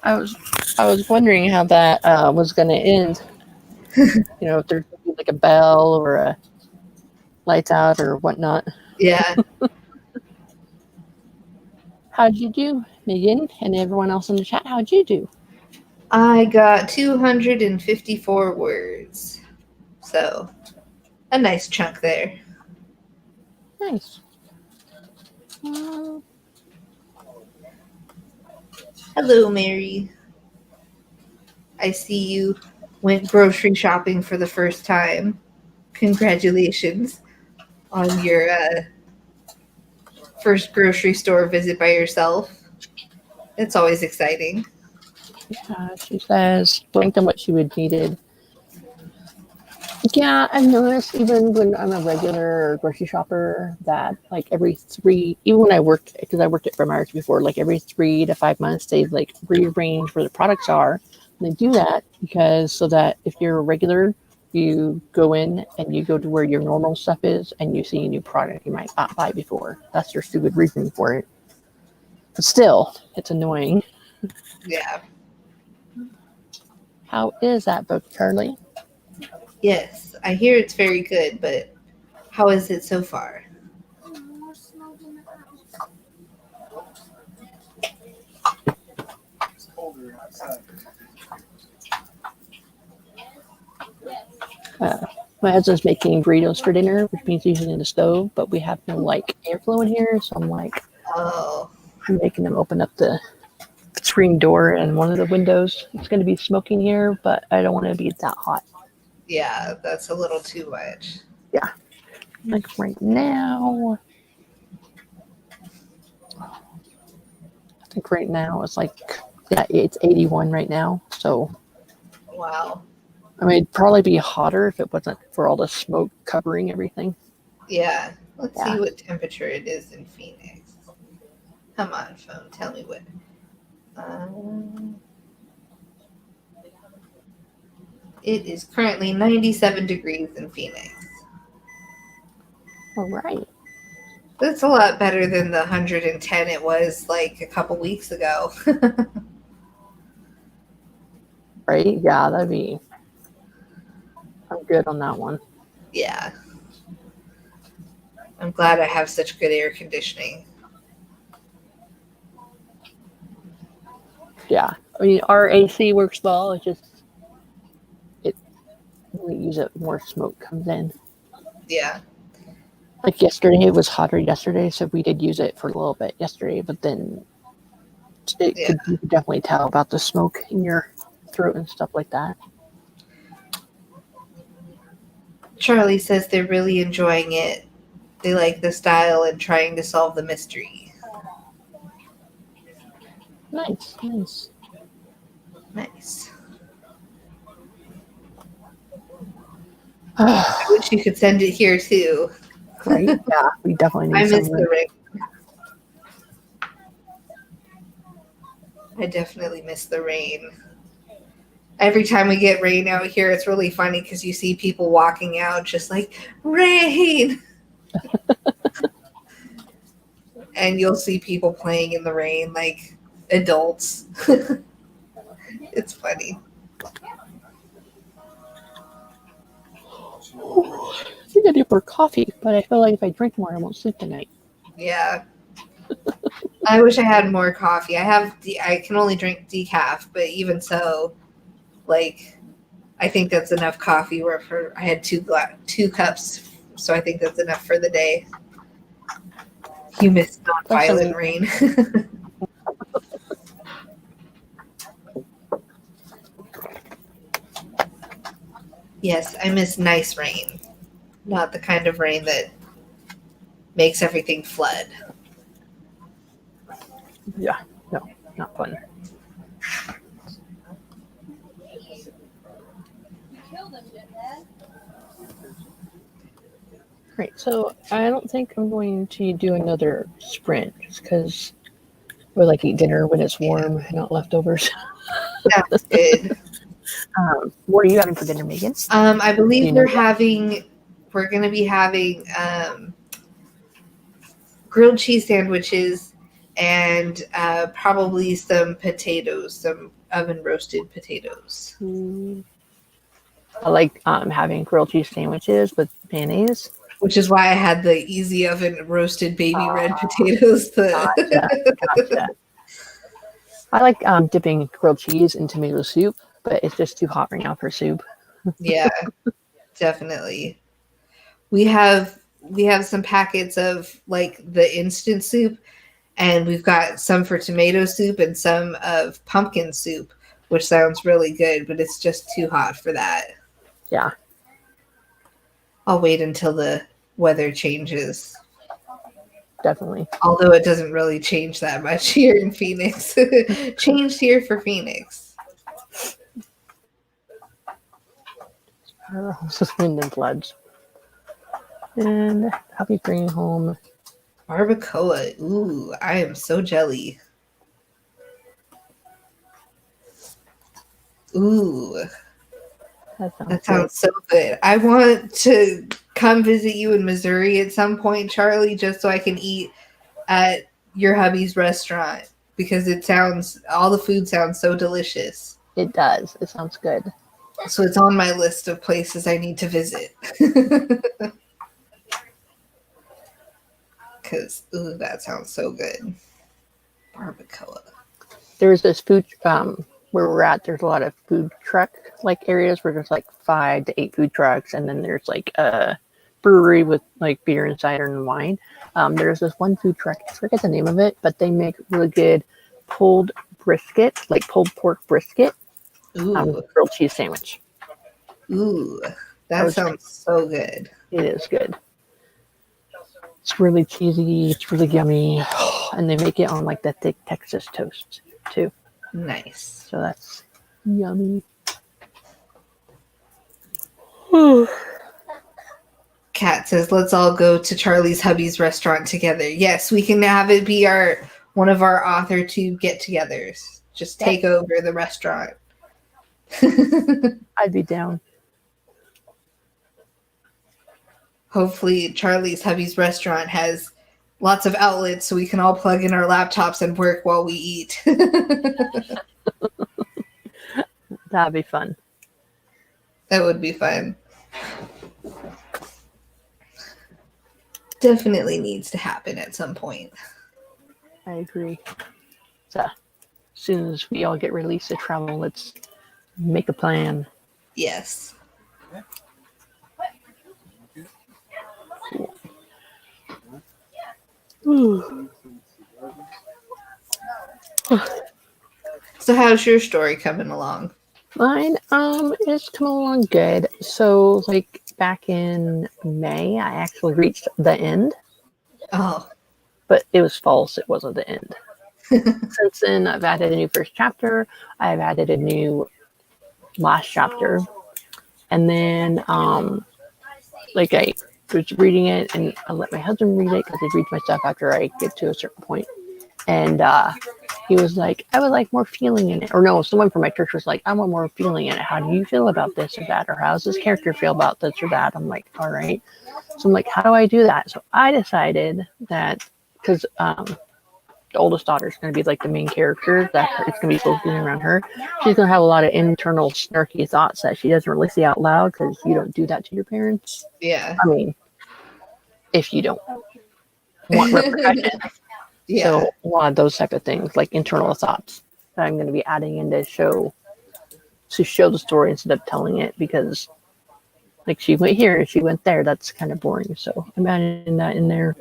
I was wondering how that was going to end. If there's gonna be like a bell or a lights out or whatnot.
Yeah.
How'd you do, Megan, and everyone else in the chat? How'd you do?
I got 254 words. So, a nice chunk there.
Nice.
Hello, Mary. I see you went grocery shopping for the first time. Congratulations on your first grocery store visit by yourself. It's always exciting.
Yeah, she says blank on what she would needed. Yeah, I've noticed even when I'm a regular grocery shopper that like every even when I worked, because I worked at Bremeyer's before, like every 3 to 5 months, they like rearrange where the products are. And they do that because so that if you're a regular, you go in and you go to where your normal stuff is and you see a new product you might not buy before. That's your stupid reason for it. But still, it's annoying.
Yeah.
How is that book, Charlie?
Yes, I hear it's very good, but how is it so far?
More snow than the
It's colder outside.
My husband's making burritos for dinner, which means using the stove, but we have no like airflow in here, so I'm making them open up the screen door and one of the windows. It's going to be smoking here, but I don't want it to be that hot.
Yeah, that's a little too much.
Like right now, I think right now it's it's 81 right now. So
Wow.
I mean, it'd probably be hotter if it wasn't for all the smoke covering everything.
Yeah. Let's
Yeah.
see what temperature it is in Phoenix. Come on, phone. Tell me what. It is currently 97 degrees in Phoenix.
All right.
That's a lot better than the 110 it was like a couple weeks ago.
Right? Yeah, I'm good on that one.
Yeah. I'm glad I have such good air conditioning.
Yeah. I mean, our AC works well. We use it more smoke comes in.
Yeah.
Like yesterday, it was hotter yesterday, so we did use it for a little bit yesterday, but then you could definitely tell about the smoke in your throat and stuff like that.
Charlie says they're really enjoying it. They like the style and trying to solve the mystery.
Nice.
Nice. I wish you could send it here too.
Right? Yeah, we definitely need
I miss
some.
the rain. I definitely miss the rain. Every time we get rain out here, it's really funny because you see people walking out just like, rain! And you'll see people playing in the rain like adults. It's funny.
I think I need more coffee, but I feel like if I drink more, I won't sleep tonight.
Yeah. I wish I had more coffee. I can only drink decaf, but even so, like, I think that's enough coffee. I had two cups, so I think that's enough for the day. You miss non-violent rain. Yes, I miss nice rain, not the kind of rain that makes everything flood.
Yeah, no, not fun. Right, so I don't think I'm going to do another sprint just because we like eat dinner when it's warm and not leftovers.
That's good.
What are you having for dinner, Megan?
I believe
You know
we're going to be having grilled cheese sandwiches and probably some potatoes, some oven roasted potatoes.
I like having grilled cheese sandwiches with mayonnaise.
Which is why I had the easy oven roasted baby red potatoes.
Gotcha. I like dipping grilled cheese in tomato soup, but it's just too hot right now for soup.
Yeah, definitely. We have some packets of like the instant soup, and we've got some for tomato soup and some of pumpkin soup, which sounds really good, but it's just too hot for that.
Yeah,
I'll wait until the weather changes.
definitely.
Although it doesn't really change that much here in Phoenix. Changed here for Phoenix.
Just wind and floods. And I'll be bringing home
Barbacoa. Ooh, I am so jelly. Ooh, that sounds so good. I want to come visit you in Missouri at some point, Charlie, just so I can eat at your hubby's restaurant because all the food sounds so delicious.
It does. It sounds good.
So it's on my list of places I need to visit. Because, ooh, that sounds so good. Barbacoa.
There's this food where we're at. There's a lot of food truck like areas where there's like 5 to 8 food trucks, and then there's like a brewery with like beer and cider and wine. There's this one food truck. I forget the name of it, but they make really good pulled brisket, like pulled pork brisket. Grilled cheese sandwich.
Ooh, that sounds so good.
It is good. It's really cheesy. It's really yummy, and they make it on like the thick Texas toast too.
Nice.
So that's yummy.
Kat says, "Let's all go to Charlie's hubby's restaurant together." Yes, we can have it be one of our author tube get-togethers. Just take over the restaurant.
I'd be down.
Hopefully Charlie's hubby's restaurant has lots of outlets so we can all plug in our laptops and work while we eat.
That'd be fun.
That would be fun. Definitely needs to happen at some point.
I agree. So as soon as we all get released to travel, let's make a plan.
Yes. So how's your story coming along?
Mine is coming along good. So like back in May, I actually reached the end.
Oh.
But it was false. It wasn't the end. Since then, I've added a new first chapter. I've added a new last chapter. And then like I was reading it, and I let my husband read it because he reads my stuff after I get to a certain point. And he was like, I would like more feeling in it. Or no, someone from my church was like, I want more feeling in it. How do you feel about this or that? Or how does this character feel about this or that? I'm like, all right. So I'm like, how do I do that? So I decided that because the oldest daughter is going to be like the main character, that it's going to be focusing around her. She's going to have a lot of internal snarky thoughts that she doesn't really say out loud because you don't do that to your parents.
Yeah.
I mean, if you don't want repercussions.
Yeah.
So a lot of those type of things, like internal thoughts, that I'm going to be adding in to show the story instead of telling it, because like she went here and she went there. That's kind of boring. So I'm adding that in there.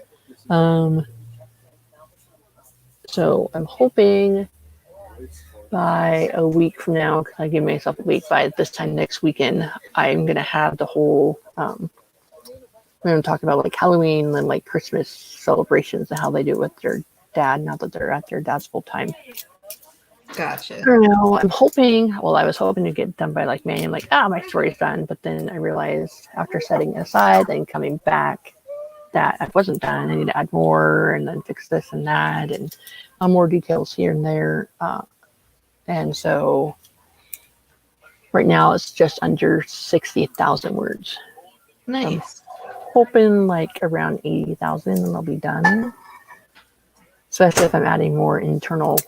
So I'm hoping by a week from now, because I give myself a week, by this time next weekend, I'm going to have the whole, we're going to talk about like Halloween and like Christmas celebrations and how they do it with their dad, now that they're at their dad's full time.
Gotcha.
I don't know. I was hoping to get done by like May. I'm like, my story's done. But then I realized after setting it aside and coming back that I wasn't done. I need to add more and then fix this and that and more details here and there. And so right now it's just under 60,000 words.
Nice.
I'm hoping like around 80,000 and I'll be done. especially if I'm adding more internal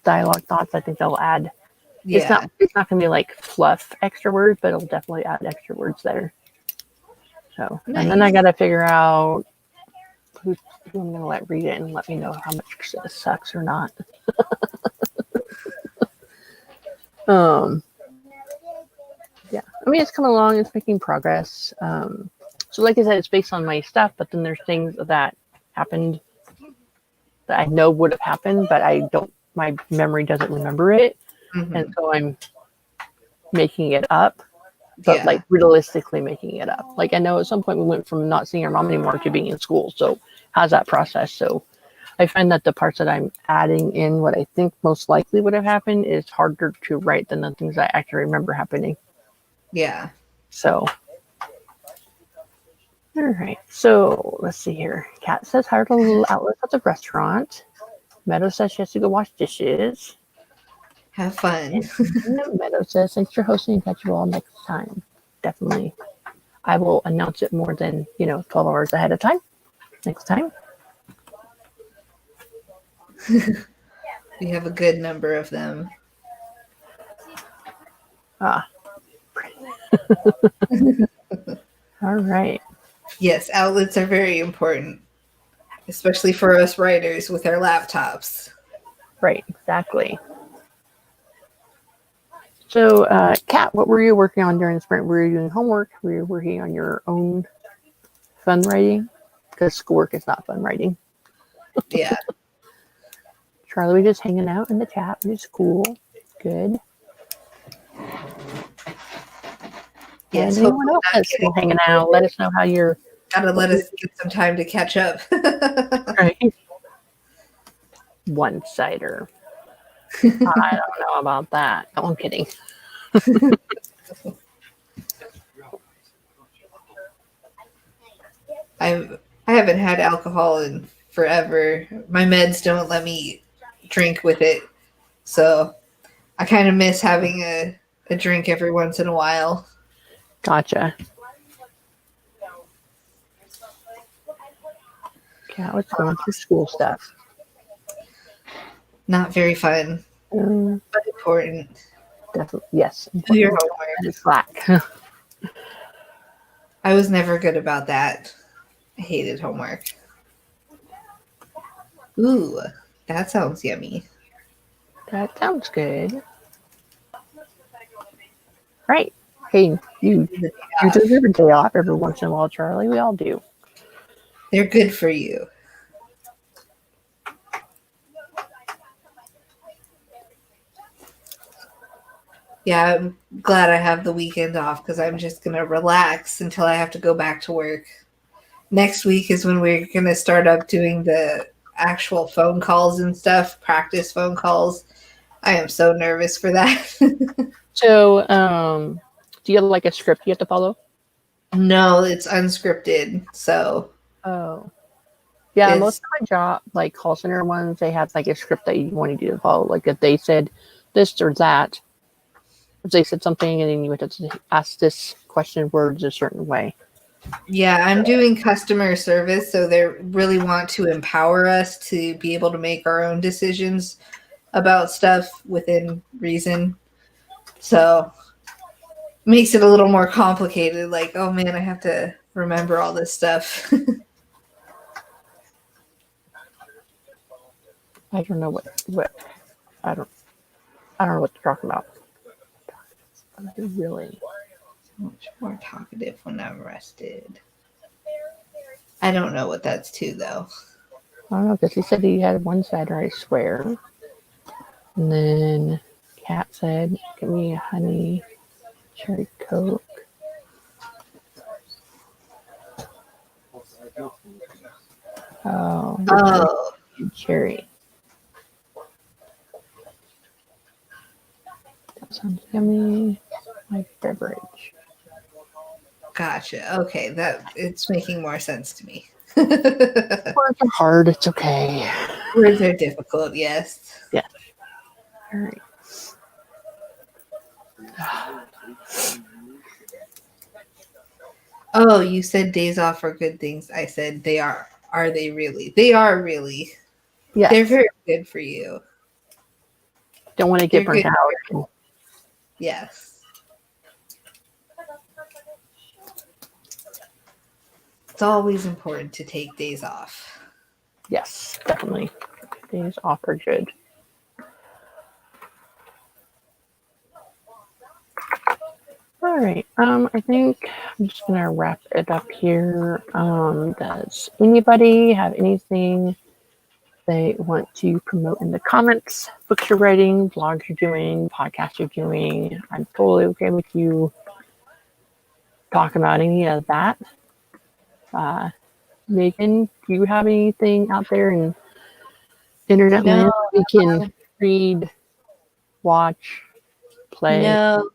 dialogue thoughts. I think they'll add.
Yeah.
It's not gonna be like fluff extra words, but it'll definitely add extra words there. So,
Nice.
and then I gotta figure out who I'm gonna let read it and let me know how much it sucks or not. Yeah, I mean, it's coming along. It's making progress. So, like I said, it's based on my stuff, but then there's things that happened that I know would have happened, but I don't. My memory doesn't remember it, and so I'm making it up. But like realistically making it up. Like I know at some point we went from not seeing our mom anymore to being in school. So how's that process? So I find that the parts that I'm adding in what I think most likely would have happened is harder to write than the things I actually remember happening.
Yeah.
So all right. So let's see here. Kat says hired a little outlet at the restaurant. Meadow says she has to go wash dishes.
Have fun.
Meadow says thanks for hosting and catch you all next time. Definitely. I will announce it more than 12 hours ahead of time. Next time.
We have a good number of them.
All right.
Yes, outlets are very important, especially for us writers with our laptops.
Right, exactly. So, Kat, what were you working on during the sprint? Were you doing homework? Were you working on your own fun writing? Because schoolwork is not fun writing.
Yeah.
Charlie, we're just hanging out in the chat, which is cool. Good.
Yes.
And anyone else that's still hanging out, let us know how you're.
Gotta let us get some time to catch up.
Right. One-sider. I don't know about that. No, I'm kidding.
I haven't had alcohol in forever. My meds don't let me drink with it, so I kind of miss having a drink every once in a while.
Gotcha. Kat was going through school stuff.
Not very fun, but important.
Definitely, yes.
Do your homework.
And slack.
I was never good about that. I hated homework. Ooh, that sounds yummy.
That sounds good. Right. Hey, you deserve a day off every once in a while, Charlie. We all do.
They're good for you. Yeah, I'm glad I have the weekend off because I'm just going to relax until I have to go back to work. Next week is when we're going to start up doing the actual phone calls and stuff, practice phone calls. I am so nervous for that.
So, do you have like a script you have to follow?
No, it's unscripted. So,
oh, yeah, most of my job, like call center ones, they have like a script that you wanted you to follow. Like if they said this or that, if they said something and then you had to ask this question words a certain way.
Yeah, I'm doing customer service, so they really want to empower us to be able to make our own decisions about stuff within reason. So makes it a little more complicated. Like, oh man, I have to remember all this stuff.
I don't know what I don't know what you're talking about. Really
much more talkative when I'm rested. I don't know what that's to though.
I don't know because he said he had one sider, I swear. And then Kat said, "Give me a honey cherry coke." Oh, cherry. That sounds yummy. My beverage.
Gotcha. Okay, that it's making more sense to me.
Words are hard. It's okay.
Words are difficult. Yes.
Yeah. All right.
Oh, you said days off are good things. I said they are. Are they really? They are really.
Yes.
They're very good for you.
Don't want to get
They're
burnt
good.
out.
Yes. It's always important to take days off.
Yes, definitely. Days off are good. All right. I think I'm just gonna wrap it up here. Does anybody have anything they want to promote in the comments? Books you're writing, blogs you're doing, podcasts you're doing. I'm totally okay with you talking about any of that. Megan, do you have anything out there in internet
No.
land we can read, watch, play?
No,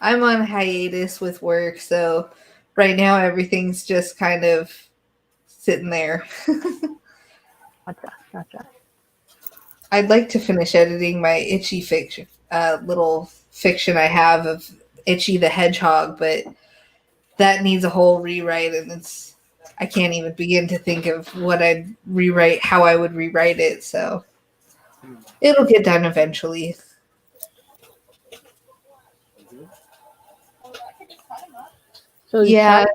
I'm on hiatus with work, so right now everything's just kind of sitting there.
Gotcha.
I'd like to finish editing my Itchy fiction, little fiction I have of Itchy the Hedgehog, but that needs a whole rewrite, and I can't even begin to think of what I'd rewrite, how I would rewrite it. So it'll get done eventually.
So
Yeah,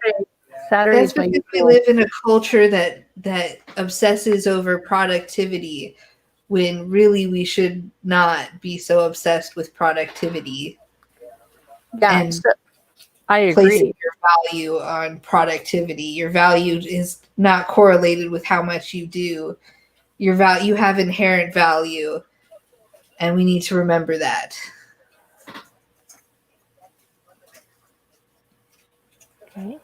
Saturday
that's
is my
because we
usual.
live in a culture that obsesses over productivity, when really we should not be so obsessed with productivity
Yeah,
and
so I
placing
agree.
your value on productivity. Your value is not correlated with how much you do. Your value, you have inherent value, and we need to remember that.
Okay.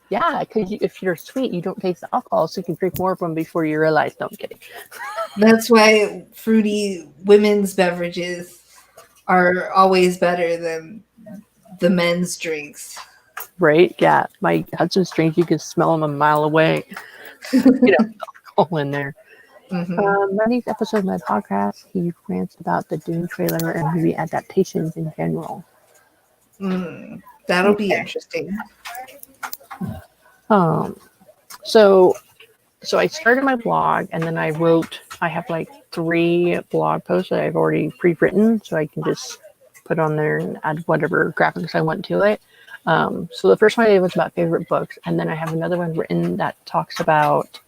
Yeah, because if you're sweet, you don't taste the alcohol, so you can drink more of them before you realize. No, I'm kidding.
That's why fruity women's beverages are always better than the men's drinks.
Right? Yeah. My husband's drinks, you can smell them a mile away. Alcohol in there.
Mm-hmm.
Next episode of my podcast, he rants about the Dune trailer and movie adaptations in general.
That'll be interesting.
So I started my blog, and then I have like 3 blog posts that I've already pre-written, so I can just put on there and add whatever graphics I want to it. So the first one I did was about favorite books, and then I have another one written that talks about,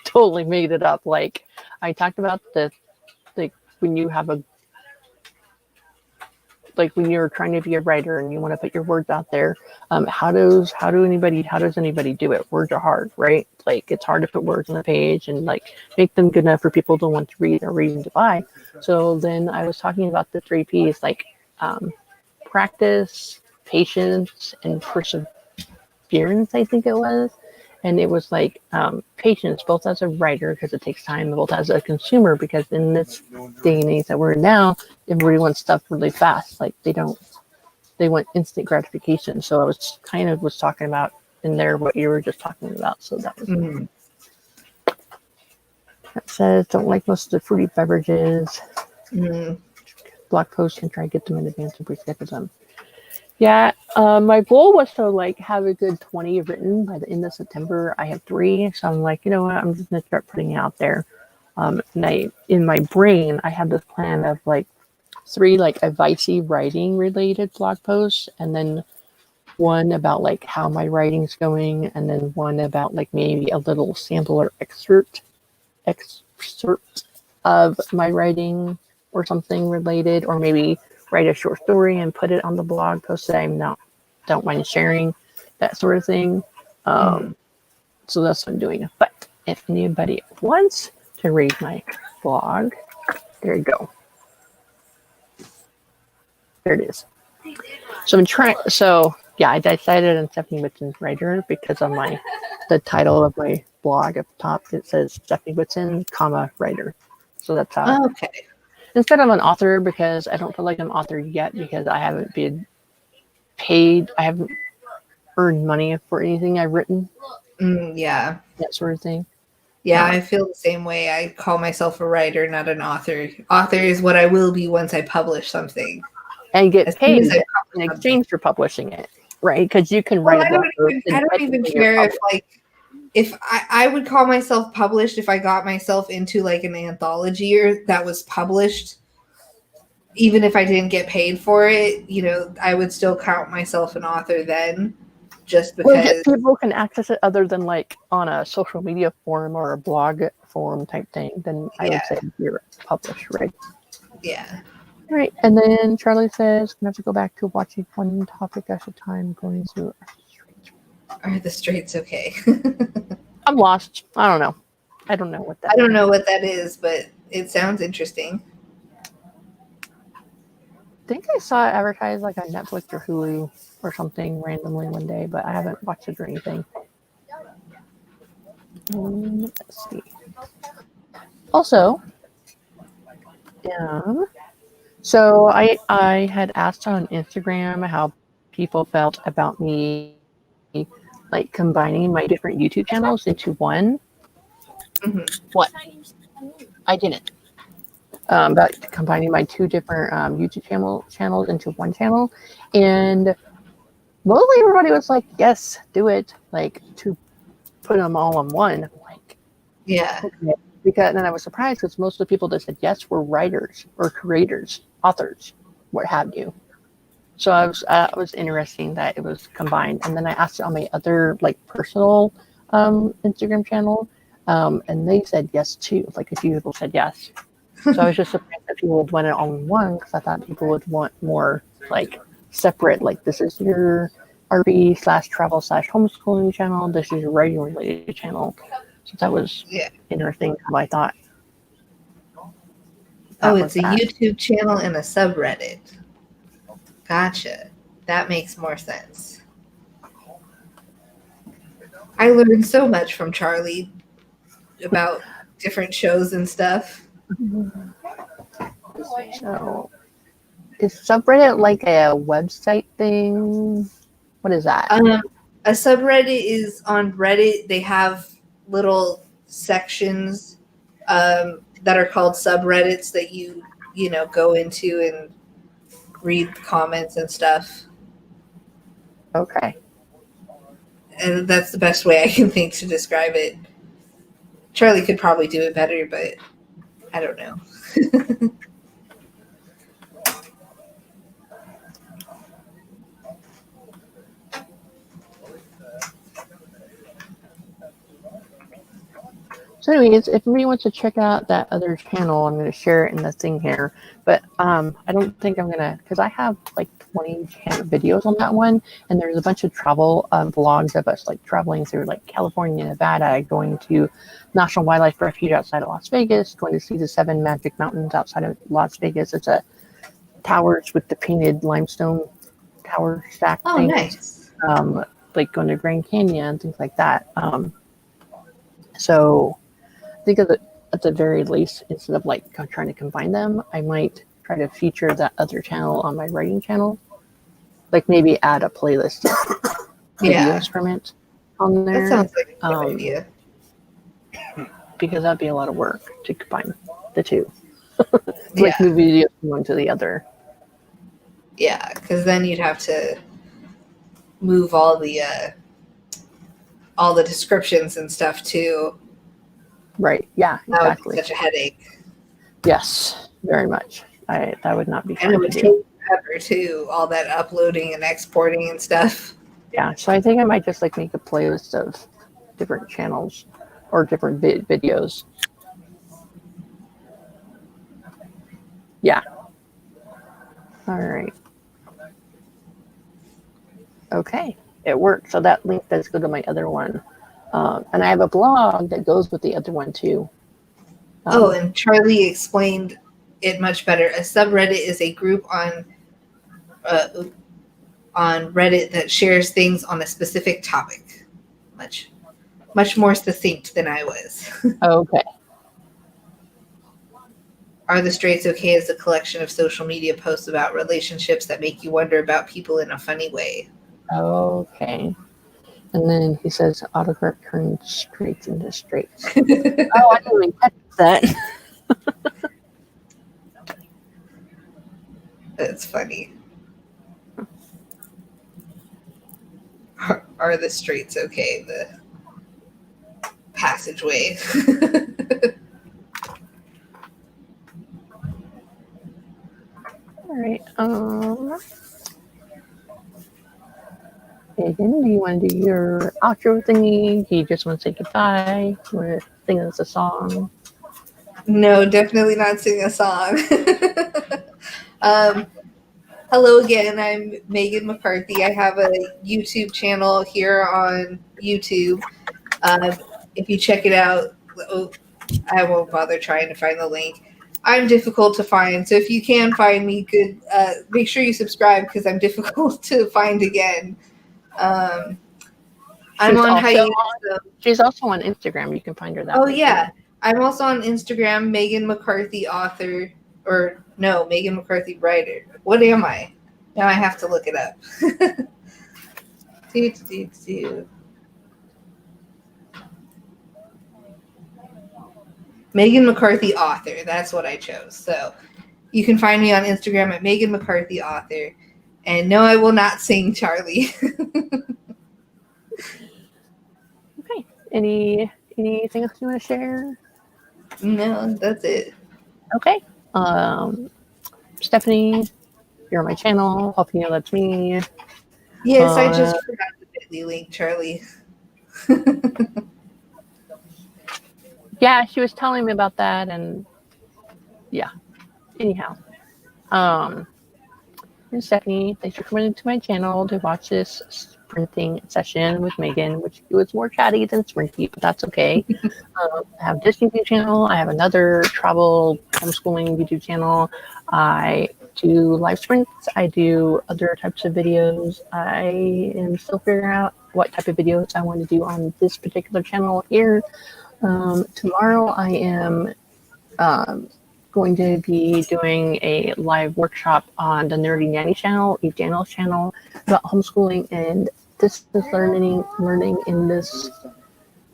totally made it up. Like I talked about when you have when you're trying to be a writer and you want to put your words out there, how does anybody do it? Words are hard, right? Like it's hard to put words on the page and like make them good enough for people to want to read or even to buy. So then I was talking about the 3 P's, like practice, patience, and perseverance, I think it was. And it was like patience, both as a writer, because it takes time, and both as a consumer, because in this day and age that we're in now, everybody wants stuff really fast. Like they want instant gratification. So I was talking about in there what you were just talking about. So that was That says don't like most of the fruity beverages. Blog posts and try to get them in advance and pre-schedule them. Yeah, my goal was to like have a good 20 written by the end of September. I have 3, so I'm like, you know what? I'm just gonna start putting it out there. And in my brain, I had this plan of like 3 like advicey writing related blog posts, and then 1 about like how my writing's going, and then 1 about like maybe a little sample or excerpt of my writing or something related, or maybe write a short story and put it on the blog post that don't mind sharing, that sort of thing. So that's what I'm doing. But if anybody wants to read my blog, there you go. There it is. So I'm trying. So yeah, I decided on Stephanie Whitson's writer because on the title of my blog at the top it says Stephanie Whitson, writer. So that's how.
Okay.
Instead of an author, because I don't feel like I'm an author yet, because I haven't been paid. I haven't earned money for anything I've written.
Yeah.
That sort of thing.
Yeah, I feel the same way. I call myself a writer, not an author. Author is what I will be once I publish something.
And get paid in exchange for publishing it, right? Because you can write a blog post.
I don't even care if like if I would call myself published if I got myself into like an anthology or that was published, even if I didn't get paid for it, I would still count myself an author then, just
Well,
because.
people can access it other than like on a social media forum or a blog forum type thing, then I would say you're published, right?
Yeah.
Right. And then Charlie says, "Gonna have to go back to watching one topic at a time, going through."
Are the Straits okay?
I'm lost. I don't know. I don't know what that
I don't
is.
know what that is, but it sounds interesting.
I think I saw it advertised like on Netflix or Hulu or something randomly one day, but I haven't watched it or anything. Let's see. Also, yeah. So I had asked on Instagram how people felt about me like combining my different YouTube channels into one.
Mm-hmm.
What? I didn't. About combining my two different YouTube channels into one channel, and mostly everybody was like, "Yes, do it." Like to put them all on one. I'm like,
Yeah.
okay. Because then I was surprised because most of the people that said yes were writers or creators, authors, what have you. So it was interesting that it was combined. And then I asked on my other like personal Instagram channel, and they said yes too. Like a few people said yes. So I was just surprised that people would want it all in one because I thought people would want more like separate. Like this is your RV/travel/homeschooling channel. This is your writing related channel. So that was interesting. How I thought.
Oh, it's a YouTube channel and a subreddit. Gotcha. That makes more sense. I learned so much from Charlie about different shows and stuff.
So, is subreddit like a website thing? What is that?
A subreddit is on Reddit. They have little sections that are called subreddits that you go into and read comments and stuff.
Okay.
And that's the best way I can think to describe it. Charlie could probably do it better, but I don't know.
So anyways, if anybody wants to check out that other channel, I'm going to share it in the thing here. But I don't think I'm going to, because I have like 20 videos on that one. And there's a bunch of travel vlogs of us like traveling through like California, Nevada, going to National Wildlife Refuge outside of Las Vegas, going to see the 7 Magic Mountains outside of Las Vegas. It's a towers with the painted limestone tower stack things.
Nice.
Like going to Grand Canyon and things like that. So I think at the very least, instead of like trying to combine them, I might try to feature that other channel on my writing channel. Like maybe add a playlist of videos from it on there.
That sounds like a good idea.
Because that'd be a lot of work to combine the two. Like move videos from one to the other.
Yeah, because then you'd have to move all the descriptions and stuff too.
Right. Yeah.
That
Exactly.
would be such a headache.
Yes, very much. That would not be fun.
And it would take forever too, all that uploading and exporting and stuff.
Yeah, so I think I might just like make a playlist of different channels or different videos. Yeah. All right. Okay, it worked. So that link does go to my other one. And I have a blog that goes with the other one too.
And Charlie explained it much better. A subreddit is a group on Reddit that shares things on a specific topic. Much more succinct than I was.
Okay.
Are the Straits Okay is a collection of social media posts about relationships that make you wonder about people in a funny way.
Okay. And then he says autocorrect turns straights into straights. Oh, I didn't even catch that.
That's funny. Are the Straits okay? passageway.
All right. Megan, do you want to do your outro thingy? Do you just want to say goodbye? Or sing us a song?
No, definitely not sing a song. Hello again. I'm Megan McCarthy. I have a YouTube channel here on YouTube. If you check it out, I won't bother trying to find the link. I'm difficult to find, so if you can find me, good. Make sure you subscribe because I'm difficult to find again. I'm on hiatus.
She's also on Instagram. You can find her that way.
Yeah.
Too.
I'm also on Instagram, Megan McCarthy author, or no, Megan McCarthy writer. What am I? Now I have to look it up. Megan McCarthy author. That's what I chose. So you can find me on Instagram at Megan McCarthy author. And no, I will not sing Charlie.
Okay. Anything else you want to share?
No, that's it.
Okay. Stephanie, you're on my channel. Hope you know that's me.
Yes, I just forgot the Bitly link, Charlie.
Yeah, she was telling me about that, and yeah. Anyhow, Stephanie, thanks for coming into my channel to watch this sprinting session with Megan, which was more chatty than sprinty, but that's okay. I have this YouTube channel. I have another travel homeschooling YouTube channel. I do live sprints. I do other types of videos. I am still figuring out what type of videos I want to do on this particular channel here. Tomorrow I am going to be doing a live workshop on the Nerdy Nanny channel, Eve Daniel's channel, about homeschooling and distance learning in this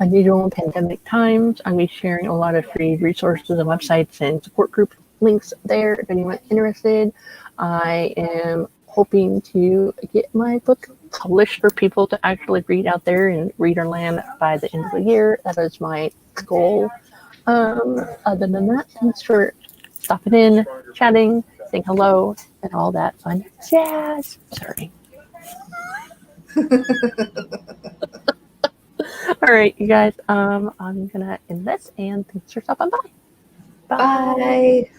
unusual pandemic times. I'm going to be sharing a lot of free resources and websites and support group links there if anyone's interested. I am hoping to get my book published for people to actually read out there in Readerland by the end of the year. That is my goal. Other than that, thanks for stopping in, chatting, saying hello, and all that fun jazz. Sorry. All right, you guys. I'm gonna end this, and thanks for stopping by.
Bye.